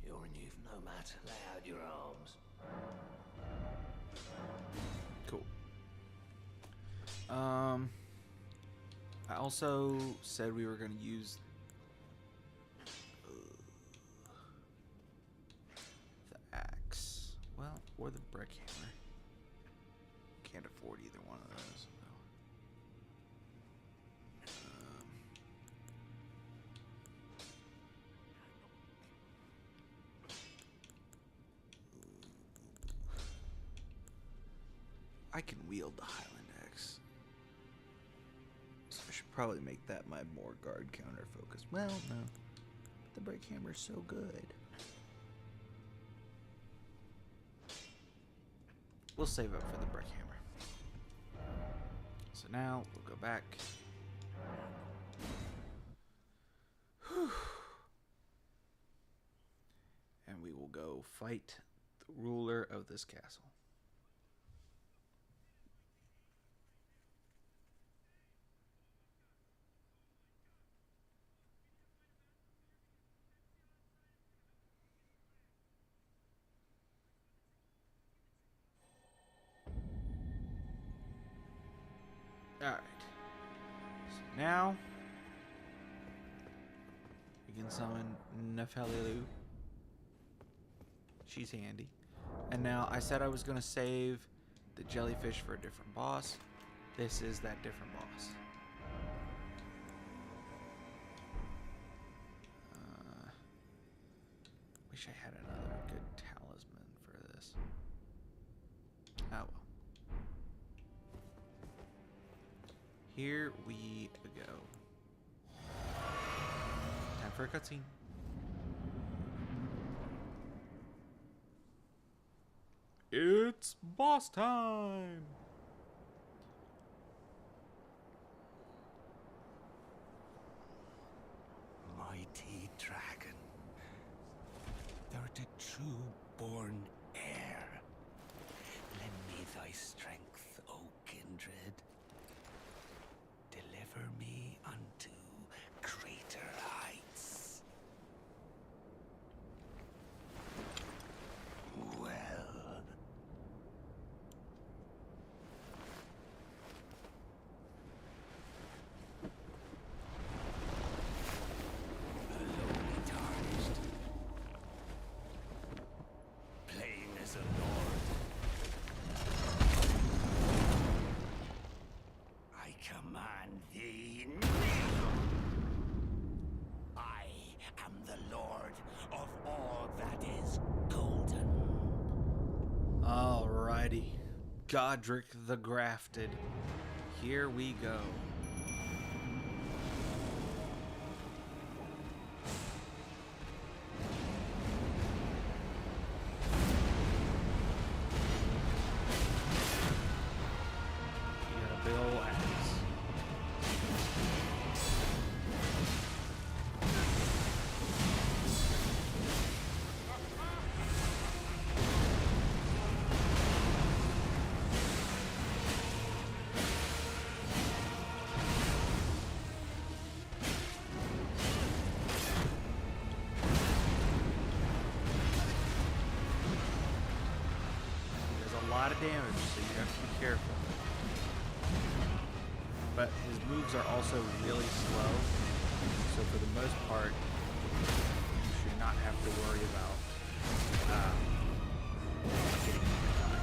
You're a youth nomad. Lay out your arms. I also said we were going to use the axe. Well, or the brick hammer. Can't afford either one of those. I can wield the Highland axe. So I should probably make that my more guard counter focus. Well, no. The brick hammer is so good. We'll save up for the brick hammer. So now we'll go back. Whew. And we will go fight the ruler of this castle. Alright. So now we can summon Nefelilu. She's handy. And now I said I was going to save the jellyfish for a different boss. This is that different boss. Wish I had another good talisman for this. Oh well. Here we go. Time for a cutscene. It's boss time! Mighty dragon, thou art a true-born heir. Lend me thy strength, O kindred. Deliver me unto greater heights. Well. Alone tarnished. Playing as a lord. I command thee now. I am the lord of all that is golden. Alrighty. Godric the Grafted. Here we go. You got a big ol' axe. There's a lot of damage, so you have to be careful. But his moves are also really slow, so for the most part, you should not have to worry about getting him to die.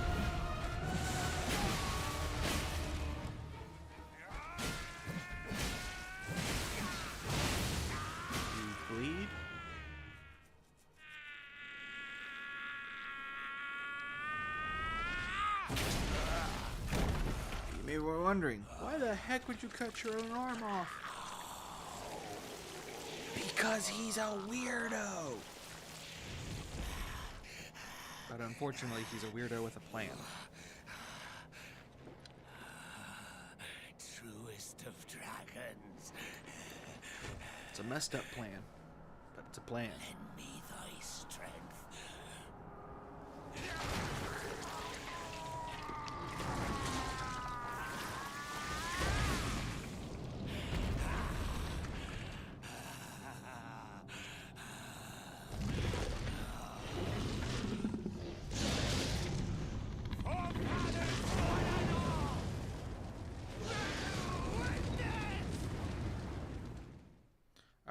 You bleed. You may be wondering, why the heck would you cut your own arm off? Because he's a weirdo! But unfortunately, he's a weirdo with a plan. Truest of dragons. It's a messed up plan, but it's a plan. Lend me thy strength.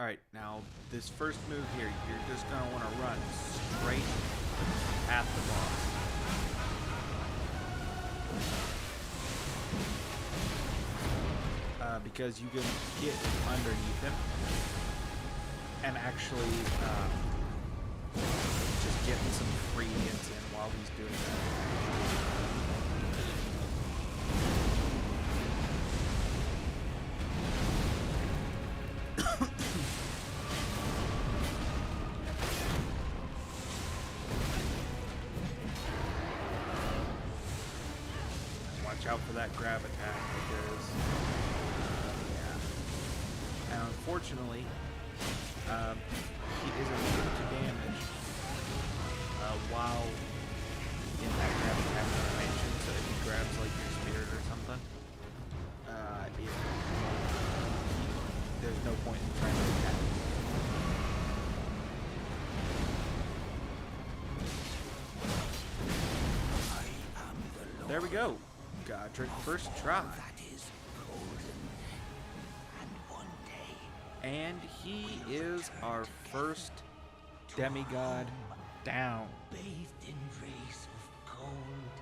Alright, now this first move here, you're just going to want to run straight at the boss. Because you can get underneath him and actually just get some free hits in while he's doing that. Watch out for that grab attack because and unfortunately, he isn't immune to damage while in that grab attack animation. So if he grabs like your spirit or something, there's no point in trying to attack. There we go. Godric first try. And he is our first demigod down. Bathed in rays of gold.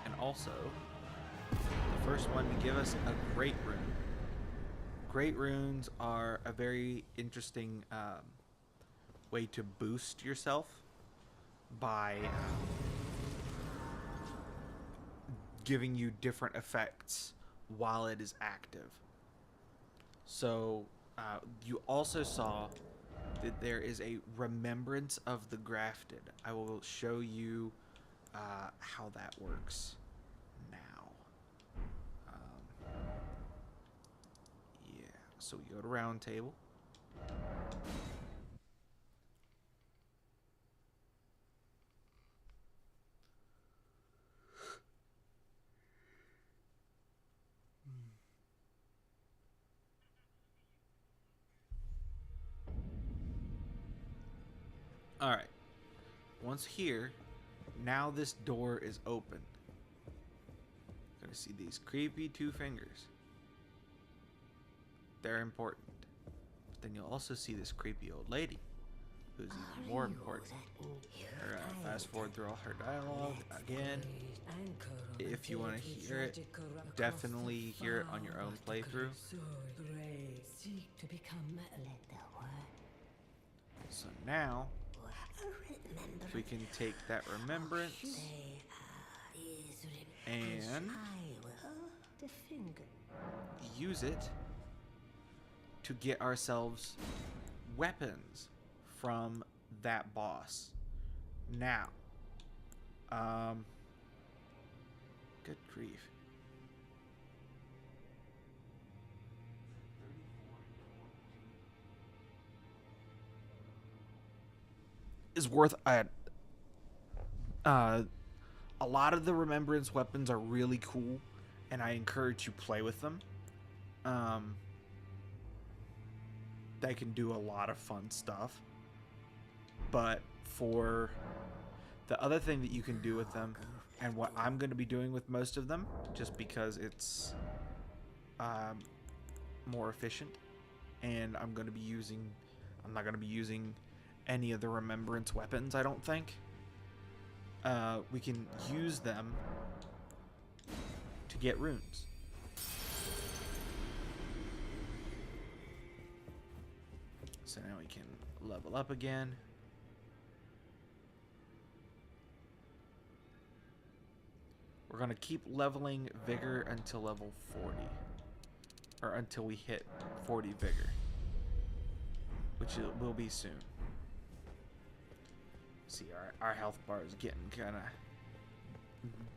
And also, the first one to give us a great rune. Great runes are a very interesting way to boost yourself by giving you different effects while it is active. So you also saw that there is a remembrance of the grafted. I will show you how that works now. Yeah, so we go to round table. Alright. Once here, now this door is open. Gonna see these creepy two fingers. They're important. But then you'll also see this creepy old lady, who's even more important. We're gonna fast forward through all her dialogue again. If you want to hear it, definitely hear it on your own playthrough. So now, if we can take that remembrance and use it to get ourselves weapons from that boss. Now, good grief. Is worth a lot of the remembrance weapons are really cool, and I encourage you play with them. They can do a lot of fun stuff. But for the other thing that you can do with them, and what I'm going to be doing with most of them, just because it's more efficient, and I'm not going to be using any of the remembrance weapons, I don't think. We can use them to get runes. So now we can level up again. We're going to keep leveling vigor until level 40. Or until we hit 40 vigor. Which it will be soon. See, our health bar is getting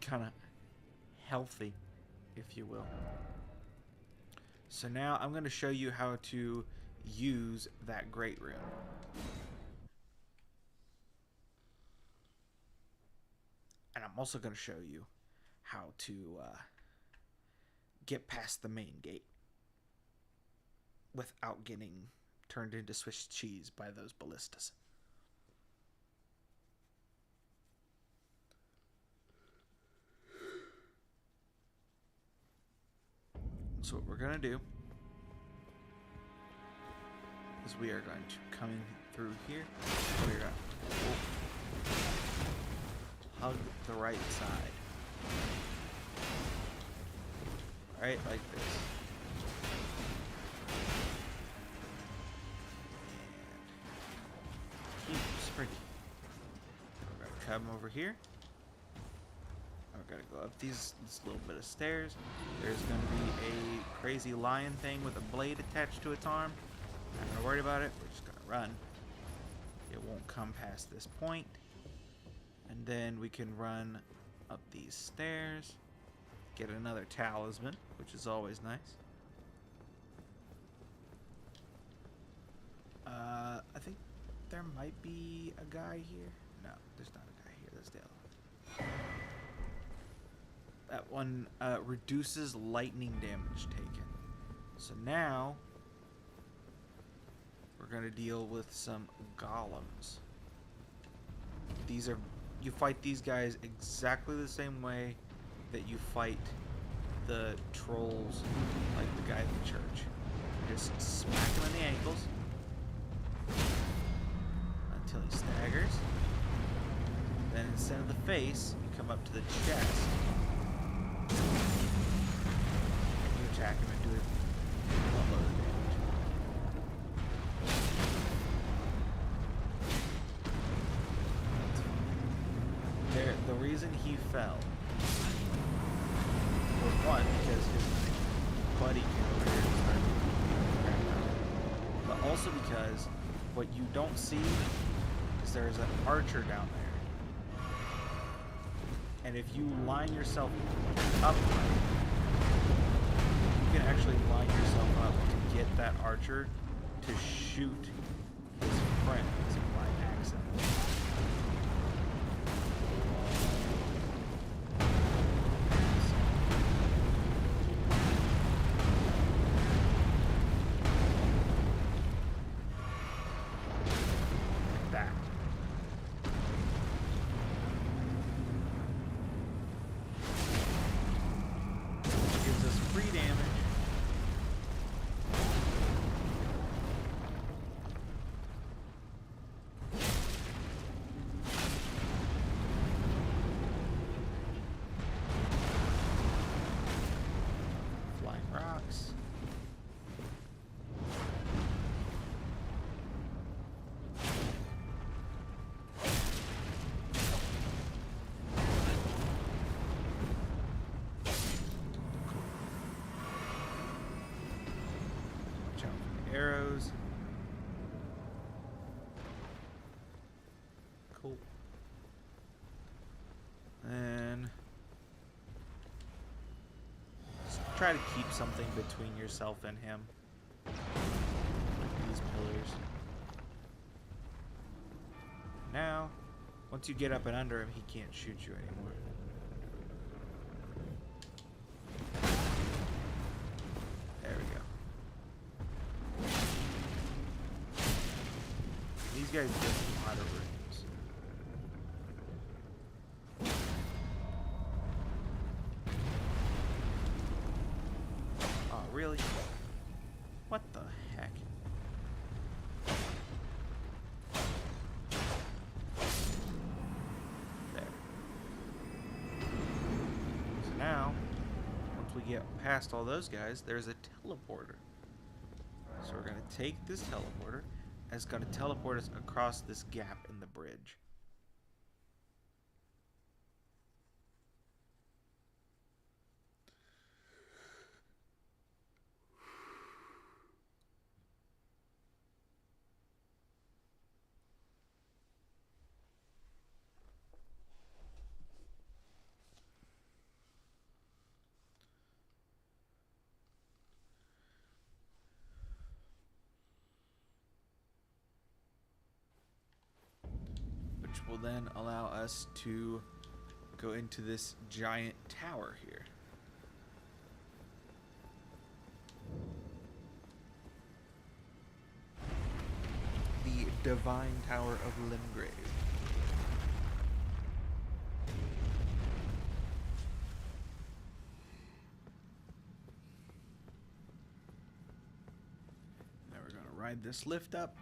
kind of healthy, if you will. So now I'm going to show you how to use that great rune. And I'm also going to show you how to get past the main gate without getting turned into Swiss cheese by those ballistas. So what we're going to do is we are going to come in through here. We're going to hug the right side. Right, like this. And keep sprinting. We're gonna come over here. We're gonna go up this little bit of stairs. There's gonna be a crazy lion thing with a blade attached to its arm. Not gonna worry about it. We're just gonna run. It won't come past this point. And then we can run up these stairs. Get another talisman, which is always nice. I think there might be a guy here. No, there's not a guy here. That's the other one. That one reduces lightning damage taken. So now we're gonna deal with some golems. You fight these guys exactly the same way that you fight the trolls, like the guy in the church. You just smack him in the ankles until he staggers. Then instead of the face, you come up to the chest and you attack him and do a buttload of damage. The reason he fell was one, because his buddy came over here and started crap, but also because what you don't see is there's an archer down there. And if you line yourself up, you can actually line yourself up to get that archer to shoot his friends by accident. Arrows. Cool. And just try to keep something between yourself and him. Like these pillars. Now, once you get up and under him, he can't shoot you anymore. There we go. These guys get a lot of rooms. Oh, really? What the heck? There. So now, once we get past all those guys, there's a teleporter. So we're going to take this teleporter. It's going to teleport us across this gap in the bridge. Which will then allow us to go into this giant tower here. The Divine Tower of Limgrave. Now we're going to ride this lift up.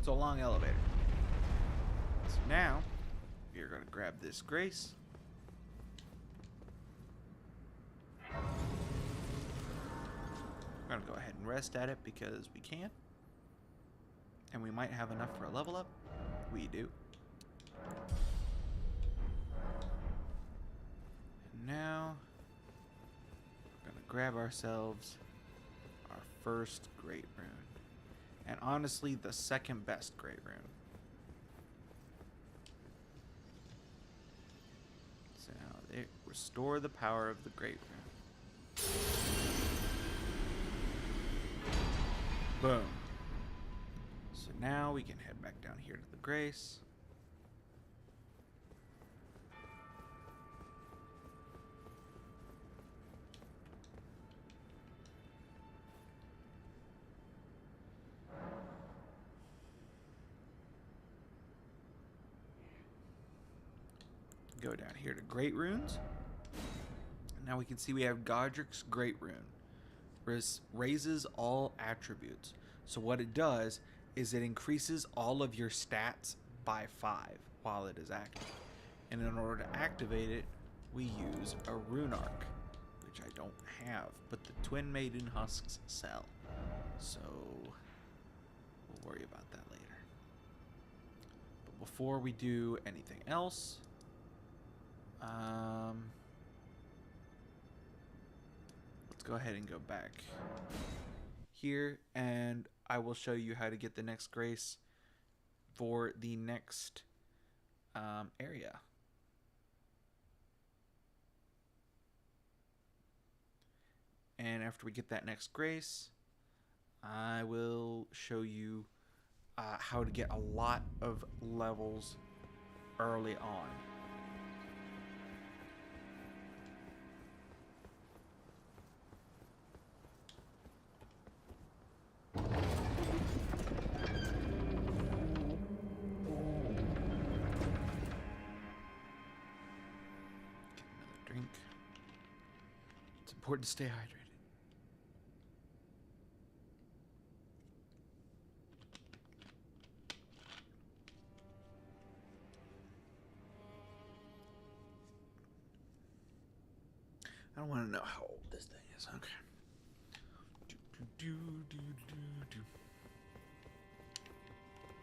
It's a long elevator. So now, you're going to grab this Grace. We're going to go ahead and rest at it because we can. And we might have enough for a level up. We do. And now, we're going to grab ourselves our first Great Rune. And honestly, the second best Great Rune. So now they restore the power of the Great Rune. Boom. So now we can head back down here to the Grace. Go down here to Great Runes. Now we can see we have Godric's Great Rune. Raises all attributes. So what it does is it increases all of your stats by 5 while it is active. And in order to activate it, we use a Rune Arc, which I don't have, but the Twin Maiden Husks sell. So we'll worry about that later. But before we do anything else, let's go ahead and go back here, and I will show you how to get the next Grace for the next area. And after we get that next Grace, I will show you how to get a lot of levels early on. Important to stay hydrated. I don't want to know how old this thing is. Okay.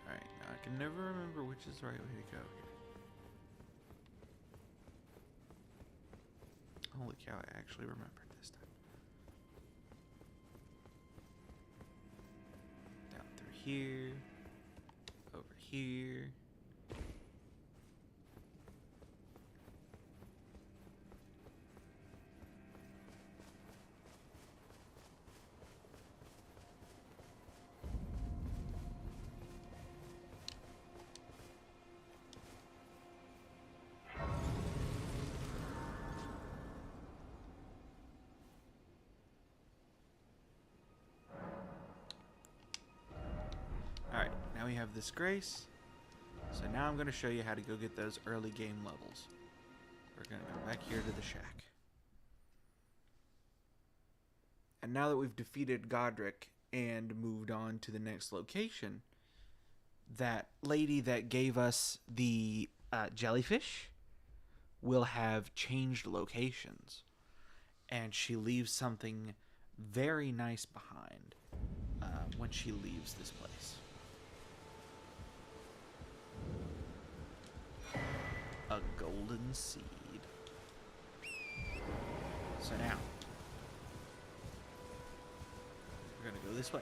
Alright, now I can never remember which is the right way to go here. Holy cow, I actually remembered this time. Down through here. Over here. Alright, now we have this Grace. So now I'm going to show you how to go get those early game levels. We're going to go back here to the shack. And now that we've defeated Godric and moved on to the next location, that lady that gave us the jellyfish will have changed locations. And she leaves something very nice behind when she leaves this place. A golden seed. So now, we're going to go this way.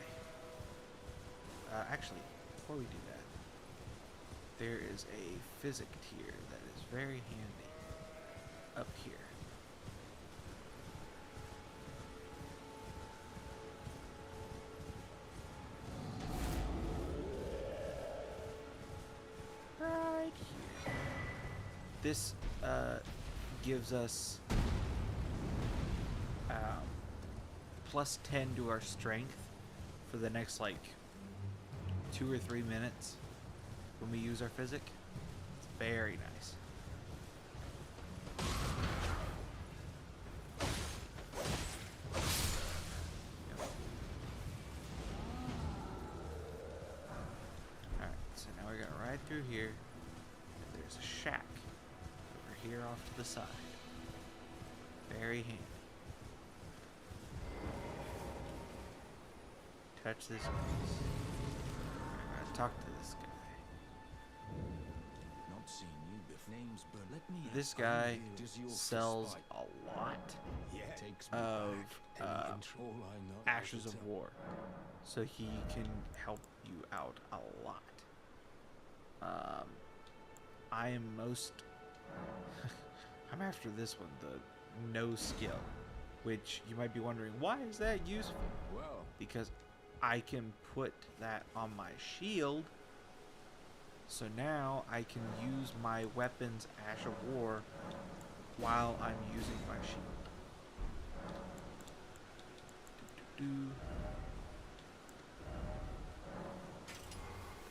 Actually, before we do that, there is a physic tier that is very handy up here. this gives us plus 10 to our strength for the next like 2 or 3 minutes when we use our physic. It's very nice. Alright, so now we're going right through here. There's a shack over here off to the side. Very handy. Touch this place. I'm gonna talk to this guy. Not seen you before. Name's Bert. Let me. This guy sells a lot Takes me of back. Any control I know. Ashes of War, so he can help you out a lot. I am most. I'm after this one, the no skill, which you might be wondering, why is that useful? Well, Because I can put that on my shield, so now I can use my weapon's Ash of War while I'm using my shield. Do-do-do.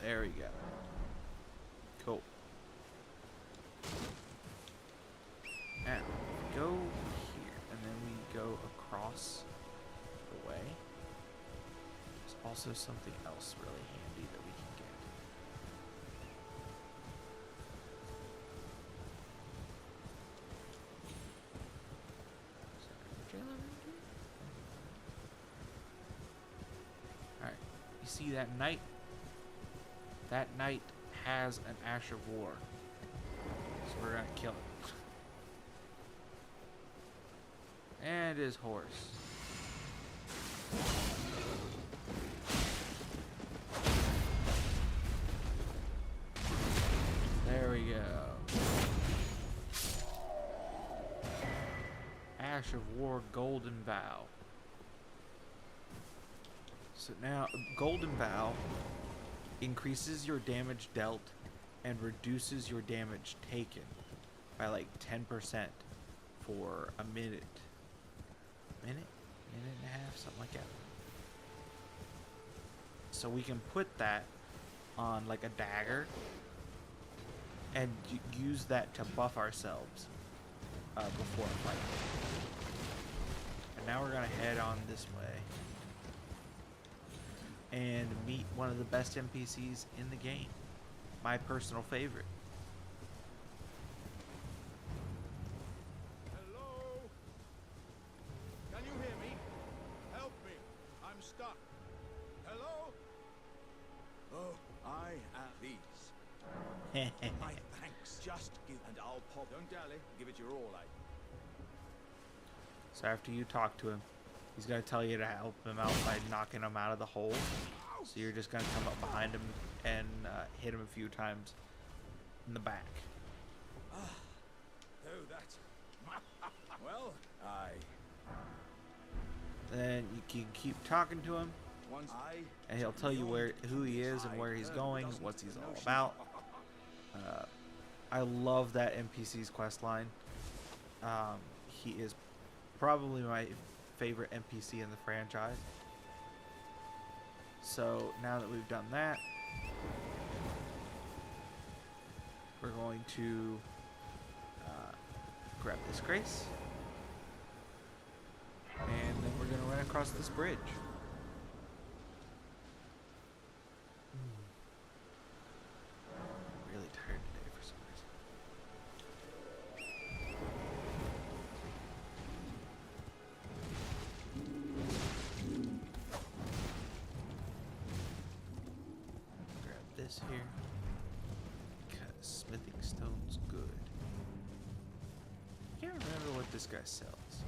There we go. Cool. Now, go here, and then we go across the way. There's also something else really handy that we can get. Alright, you see that knight? That knight has an Ash of War. So we're gonna kill it. And his horse. There we go. Ash of War Golden Vow. So now, Golden Vow increases your damage dealt and reduces your damage taken by like 10% for a minute. Minute and a half, something like that. So we can put that on like a dagger and use that to buff ourselves before a fight. And now we're gonna head on this way and meet one of the best NPCs in the game. My personal favorite. hello? Can you hear me? Help me. I'm stuck. Hello? Oh, I at these. My thanks. Just give and I'll pop. Don't dally. Give it your all, So after you talk to him, he's going to tell you to help him out by knocking him out of the hole. So you're just going to come up behind him and hit him a few times in the back. Oh, that's... well, Then you can keep talking to him, once and he'll tell you who he is and where he's going, what he's all about. I love that NPC's quest line. He is probably my favorite NPC in the franchise. So now that we've done that, we're going to grab this grace, and then we're going to run across this bridge. I'm really tired today for some reason. Grab this here, because smithing stone's good. I can't remember what this guy sells.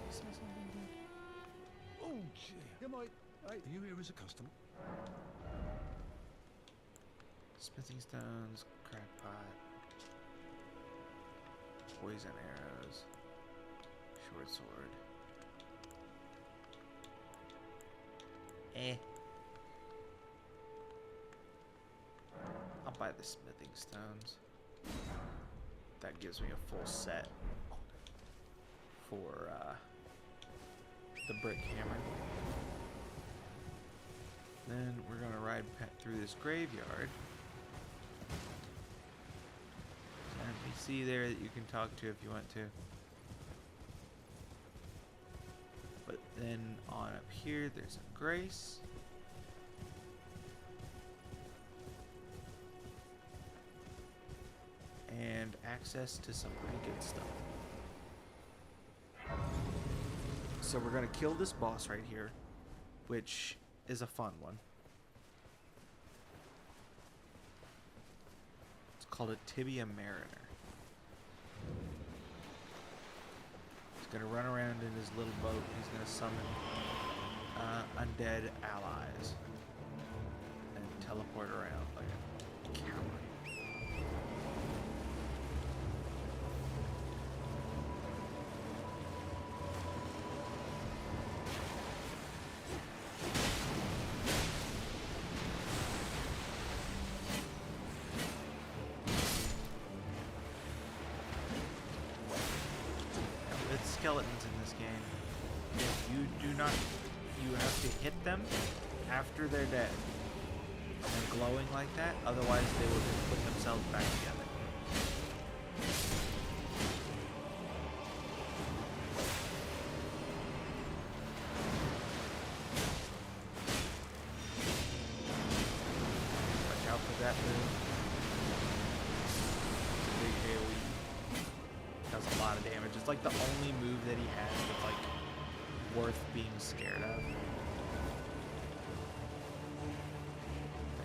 He sell something good? oh, gee. You might... Are you here as a customer? Smithing stones, crackpot, poison arrows, short sword. I'll buy the smithing stones. that gives me a full set for the brick hammer. Then we're gonna ride through this graveyard. And you see there that you can talk to if you want to. But then on up here, there's a grace. And access to some pretty good stuff. So we're gonna kill this boss right here, which is a fun one. It's called a Tibia Mariner. He's gonna run around in his little boat. He's gonna summon undead allies and teleport around like a coward. Skeletons in this game. If you do not, you have to hit them after they're dead and glowing like that, otherwise they will just put themselves back together. Watch out for that move. Big AoE. Does a lot of damage. It's like the only move that he has that's like worth being scared of.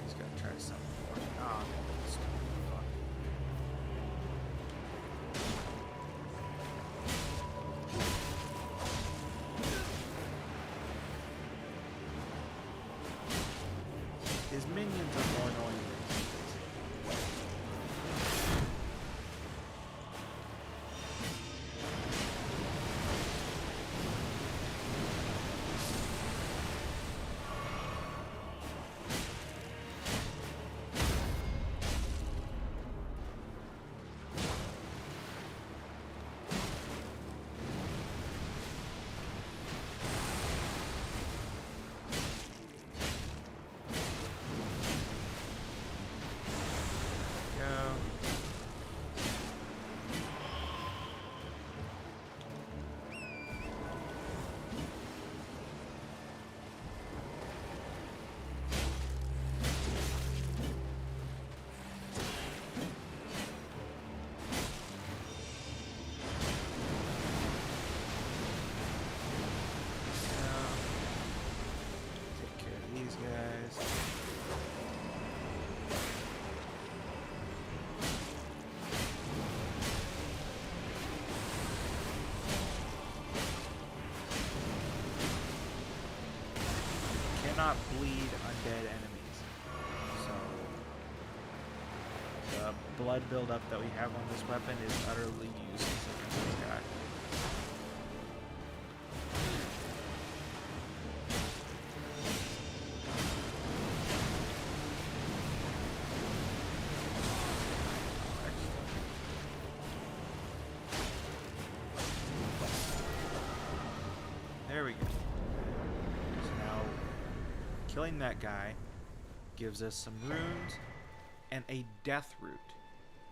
He's gonna try to summon more. Oh, stupid fuck. His minions are more annoying than he is. Not bleed undead enemies. So the blood buildup that we have on this weapon is utterly useless against this guy. There we go. Killing that guy gives us some runes and a death root.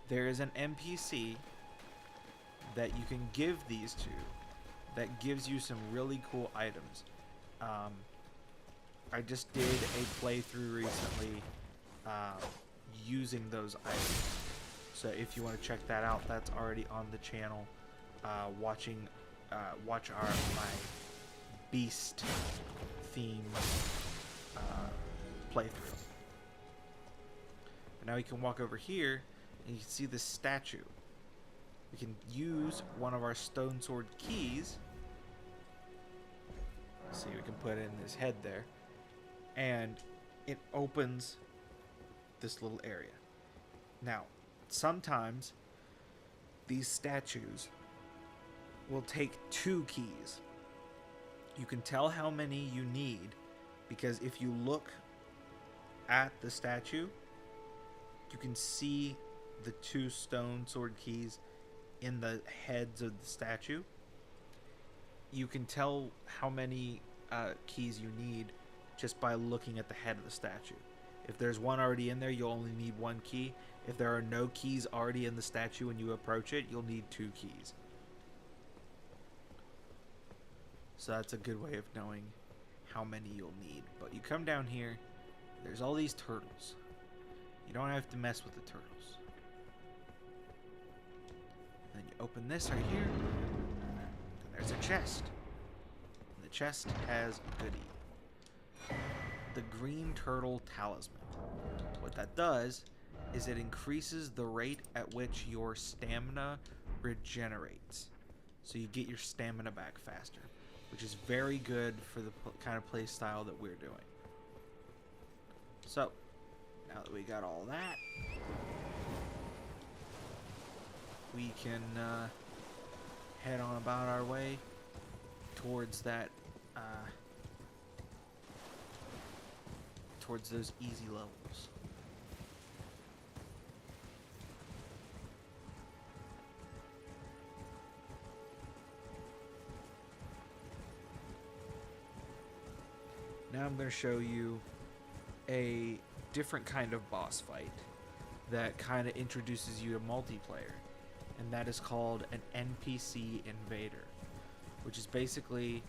There is an NPC that you can give these to that gives you some really cool items. I just did a playthrough recently using those items. So if you want to check that out, that's already on the channel. Watch my beast theme playthrough. But now we can walk over here and you can see this statue. We can use one of our stone sword keys. Let's see, we can put it in his head there. And it opens this little area. Now, sometimes these statues will take 2 keys. You can tell how many you need because if you look at the statue, you can see the 2 stone sword keys in the heads of the statue. You can tell how many keys you need just by looking at the head of the statue. If there's one already in there, you'll only need one key. If there are no keys already in the statue when you approach it, you'll need 2 keys. So that's a good way of knowing how many you'll need. But you come down here, there's all these turtles. You don't have to mess with the turtles. Then you open this right here, and there's a chest. And the chest has a goodie. The green turtle talisman. What that does is it increases the rate at which your stamina regenerates. So you get your stamina back faster, which is very good for the kind of play style that we're doing. So, now that we got all that, we can head on about our way towards that, towards those easy levels. Now I'm going to show you a different kind of boss fight that kind of introduces you to multiplayer, and that is called an NPC invader, which is basically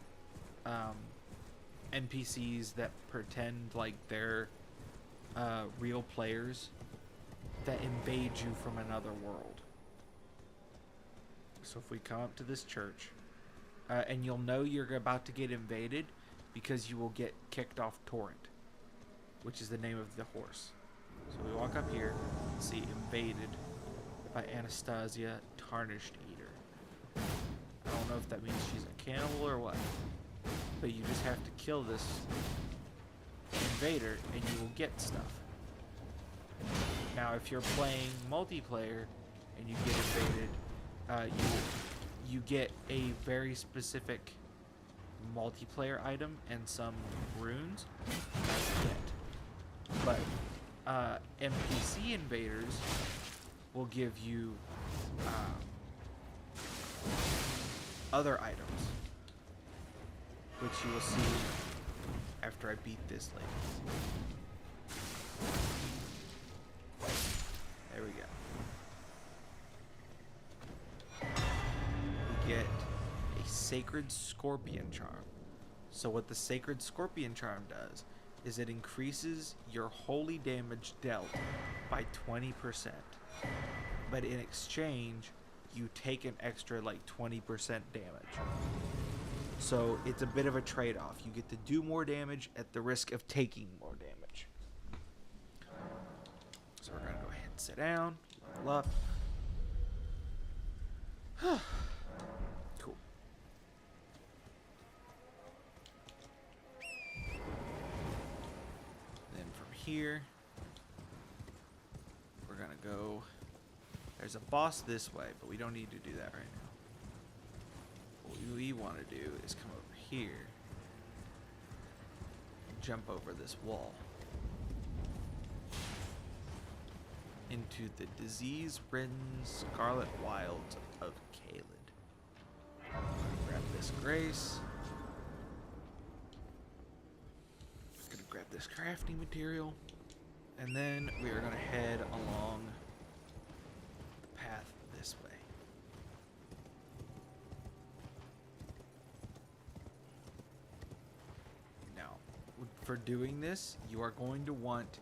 NPCs that pretend like they're real players that invade you from another world. So if we come up to this church, and you'll know you're about to get invaded because you will get kicked off Torrent, which is the name of the horse. So we walk up here and see invaded by Anastasia Tarnished Eater. I don't know if that means she's a cannibal or what, but you just have to kill this invader and you will get stuff. Now if you're playing multiplayer and you get invaded, you get a very specific multiplayer item and some runes. That's it. But NPC invaders will give you other items, which you will see after I beat this lady. There we go. We get a Sacred Scorpion Charm. So what the Sacred Scorpion Charm does is it increases your holy damage dealt by 20%. But in exchange, you take an extra like 20% damage. So it's a bit of a trade-off. You get to do more damage at the risk of taking more damage. So we're going to go ahead and sit down, level up. Cool. Then from here, we're going to go... There's a boss this way, but we don't need to do that right now. What we want to do is come over here and jump over this wall into the disease-ridden scarlet wilds of Caelid. I'm gonna grab this grace. I'm gonna grab this crafting material, and then we are gonna head along the path this way. Now, for doing this, you are going to want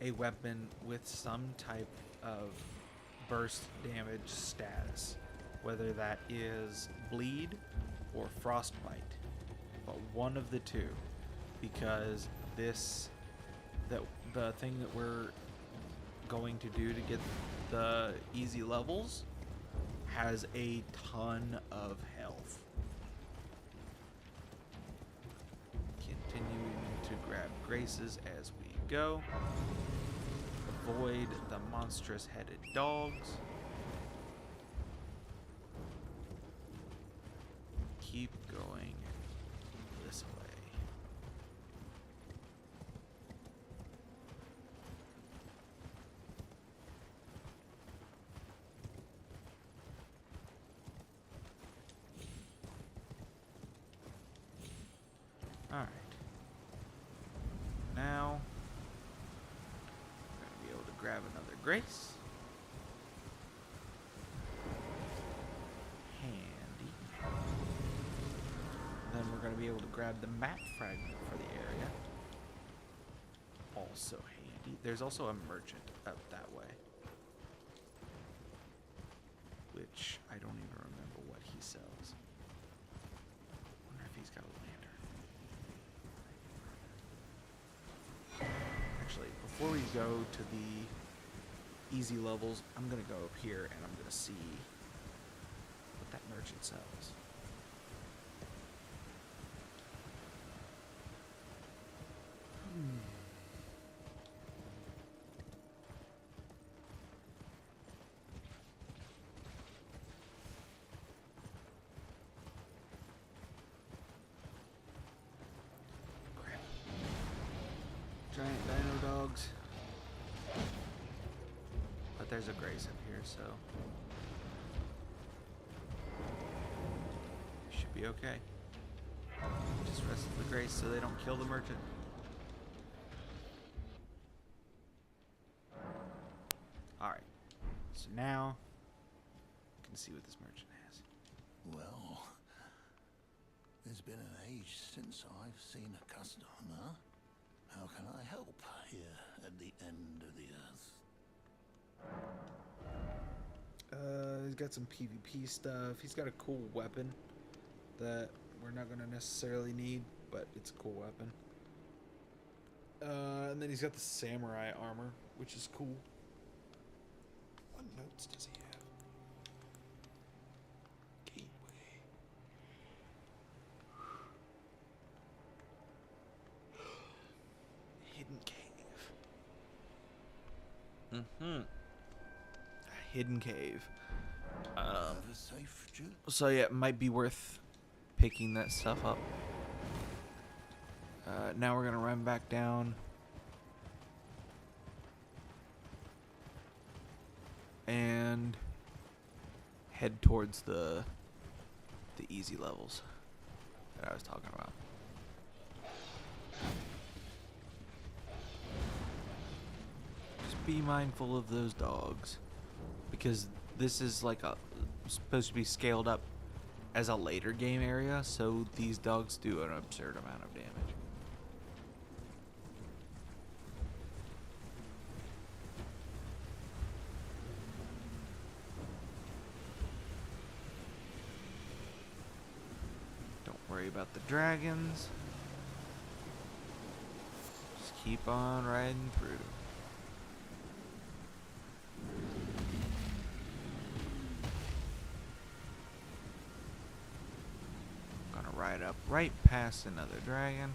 a weapon with some type of burst damage status, whether that is bleed or frostbite, but one of the two, because the thing that we're going to do to get the easy levels has a ton of health. Continuing to grab graces as we go. Avoid the monstrous headed dogs. Keep going this way. now, we're going to be able to grab another grace. Handy. Then we're going to be able to grab the map fragment for the area. Also handy. There's also a merchant up that way, which I don't even remember what he sells. Wonder if he's got a lantern. Actually, before we go to the easy levels, I'm gonna go up here and I'm gonna see what that merchant sells. Crap. Giant dino dogs. But there's a grace up here, so should be okay. Just rest the grace so they don't kill the merchant. Alright. So now you can see what this merchant has. Well, there's been an age since I've seen a customer. How can I help here at the end of the earth? He's got some PvP stuff. He's got a cool weapon that we're not going to necessarily need, but it's a cool weapon. And then he's got the samurai armor, which is cool. What notes does he have? Gateway. Hidden cave. A hidden cave. Have a safe journey. So yeah, it might be worth picking that stuff up. Now we're gonna run back down and head towards the easy levels that I was talking about. Just be mindful of those dogs, because this is like supposed to be scaled up as a later game area, so these dogs do an absurd amount of damage. Don't worry about the dragons. Just keep on riding through. Ride up right past another dragon.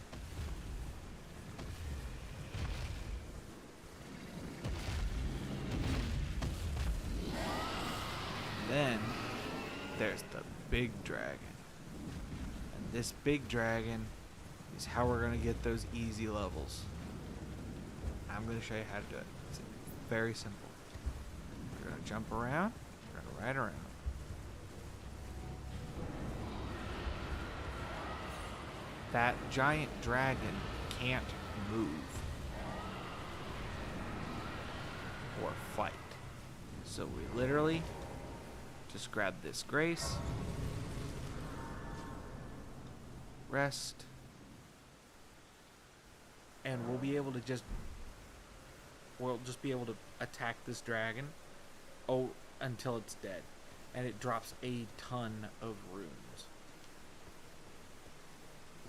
Then there's the big dragon. And this big dragon is how we're going to get those easy levels. I'm going to show you how to do it. It's very simple. We're going to jump around. We're going to ride around. That giant dragon can't move or fight. So we literally just grab this grace, rest, and we'll just be able to attack this dragon until it's dead. And it drops a ton of runes.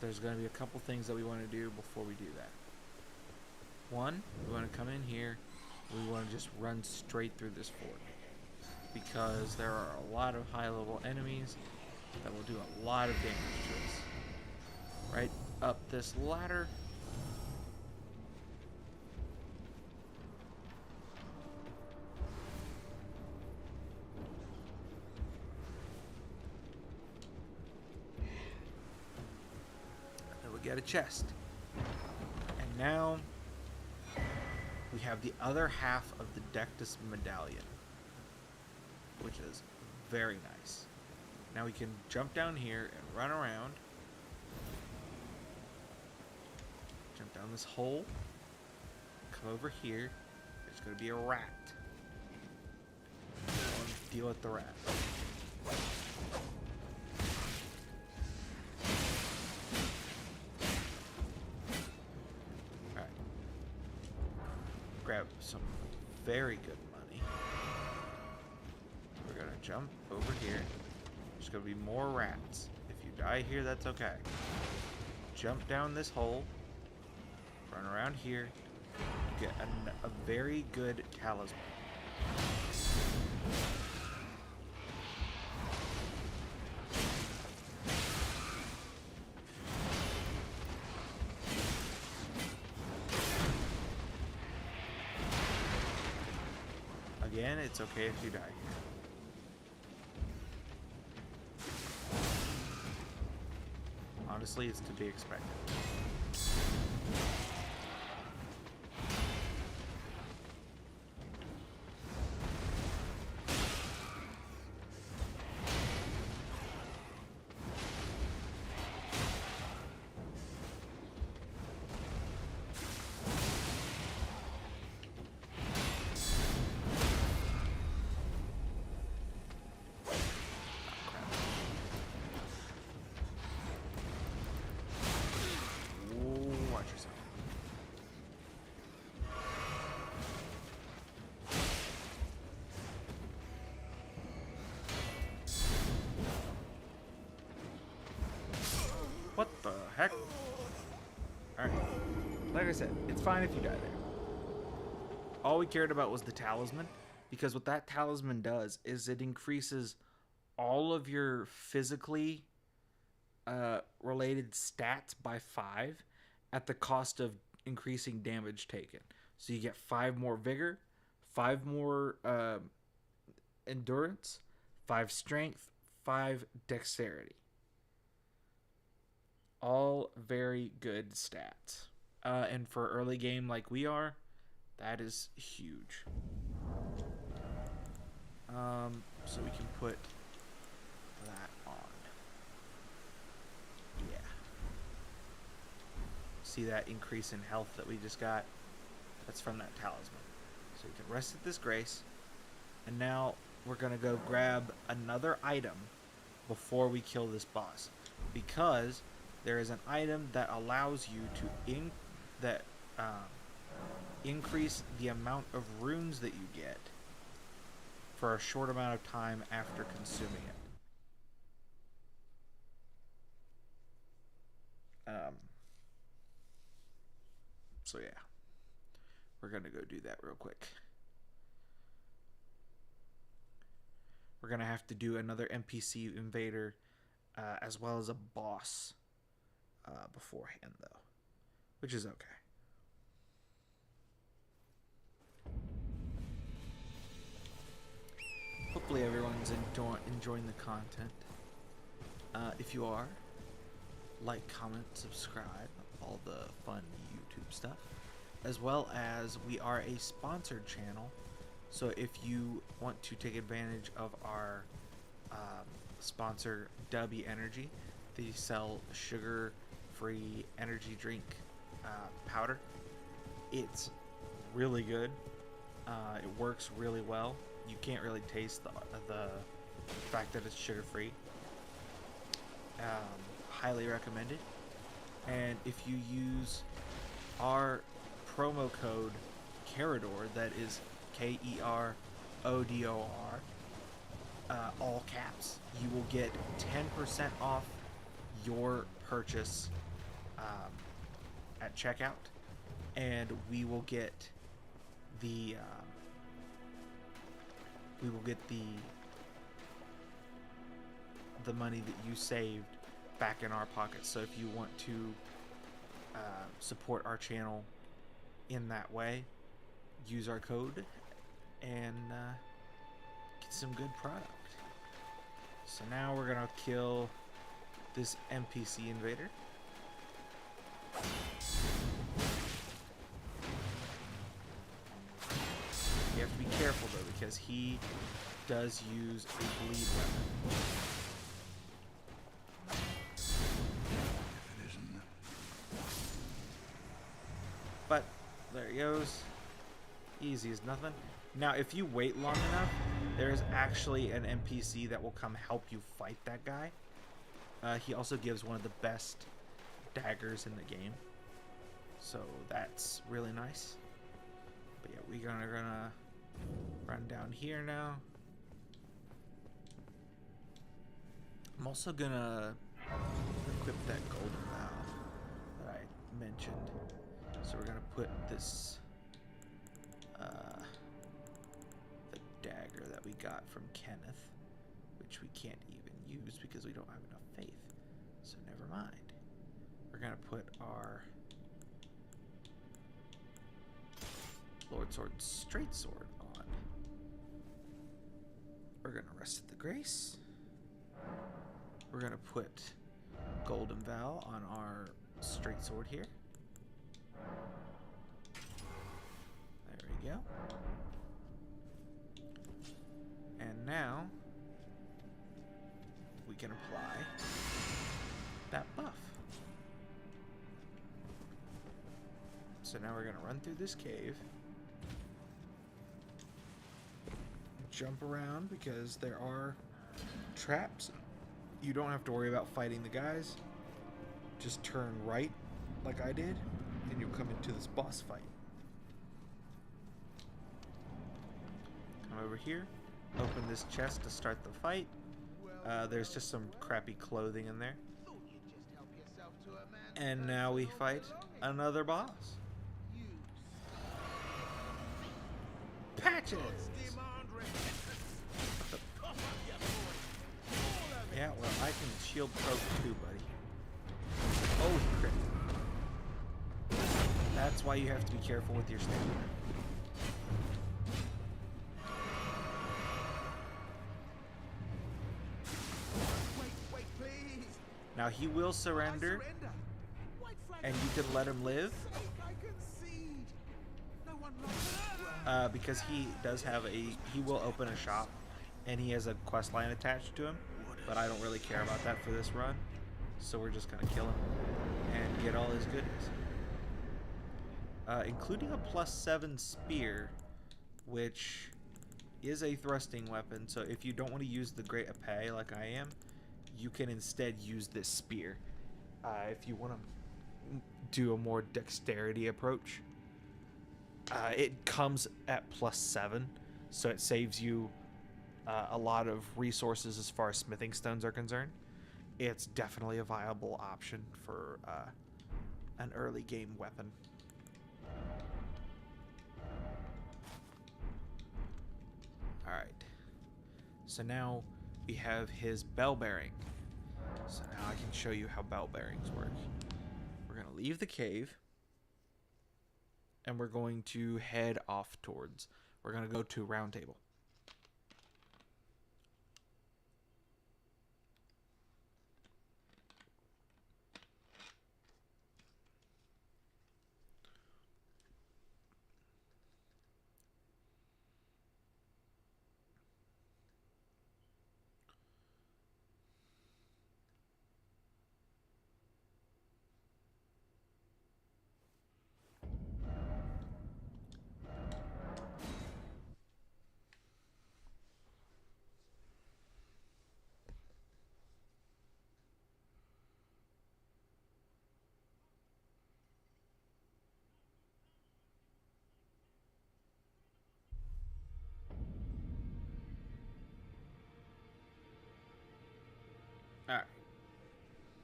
There's going to be a couple things that we want to do before we do that. One, we want to come in here. We want to just run straight through this fort, because there are a lot of high-level enemies that will do a lot of damage to us. Right up this ladder. Get a chest. And now we have the other half of the Dectus medallion, which is very nice. Now we can jump down here and run around. Jump Down this hole. Come over here. There's going to be a rat. Deal with the rat. Alright. Grab some very good money. We're going to jump over here. There's going to be more rats. If you die here, that's okay. Jump down this hole. Run around here. Get a very good talisman. Again, it's okay if you die here. Honestly, it's to be expected. What the heck? Alright. Like I said, it's fine if you die there. All we cared about was the talisman, because what that talisman does is it increases all of your physically related stats by 5 at the cost of increasing damage taken. So you get 5 more vigor, 5 more endurance, 5 strength, 5 dexterity. All very good stats. And for early game like we are, that is huge. So we can put that on. Yeah. See that increase in health that we just got? That's from that talisman. So we can rest at this grace. And now we're going to go grab another item before we kill this boss. Because there is an item that allows you to increase the amount of runes that you get for a short amount of time after consuming it. So yeah, we're gonna go do that real quick. We're gonna have to do another NPC invader as well as a boss beforehand, though, which is okay. Hopefully everyone's enjoying the content. If you are, like, comment, subscribe, all the fun YouTube stuff. As well as we are a sponsored channel, so if you want to take advantage of our sponsor, W Energy, they sell sugar-free energy drink powder. It's really good. It works really well. You can't really taste the fact that it's sugar-free. Highly recommended. And if you use our promo code Kerodor, that is Kerodor, all caps, you will get 10% off your purchase at checkout, and we will get the money that you saved back in our pockets. So if you want to support our channel in that way, use our code and get some good product. So now we're gonna kill this NPC invader. You have to be careful though, because he does use a bleed weapon. If it isn't, But there he goes. Easy as nothing. Now, if you wait long enough, there is actually an NPC that will come help you fight that guy. He also gives one of the best daggers in the game. So that's really nice. But yeah, we're gonna run down here now. I'm also gonna equip that golden valve that I mentioned. So we're gonna put this the dagger that we got from Kenneth, which we can't even use because we don't have enough faith. So never mind. We're gonna put our Lord Sword straight sword on. We're gonna rest at the grace. We're gonna put Golden Vow on our straight sword here. There we go. And now we can apply that buff. So now we're gonna run through this cave. Jump around because there are traps. You don't have to worry about fighting the guys. Just turn right like I did and you'll come into this boss fight. Come over here, open this chest to start the fight. There's just some crappy clothing in there. And now we fight another boss. Patches! Yeah, well, I can shield poke too, buddy. Oh, crit. That's why you have to be careful with your stamina. Wait, please. Now he will surrender, and you can let him live. Because he does have he will open a shop, and he has a quest line attached to him, but I don't really care about that for this run, so we're just gonna kill him and get all his goodies, including a +7 spear, which is a thrusting weapon. So if you don't want to use the Great Epee like I am, you can instead use this spear if you want to do a more dexterity approach. It comes at +7, so it saves you a lot of resources as far as smithing stones are concerned. It's definitely a viable option for an early game weapon. Alright, so now we have his bell bearing. So now I can show you how bell bearings work. We're going to leave the cave. And we're going to head off towards. We're going to go to Round Table. Alright.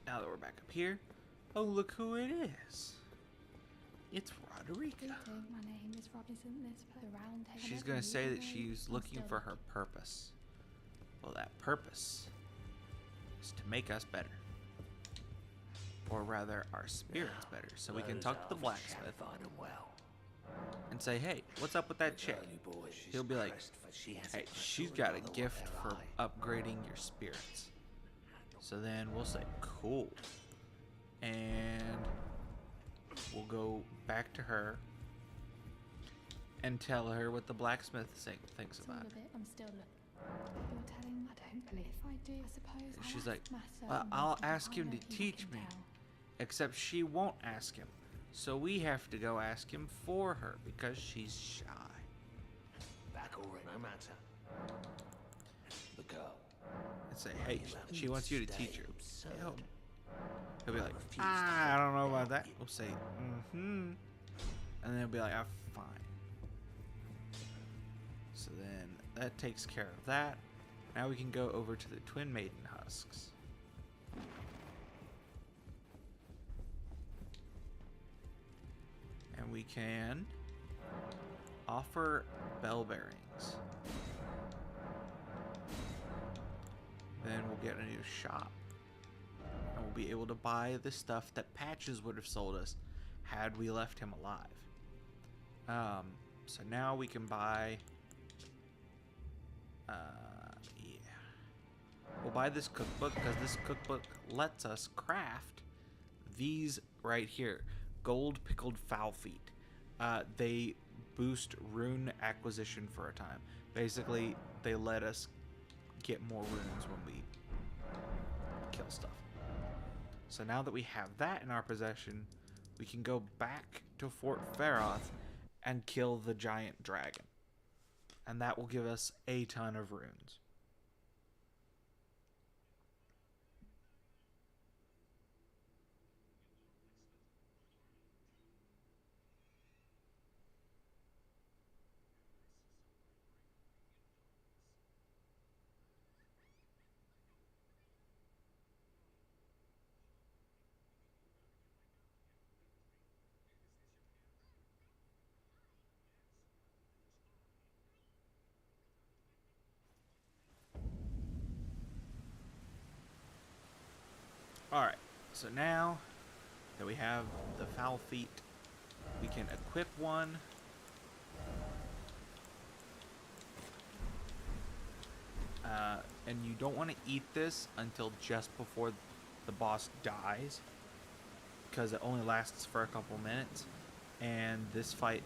Now that we're back up here, oh, look who it is. It's Roderica. Greeting, my name is Rob. Isn't this the round table? She's going to say that she's looking for her purpose. Well, that purpose is to make us better. Or rather, our spirits better. So we can talk to the blacksmith and say, hey, what's up with that chick? He'll be like, hey, she's got a gift for upgrading your spirits. So then we'll say, cool. And we'll go back to her and tell her what the blacksmith thinks about it. I'm still You're telling I don't believe if I do, I suppose. And she's like, well, I'll ask him to teach me. Except she won't ask him. So we have to go ask him for her because she's shy. Back already. No matter. The girl. And say, hey, she wants you to teach her. Absurd. He'll be like, refuse to I don't know about help that. you. We'll say, and then he'll be like, fine. So then that takes care of that. Now we can go over to the Twin Maiden husks. And we can offer bell bearings. Then we'll get a new shop. And we'll be able to buy the stuff that Patches would have sold us had we left him alive. So now we can buy... We'll buy this cookbook because this cookbook lets us craft these right here. Gold pickled fowl feet. They boost rune acquisition for a time. Basically, they let us get more runes when we kill stuff. So now that we have that in our possession, we can go back to Fort Feroth and kill the giant dragon. And that will give us a ton of runes. Alright, so now that we have the foul feet, we can equip one. And you don't want to eat this until just before the boss dies, because it only lasts for a couple minutes, and this fighting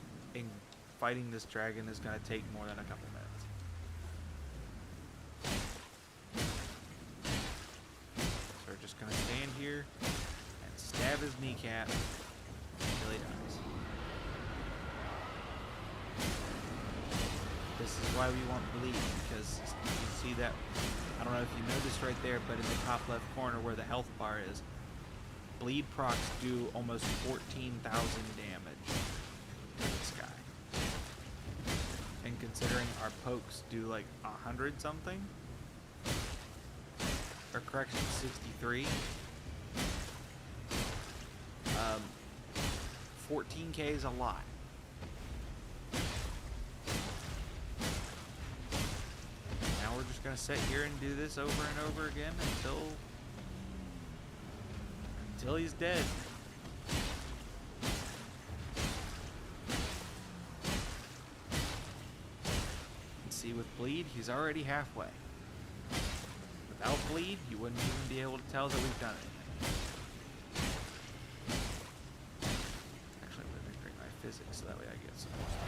this dragon is going to take more than a couple minutes. So we're just going to stand here and stab his kneecap until he dies. This is why we want bleed, because you see that, I don't know if you noticed right there, but in the top left corner where the health bar is, bleed procs do almost 14,000 damage to this guy. And considering our pokes do like 100 something, or correction, 63, 14k is a lot. We're just gonna sit here and do this over and over again until he's dead. And see, with bleed, he's already halfway. Without bleed, you wouldn't even be able to tell that we've done anything. Actually, let me drink my physics so that way I get some more stuff.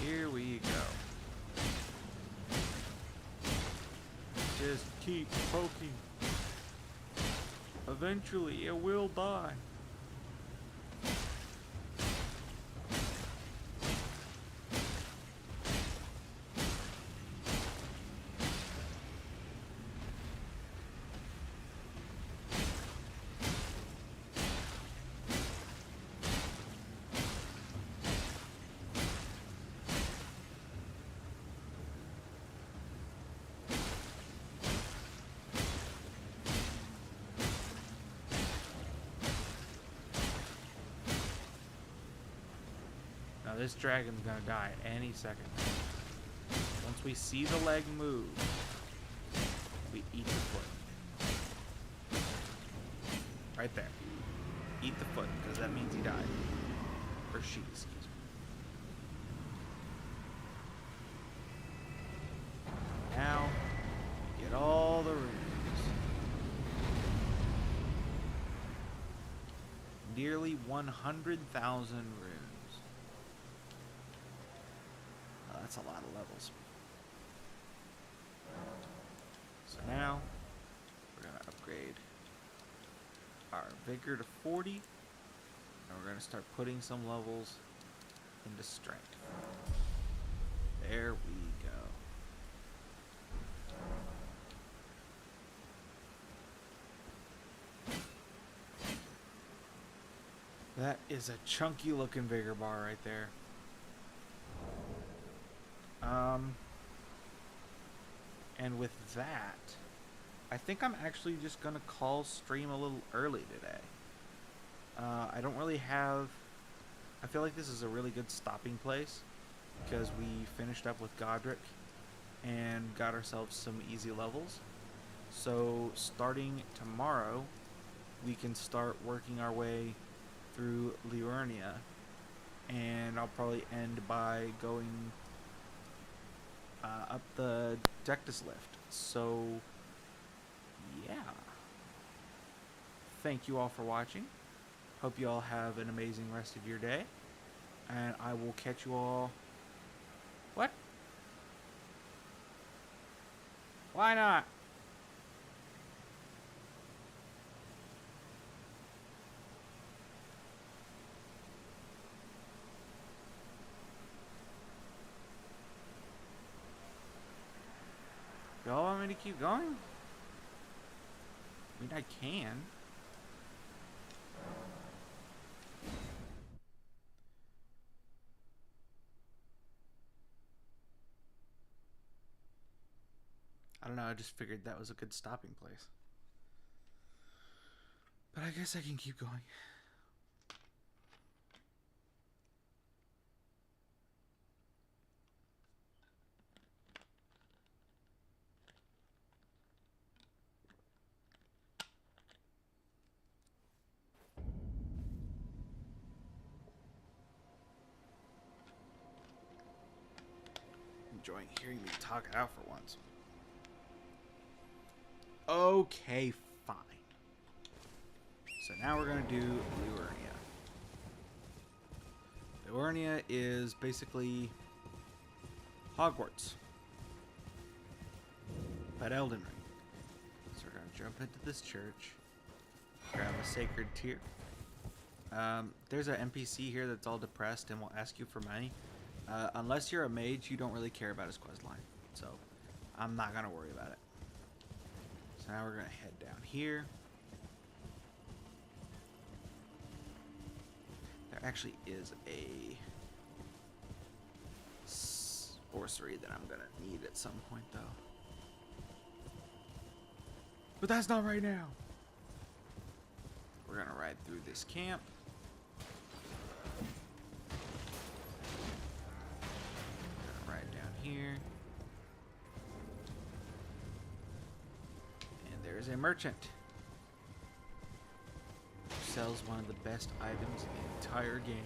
Here we go. Just keep poking. Eventually it will die. Now this dragon's gonna die at any second. Once we see the leg move, we eat the foot. Right there. Eat the foot, because that means he died. Or she, excuse me. Now, get all the runes. Nearly 100,000 runes. That's a lot of levels. So now, we're going to upgrade our vigor to 40. And we're going to start putting some levels into strength. There we go. That is a chunky looking vigor bar right there. And with that, I think I'm actually just gonna call stream a little early today. I don't really have... I feel like this is a really good stopping place because we finished up with Godric and got ourselves some easy levels. So starting tomorrow, we can start working our way through Liurnia, and I'll probably end by going up the Dectus lift. So yeah, thank you all for watching. Hope you all have an amazing rest of your day, and I will catch you all... What? Why not? Y'all want me to keep going? I mean, I can. I don't know, I just figured that was a good stopping place. But I guess I can keep going. Enjoying hearing me talk it out for once. Okay, fine. So now we're going to do Liurnia. Liurnia is basically Hogwarts, but Elden Ring. So we're going to jump into this church, grab a sacred tear. There's an NPC here that's all depressed and will ask you for money. Unless you're a mage, you don't really care about his questline. So I'm not going to worry about it. So now we're going to head down here. There actually is a sorcery that I'm going to need at some point, though. But that's not right now. We're going to ride through this camp. We're going to ride down here. And there's a merchant who sells one of the best items in the entire game.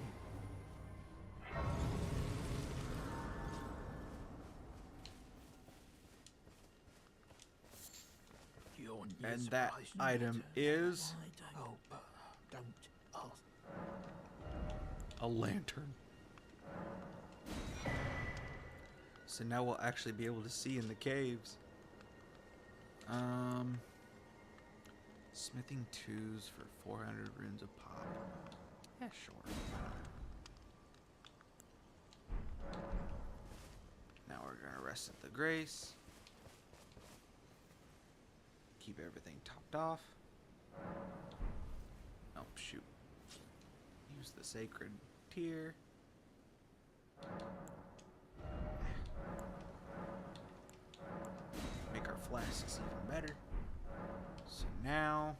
And that item is a lantern. So now we'll actually be able to see in the caves. Smithing 2s for 400 runes a pop. Yeah, sure. Now we're gonna rest at the Grace. Keep everything topped off. Oh, shoot. Use the sacred tear. Make our flasks even better. So now,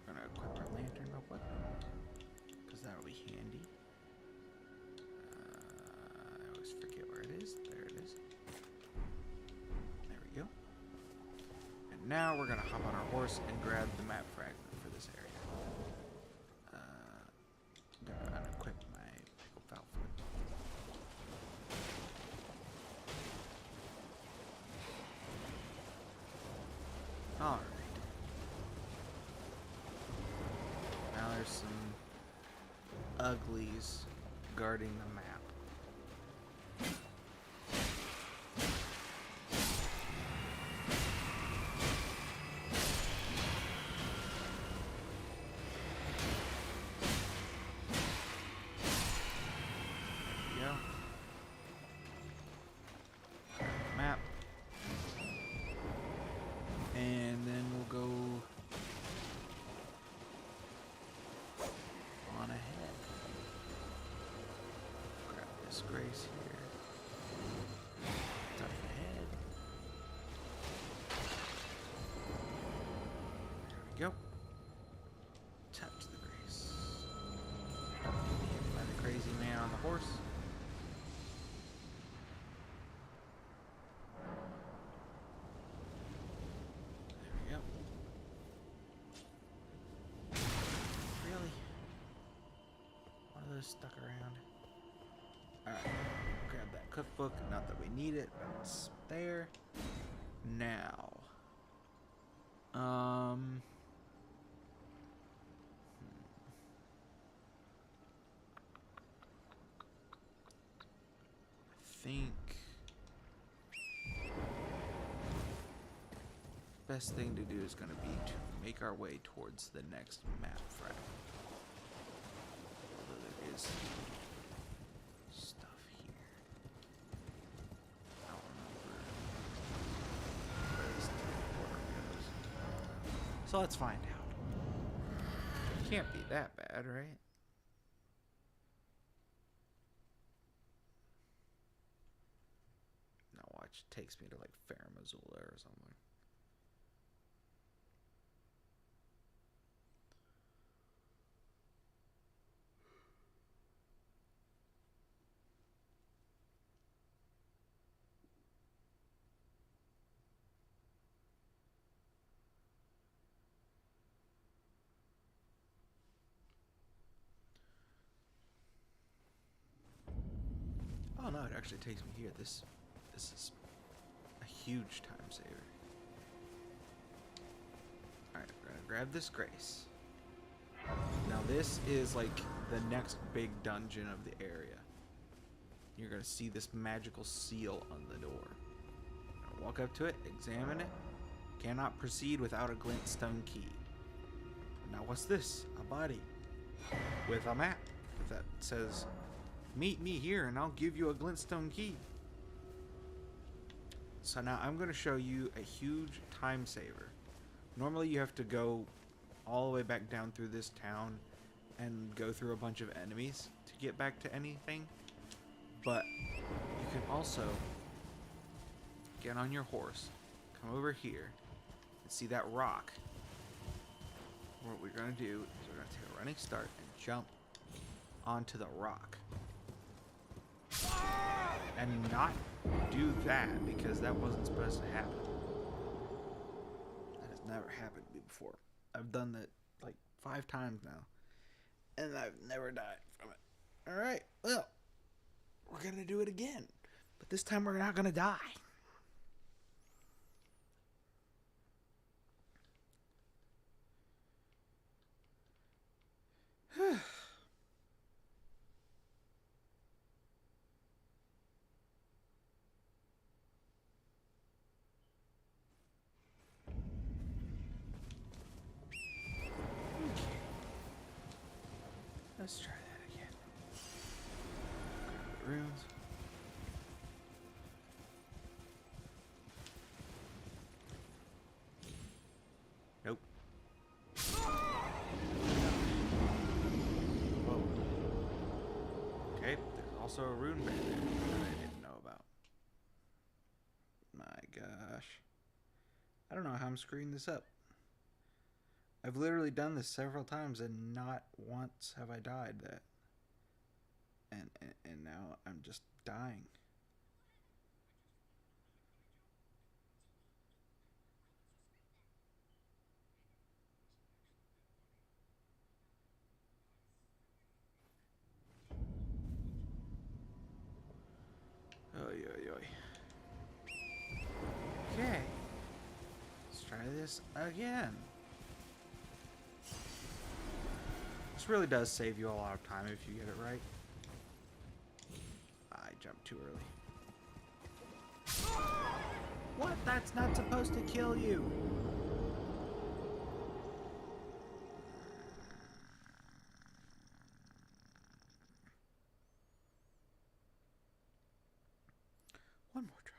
we're gonna equip our lantern real quick, because that'll be handy. I always forget where it is. There it is. There we go. now we're gonna hop on our horse and grab the map fragment for this area. Gonna unequip my pickle foul foot. Alright. Now there's some uglies guarding the map. Map. And then we'll go on ahead. Grab this grace here. Tuck ahead. There we go. Touch the grace. Don't get hit by the crazy man on the horse. Stuck around. Alright, grab that cookbook. Not that we need it, but it's there. Now. I think best thing to do is going to be to make our way towards the next map fragment. Is stuff here. I don't remember where this teleporter goes. So let's find out. Can't be that bad, right? Now watch, it takes me to like Fair Missoula or something. Oh no, it actually takes me here. This is a huge time saver. Alright, we're gonna grab this grace. Now this is like the next big dungeon of the area. You're gonna see this magical seal on the door. Walk up to it, examine it. Cannot proceed without a glintstone key. Now what's this? A body with a map that says, "Meet me here and I'll give you a glintstone key." So now I'm going to show you a huge time saver. Normally you have to go all the way back down through this town and go through a bunch of enemies to get back to anything. But you can also get on your horse, come over here, and see that rock. What we're going to do is we're going to take a running start and jump onto the rock. And not do that, because that wasn't supposed to happen. That has never happened to me before. I've done that like 5 times now, and I've never died from it. Alright, well, we're gonna do it again, but this time we're not gonna die. Let's try that again. Grab the runes. Nope. Whoa. Okay, there's also a rune back there that I didn't know about. My gosh. I don't know how I'm screwing this up. I've literally done this several times and not once have I died that. And now I'm just dying. oy, oy. Okay. Let's try this again. This really does save you a lot of time if you get it right. I jumped too early. What? That's not supposed to kill you. One more try.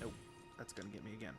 Nope, that's gonna get me again.